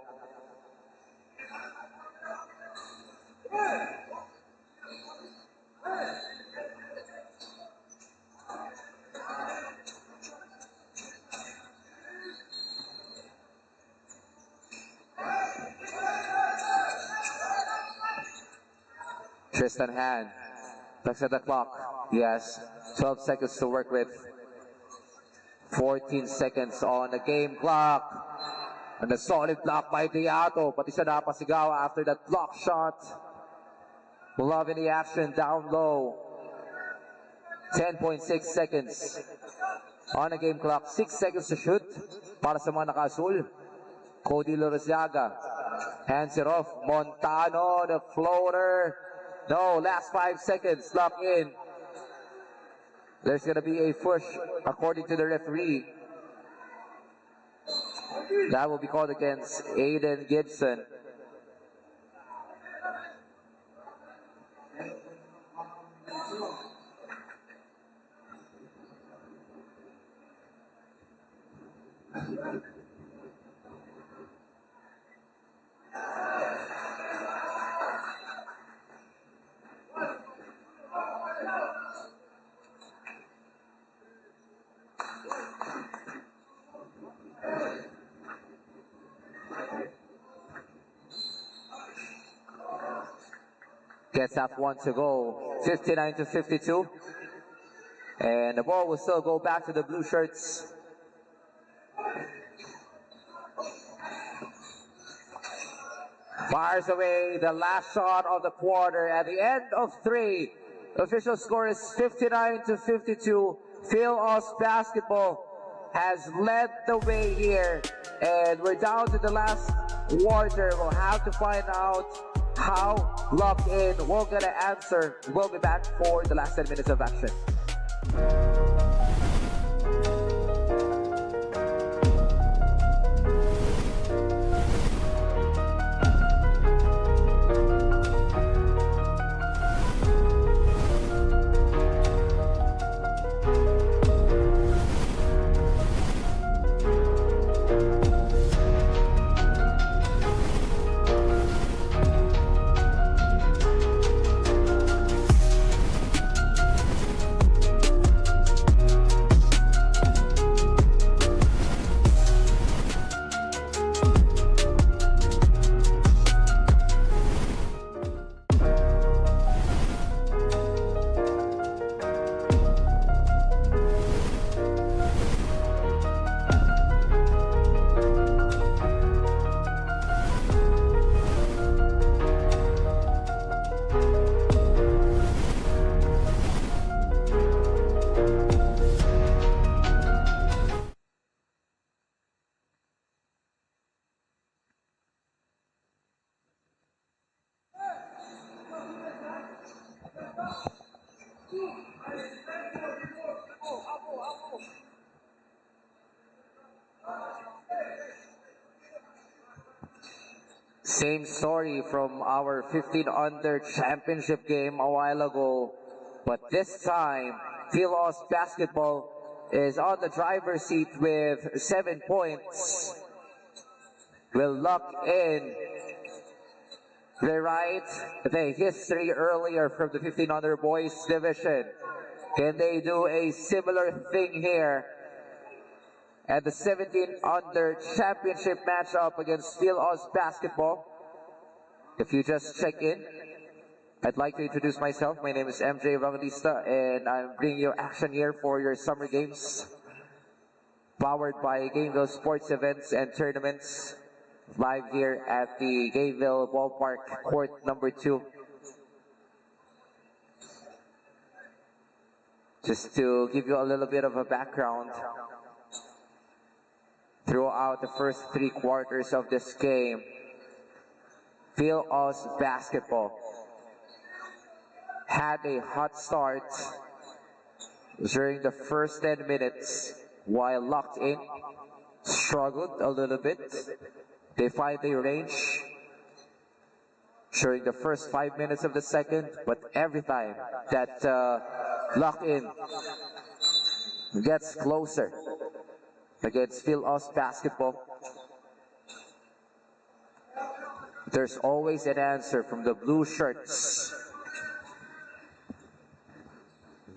Tristan Hand looks at the clock. He has 12 seconds to work with. 14 seconds on the game clock. And a solid block by Beato. Pati siya napasigaw after that block shot. Loving the action down low. 10.6 seconds on the game clock. 6 seconds to shoot para sa mga naka-asul. Cody Lorosiaga hands it off. Montano, the floater. No, last 5 seconds. Lock in. There's going to be a push according to the referee. That will be called against Aiden Gibson. Gets that one to go, 59 to 52. And the ball will still go back to the blue shirts. Fires away the last shot of the quarter at the end of 3. The official score is 59 to 52. Phil-Oz basketball has led the way here. And we're down to the last quarter. We'll have to find out how locked in. We'll get an answer. We'll be back for the last 10 minutes of action. Same story from our 15 under championship game a while ago. But this time, Phil-Oz basketball is on the driver's seat with 7 points. Will lock in the history earlier from the 15 under boys division. Can they do a similar thing here at the 17 under championship matchup against Phil-Oz basketball? If you just check in, I'd like to introduce myself. My name is MJ Evangelista, and I'm bringing you action here for your summer games, powered by Gameville Sports Events and Tournaments, live here at the Gameville Ballpark, court number 2. Just to give you a little bit of a background, throughout the first 3 quarters of this game, Phil Oz Basketball had a hot start during the first 10 minutes, while Locked In struggled a little bit. They find their range during the first 5 minutes of the second, but every time that Locked In gets closer against Phil Oz Basketball, there's always an answer from the blue shirts.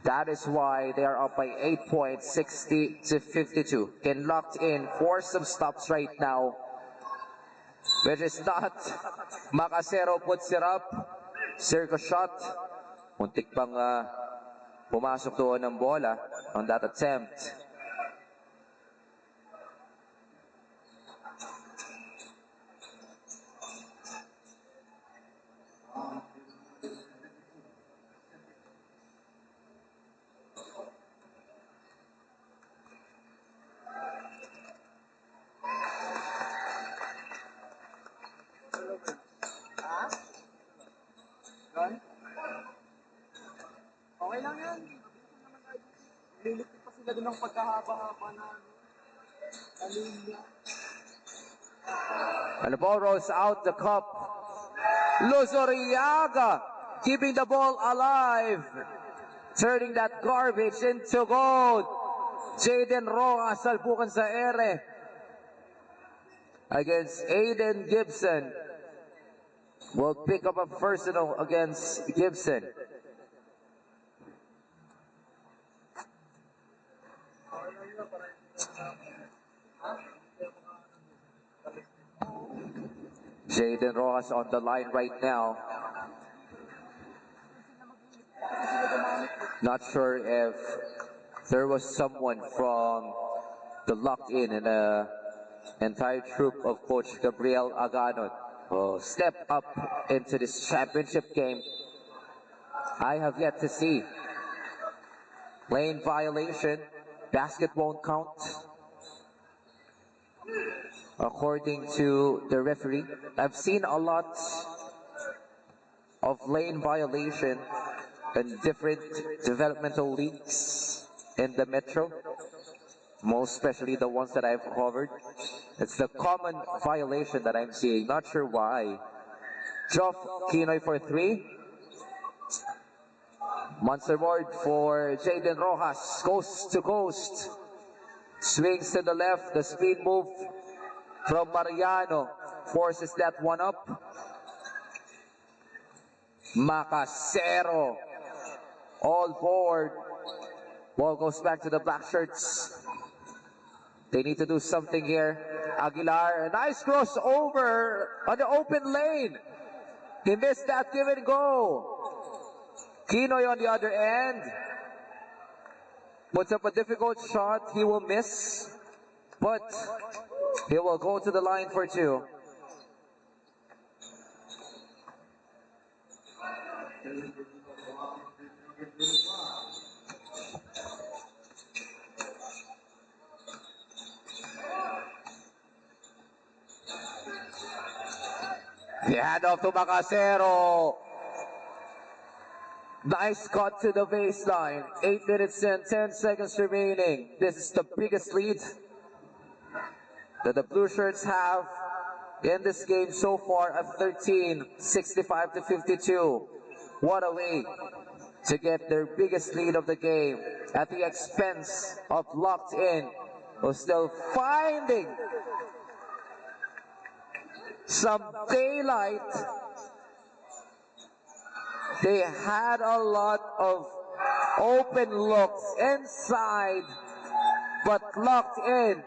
That is why they are up by 8 points, 60 to 52. Can Locked In force some stops right now, which is not Macasero puts it up. Circus shot. Muntik pang pumasok doon ng bola on that attempt. Okay lang yan. Lilipit pa sila doon ng pagkahaba-haba na linya. And the ball rolls out the cup. Luzuriaga keeping the ball alive, turning that garbage into gold. Jaden Rojas salpukan sa ere against Aiden Gibson. Will pick up a personal against Gibson. Jaden Rojas on the line right now. Not sure if there was someone from the Locked In and the entire troop of Coach Gabriel Aganon step up into this championship game. I have yet to see. Lane violation. Basket won't count, according to the referee. I've seen a lot of lane violation in different developmental leagues in the Metro, most especially the ones that I've covered. It's the common violation that I'm seeing, not sure why. Joff Kinoy for 3. Monster board for Jaden Rojas, coast to coast. Swings to the left, the speed move from Mariano forces that one up. Macasero all board. Ball goes back to the black shirts. They need to do something here. Aguilar, a nice crossover on the open lane. He missed that give and go. Kinoy on the other end puts up a difficult shot. He will miss, but he will go to the line for 2. The handoff to Macasero. Nice cut to the baseline. 8 minutes and 10 seconds remaining. This is the biggest lead that the Blue Shirts have in this game so far at 13, 65 to 52. What a way to get their biggest lead of the game at the expense of Locked In, who's still finding some daylight. They had a lot of open looks inside, but Locked In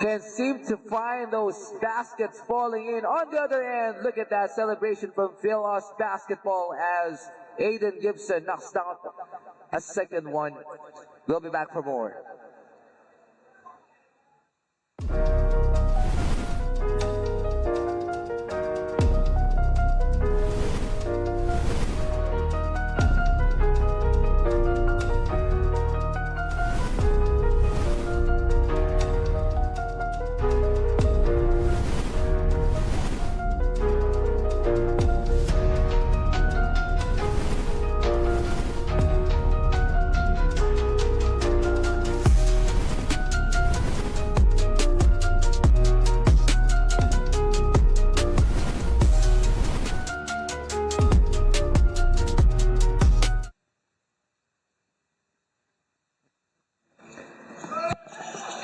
can seem to find those baskets falling in. On the other end, look at that celebration from Phil Oz Basketball as Aiden Gibson knocks down a second one. We'll be back for more.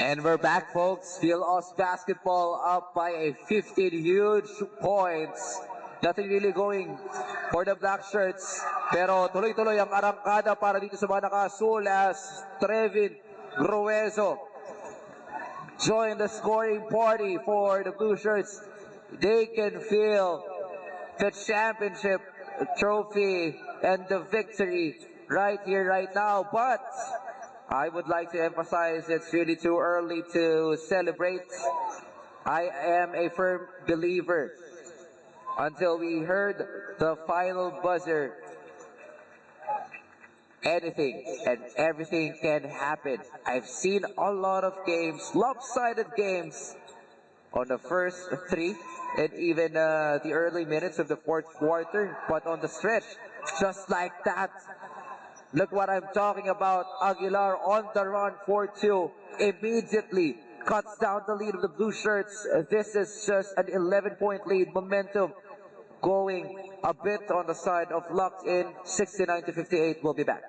And we're back, folks. Phil-Os basketball up by a 15 huge points. Nothing really going for the black shirts. Pero tuloy-tuloy ang arangkada para dito sa mga naka-asul as Trevin Grueso join the scoring party for the blue shirts. They can feel the championship trophy and the victory right here, right now. But I would like to emphasize it's really too early to celebrate. I am a firm believer until we heard the final buzzer. Anything and everything can happen. I've seen a lot of games, lopsided games, on the first three and even the early minutes of the fourth quarter. But on the stretch, just like that, look what I'm talking about. Aguilar on the run 4-2. Immediately cuts down the lead of the blue shirts. This is just an 11-point lead. Momentum going a bit on the side of locked in. 69-58. We'll be back.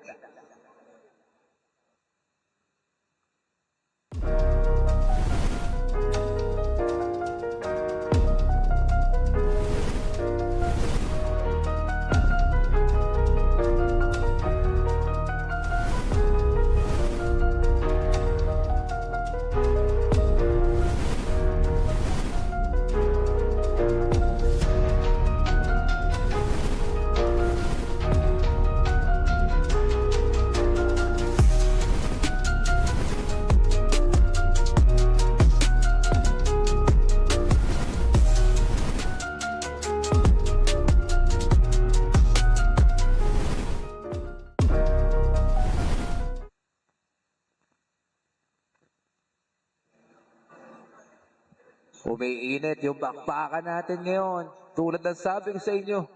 Umiinit yung bakbakan natin ngayon. Tulad ng sabi ko sa inyo,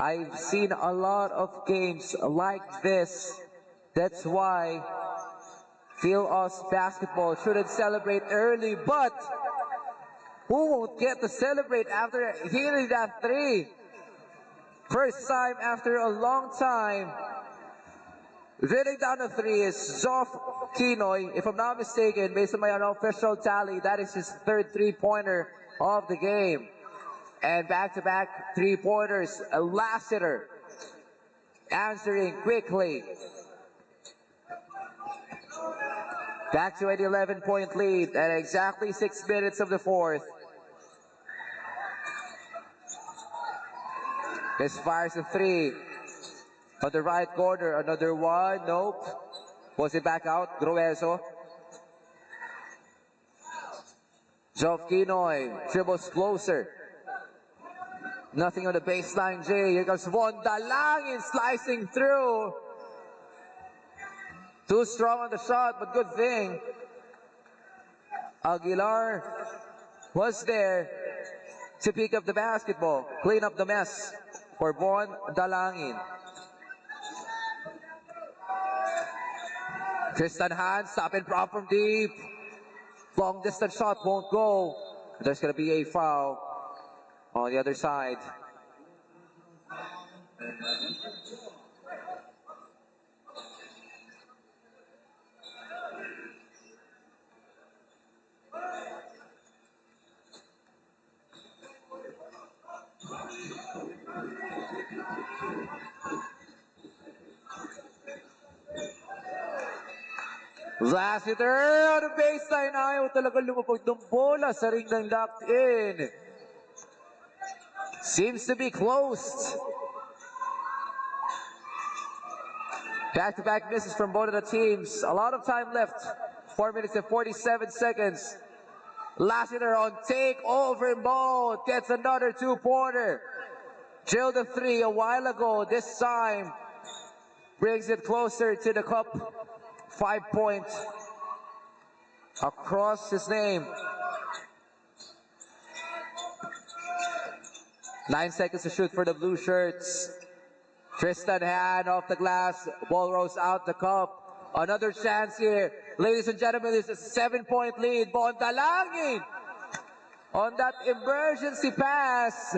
I've seen a lot of games like this. That's why Phil-Os basketball shouldn't celebrate early, but who won't get to celebrate after hitting that three? First time after a long time. Hitting down the three is Zoff Kinoy. If I'm not mistaken, based on my unofficial tally, that is his third three-pointer of the game. And back-to-back three-pointers. Lassiter answering quickly. Back to an 11-point lead at exactly 6 minutes of the fourth. This fires a three. On the right corner, another one. Nope. Was it back out? Grueso. Zoff Kinoy dribbles closer. Nothing on the baseline, Jay. Here comes Von Dalangin slicing through. Too strong on the shot, but good thing Aguilar was there to pick up the basketball, clean up the mess for Von Dalangin. Tristan Hans, stop and prop from deep. Long distance shot won't go. There's going to be a foul on the other side. Lassiter on the baseline. Ayaw talaga lumapag ng bola sa ring ng locked in. Seems to be closed. Back-to-back misses from both of the teams. A lot of time left. 4 minutes and 47 seconds. Lassiter on take over ball. Gets another two-pointer. Drilled the three a while ago. This time brings it closer to the cup. 5 points across his name. 9 seconds to shoot for the blue shirts. Tristan hand off the glass. Ball rolls out the cup. Another chance here. Ladies and gentlemen, this is a 7-point lead. Von Dalangin on that emergency pass.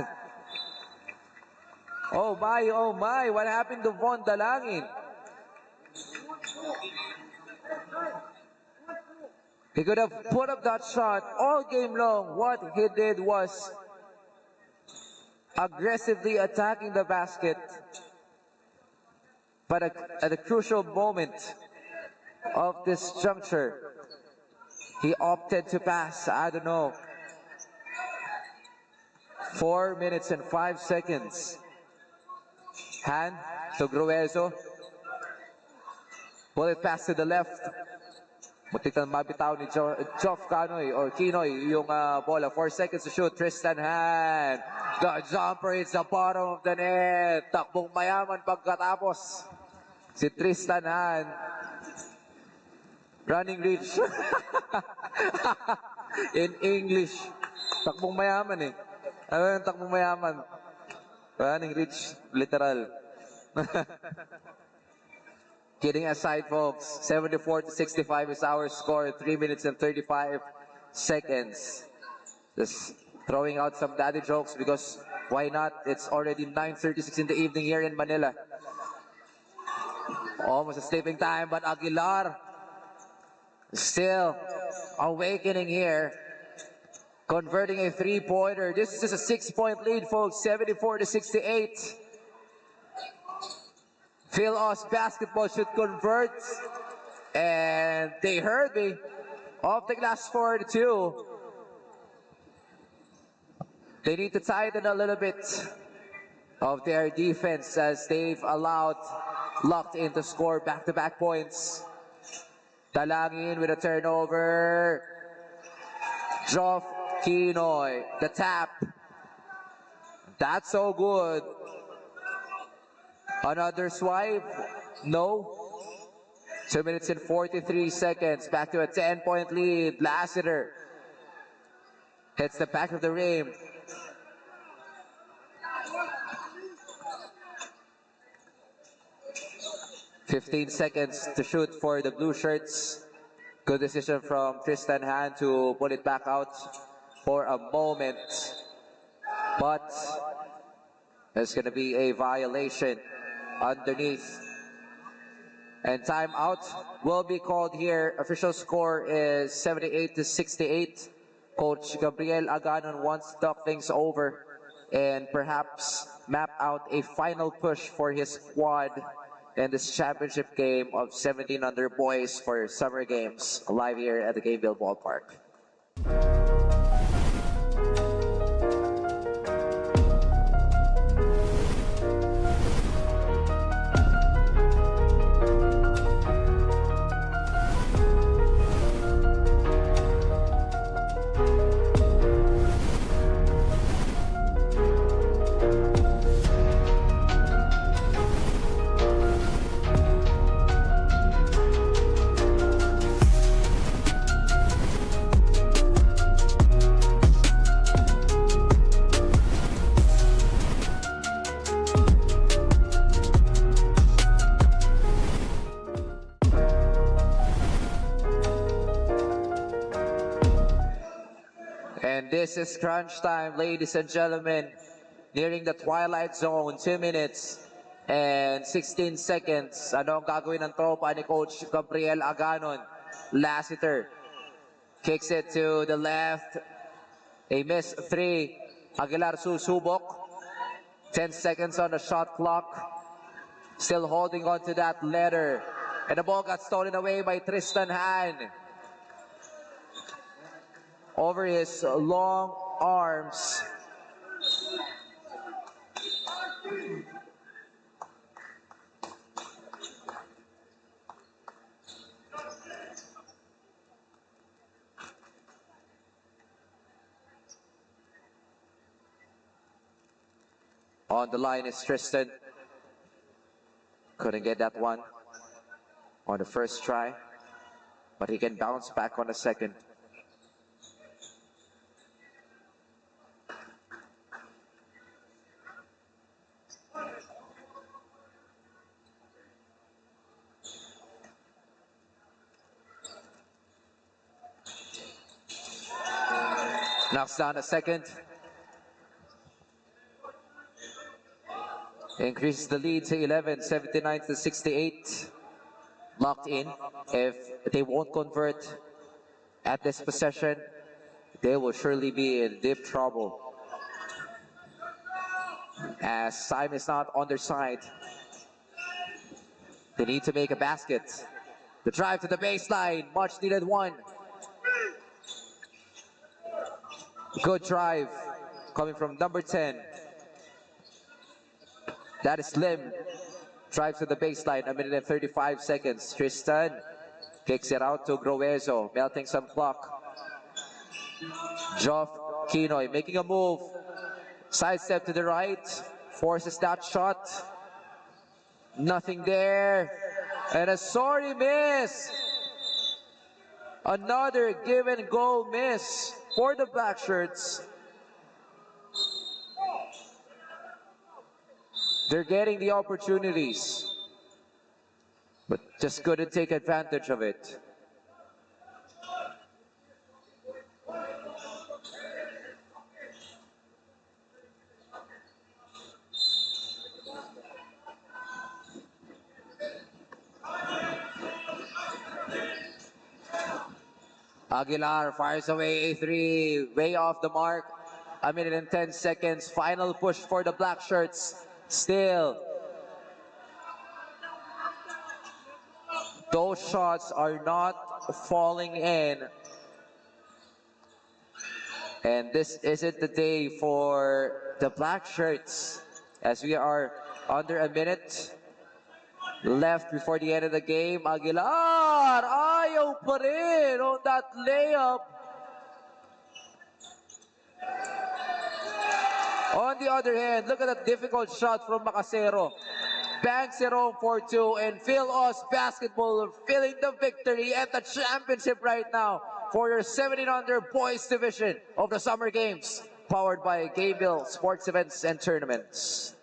Oh my. What happened to Von Dalangin? He could have put up that shot all game long. What he did was aggressively attacking the basket. But at a crucial moment of this juncture, he opted to pass. I don't know. 4 minutes and 5 seconds. Hand to Grueso. Pull it pass to the left. Muntik na mabitaw ni Geoff Canoy or Kinoy yung bola. 4 seconds to shoot. Tristan Hand. The jumper hits the bottom of the net. Takbong mayaman pagkatapos. Si Tristan Hand. Running reach. In English. Takbong mayaman eh. Ano yung takbong mayaman? Running reach. Literal. Kidding aside, folks. 74-65 is our score. 3 minutes and 35 seconds. Just throwing out some daddy jokes because why not? It's already 9:36 in the evening here in Manila. Almost a sleeping time, but Aguilar still awakening here. Converting a three-pointer. This is just a 6-point lead, folks. 74-68. Phil Oz basketball should convert. And they heard me. Off the glass 4-2. They need to tighten a little bit of their defense as they've allowed Locked In to score back-to-back points. Talangin with a turnover. Geoff Kinoy. The tap. That's so good. Another swipe? No. 2 minutes and 43 seconds. Back to a 10-point lead. Lassiter hits the back of the rim. $15 seconds to shoot for the blue shirts. Good decision from Tristan Hand to put it back out for a moment. But there's going to be a violation underneath. And timeout will be called here. Official score is 78-68. Coach Gabriel Aganon wants to talk things over and perhaps map out a final push for his squad in this championship game of 17 under boys for summer games live here at the Gameville Ballpark. And this is crunch time, ladies and gentlemen. Nearing the twilight zone, 2 minutes and 16 seconds. Ano ang gagawin ng tropa ni Coach Gabriel Aganon? Lassiter kicks it to the left. A missed three. Aguilar susubok. 10 seconds on the shot clock. Still holding on to that letter. And the ball got stolen away by Tristan Hand. Over his long arms. On the line is Tristan. Couldn't get that one on the first try, but he can bounce back on the second. Knocks down a second. Increases the lead to 11, 79-68. Locked in. If they won't convert, at this possession, they will surely be in deep trouble. As time is not on their side, they need to make a basket. The drive to the baseline, much needed one. Good drive coming from number 10. That is Lim. Drive to the baseline, 1 minute and 35 seconds. Tristan kicks it out to Groezo, melting some clock. Joff Kinoy making a move. Sidestep to the right, forces that shot. Nothing there. And a sorry miss. Another give and go miss for the Black Shirts. They're getting the opportunities, but just couldn't take advantage of it. Aguilar fires away a three, way off the mark. 1 minute and 10 seconds. Final push for the Black Shirts. Still, those shots are not falling in. And this isn't the day for the Black Shirts, as we are under a minute left before the end of the game. Aguilar, ayaw pa rin on that layup. On the other hand, look at that difficult shot from Macasero. Banks it home for two, and Phil Oz Basketball filling the victory and the championship right now for your 1700 boys division of the Summer Games, powered by Gameville Sports Events and Tournaments.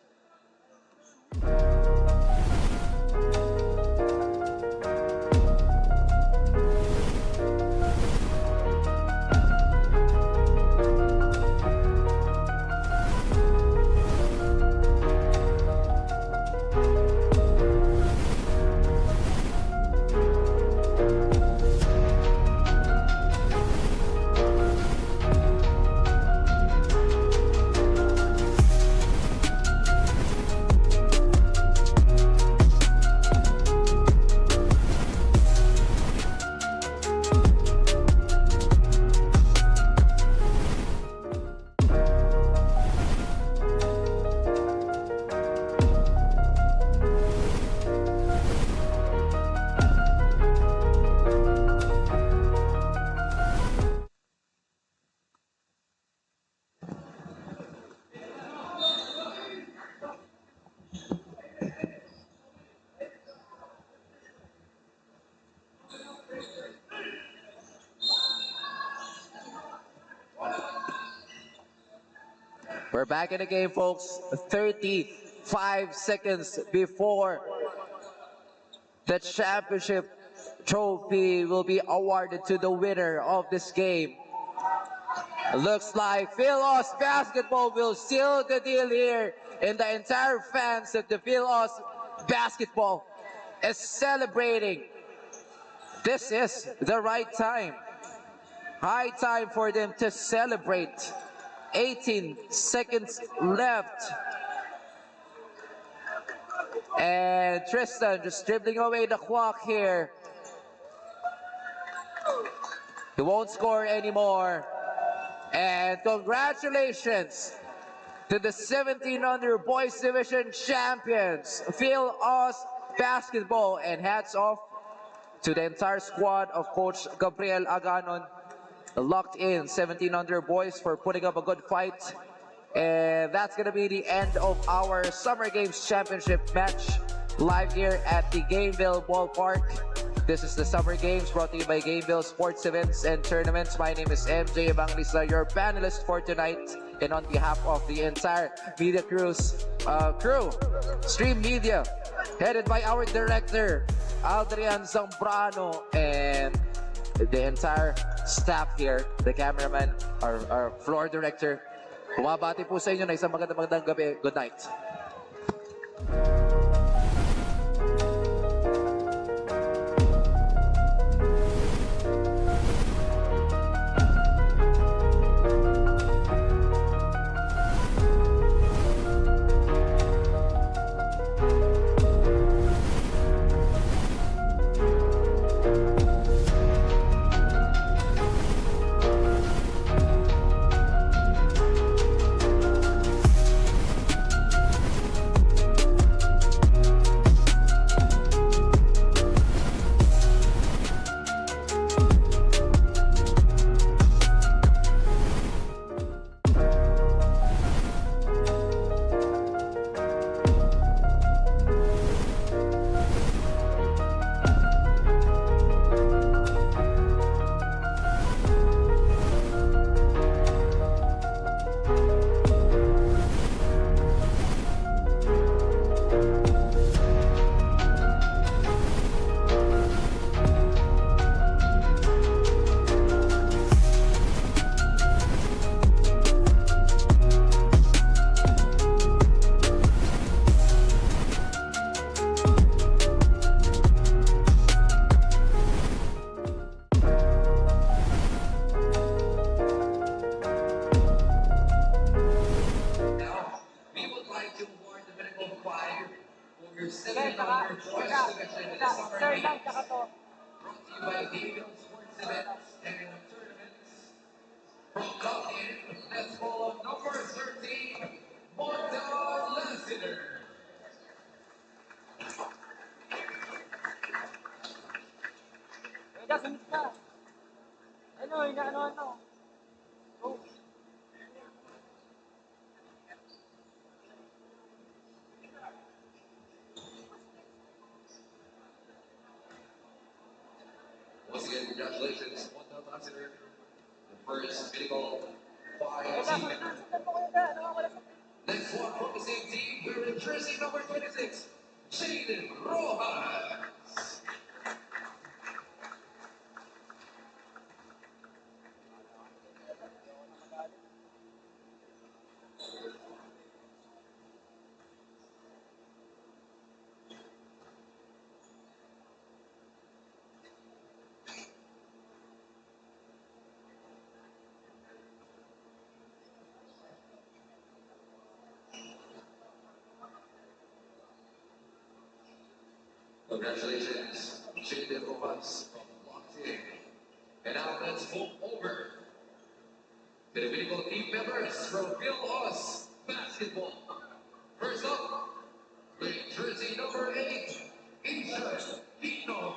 We're back in the game, folks. 35 seconds before the championship trophy will be awarded to the winner of this game. Looks like Phil Oz Basketball will seal the deal here, and the entire fans of the Phil Oz Basketball is celebrating. This is the right time. High time for them to celebrate. 18 seconds left. And Tristan just dribbling away the clock here. He won't score anymore. And congratulations to the 1700 Boys Division champions, Phil Oz Basketball, and hats off to the entire squad of Coach Gabriel Aganon. Locked in 1700 boys for putting up a good fight. And that's going to be the end of our Summer Games Championship match live here at the Gameville Ballpark. This is the Summer Games brought to you by Gameville Sports Events and Tournaments. My name is MJ Evangelista, your panelist for tonight. And on behalf of the entire media crew, Stream Media, headed by our director, Adrian Zambrano, and the entire staff here, the cameraman, our floor director. Bumabati po sa inyo na isang magandang gabi. Good night. Your second honor boys division in the Summer Games. Brought to you by Gameville Sports Events and Tournaments. From Lock-In, let's follow number 13, Mortal Lassiter. Kaya sunod ka. Ano, inaano. Oh. Once again, congratulations, Mortal Lassiter. The first medical by team member. Next one from the same team, we're in jersey number 26, Jaden Rojas. Congratulations, Jaden Rojas from Locked-In. And now let's move over to the medical team members from Us Basketball. First up, with jersey number 8, Isha Pino.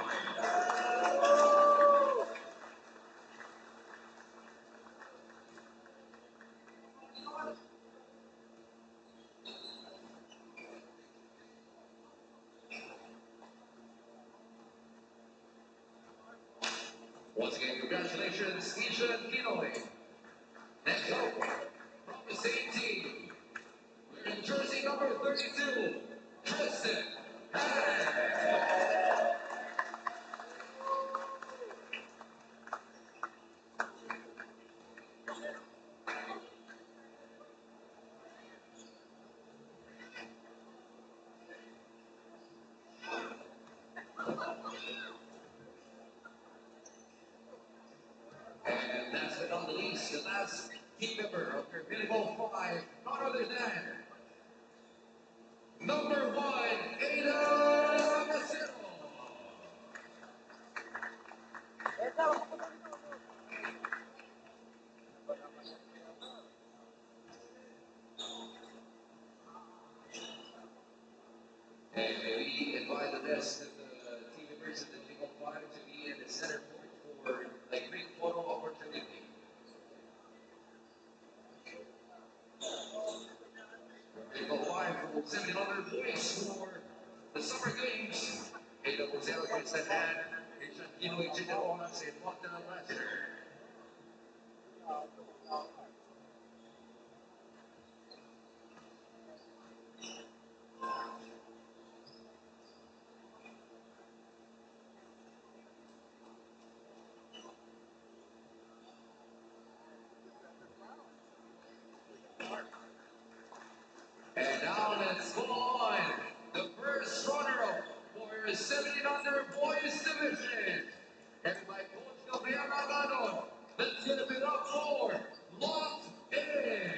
Once again, congratulations, Isha Pinoy. Next up, from the same team, we're in jersey number 32, Tristan. And last but not the least, the last team member of your medical 5, none other than number 1, Ada Macero. And we invite the rest of the team members of the Medical 5 to be in the center point for a quick photo opportunity. Medical 5 will send another voice for the Summer Games. Ada Macero gets the hand. Pinoy Chicagoans and Montana Lassiter. And now let's go on. The first runner-up for 70 under boys division. Headed by Coach Gabriel Agano. Let's give it up for Locked In.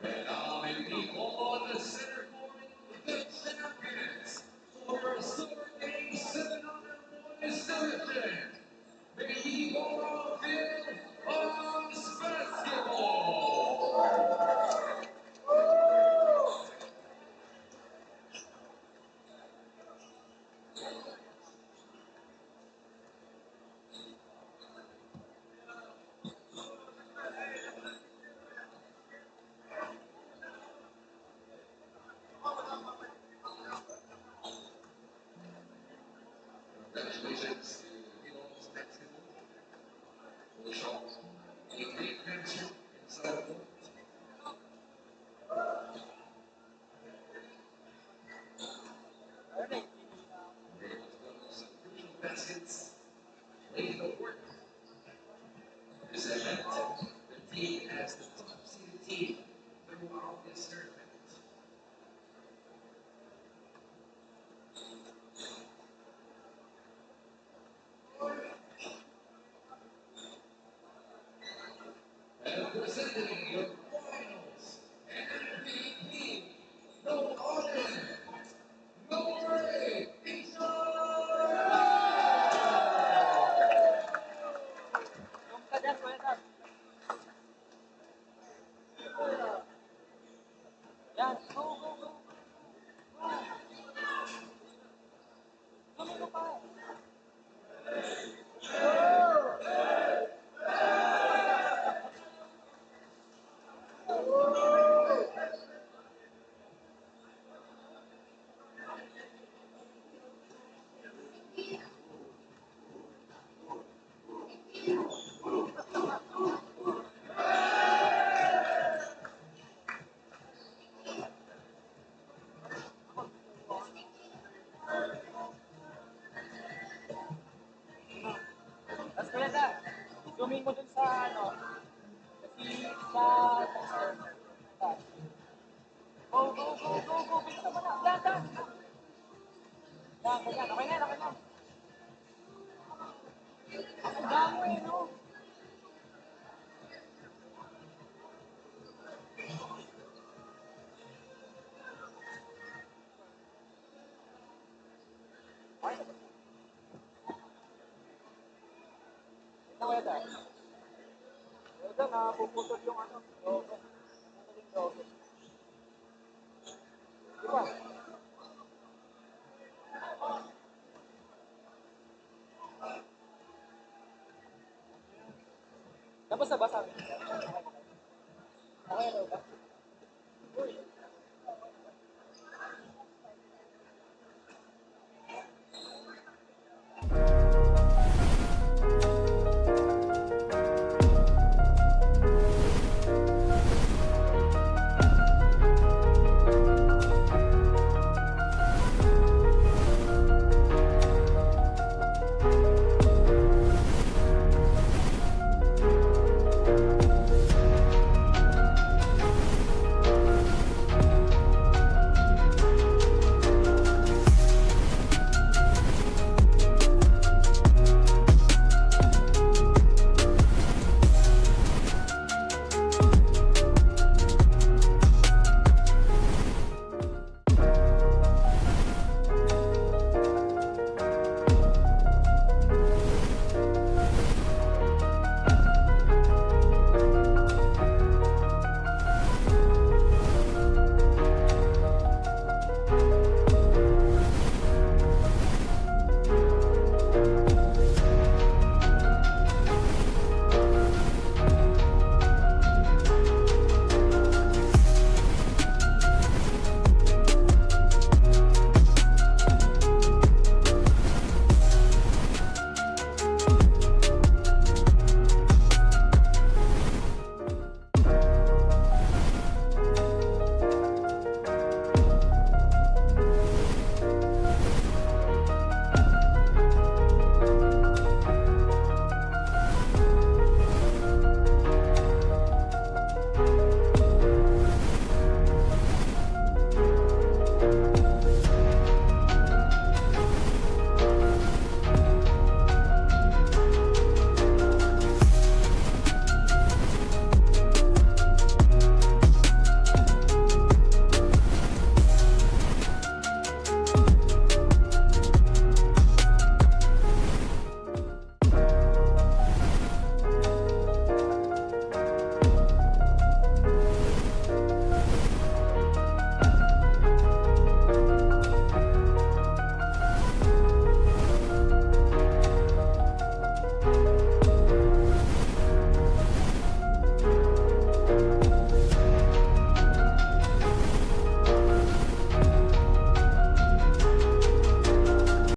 And now may we call on the center court, the champions for Summer Games 7 under boys division. May we go on field of basketball. Yan, go, go, go. Tumino pa. Tapos kaya na, zooming mo dun sa ano, kasi sa tester. Go, go, go, go, go, bilisan mo na, yan, yan. Yan, ganyan, okay na, okay na. Ang damo eh, no? Naweta. Naweta na, puputol yung ano, logo. Puputol yung logo. Di ba? Tapos na ba sabi? Okay na ba? Uy.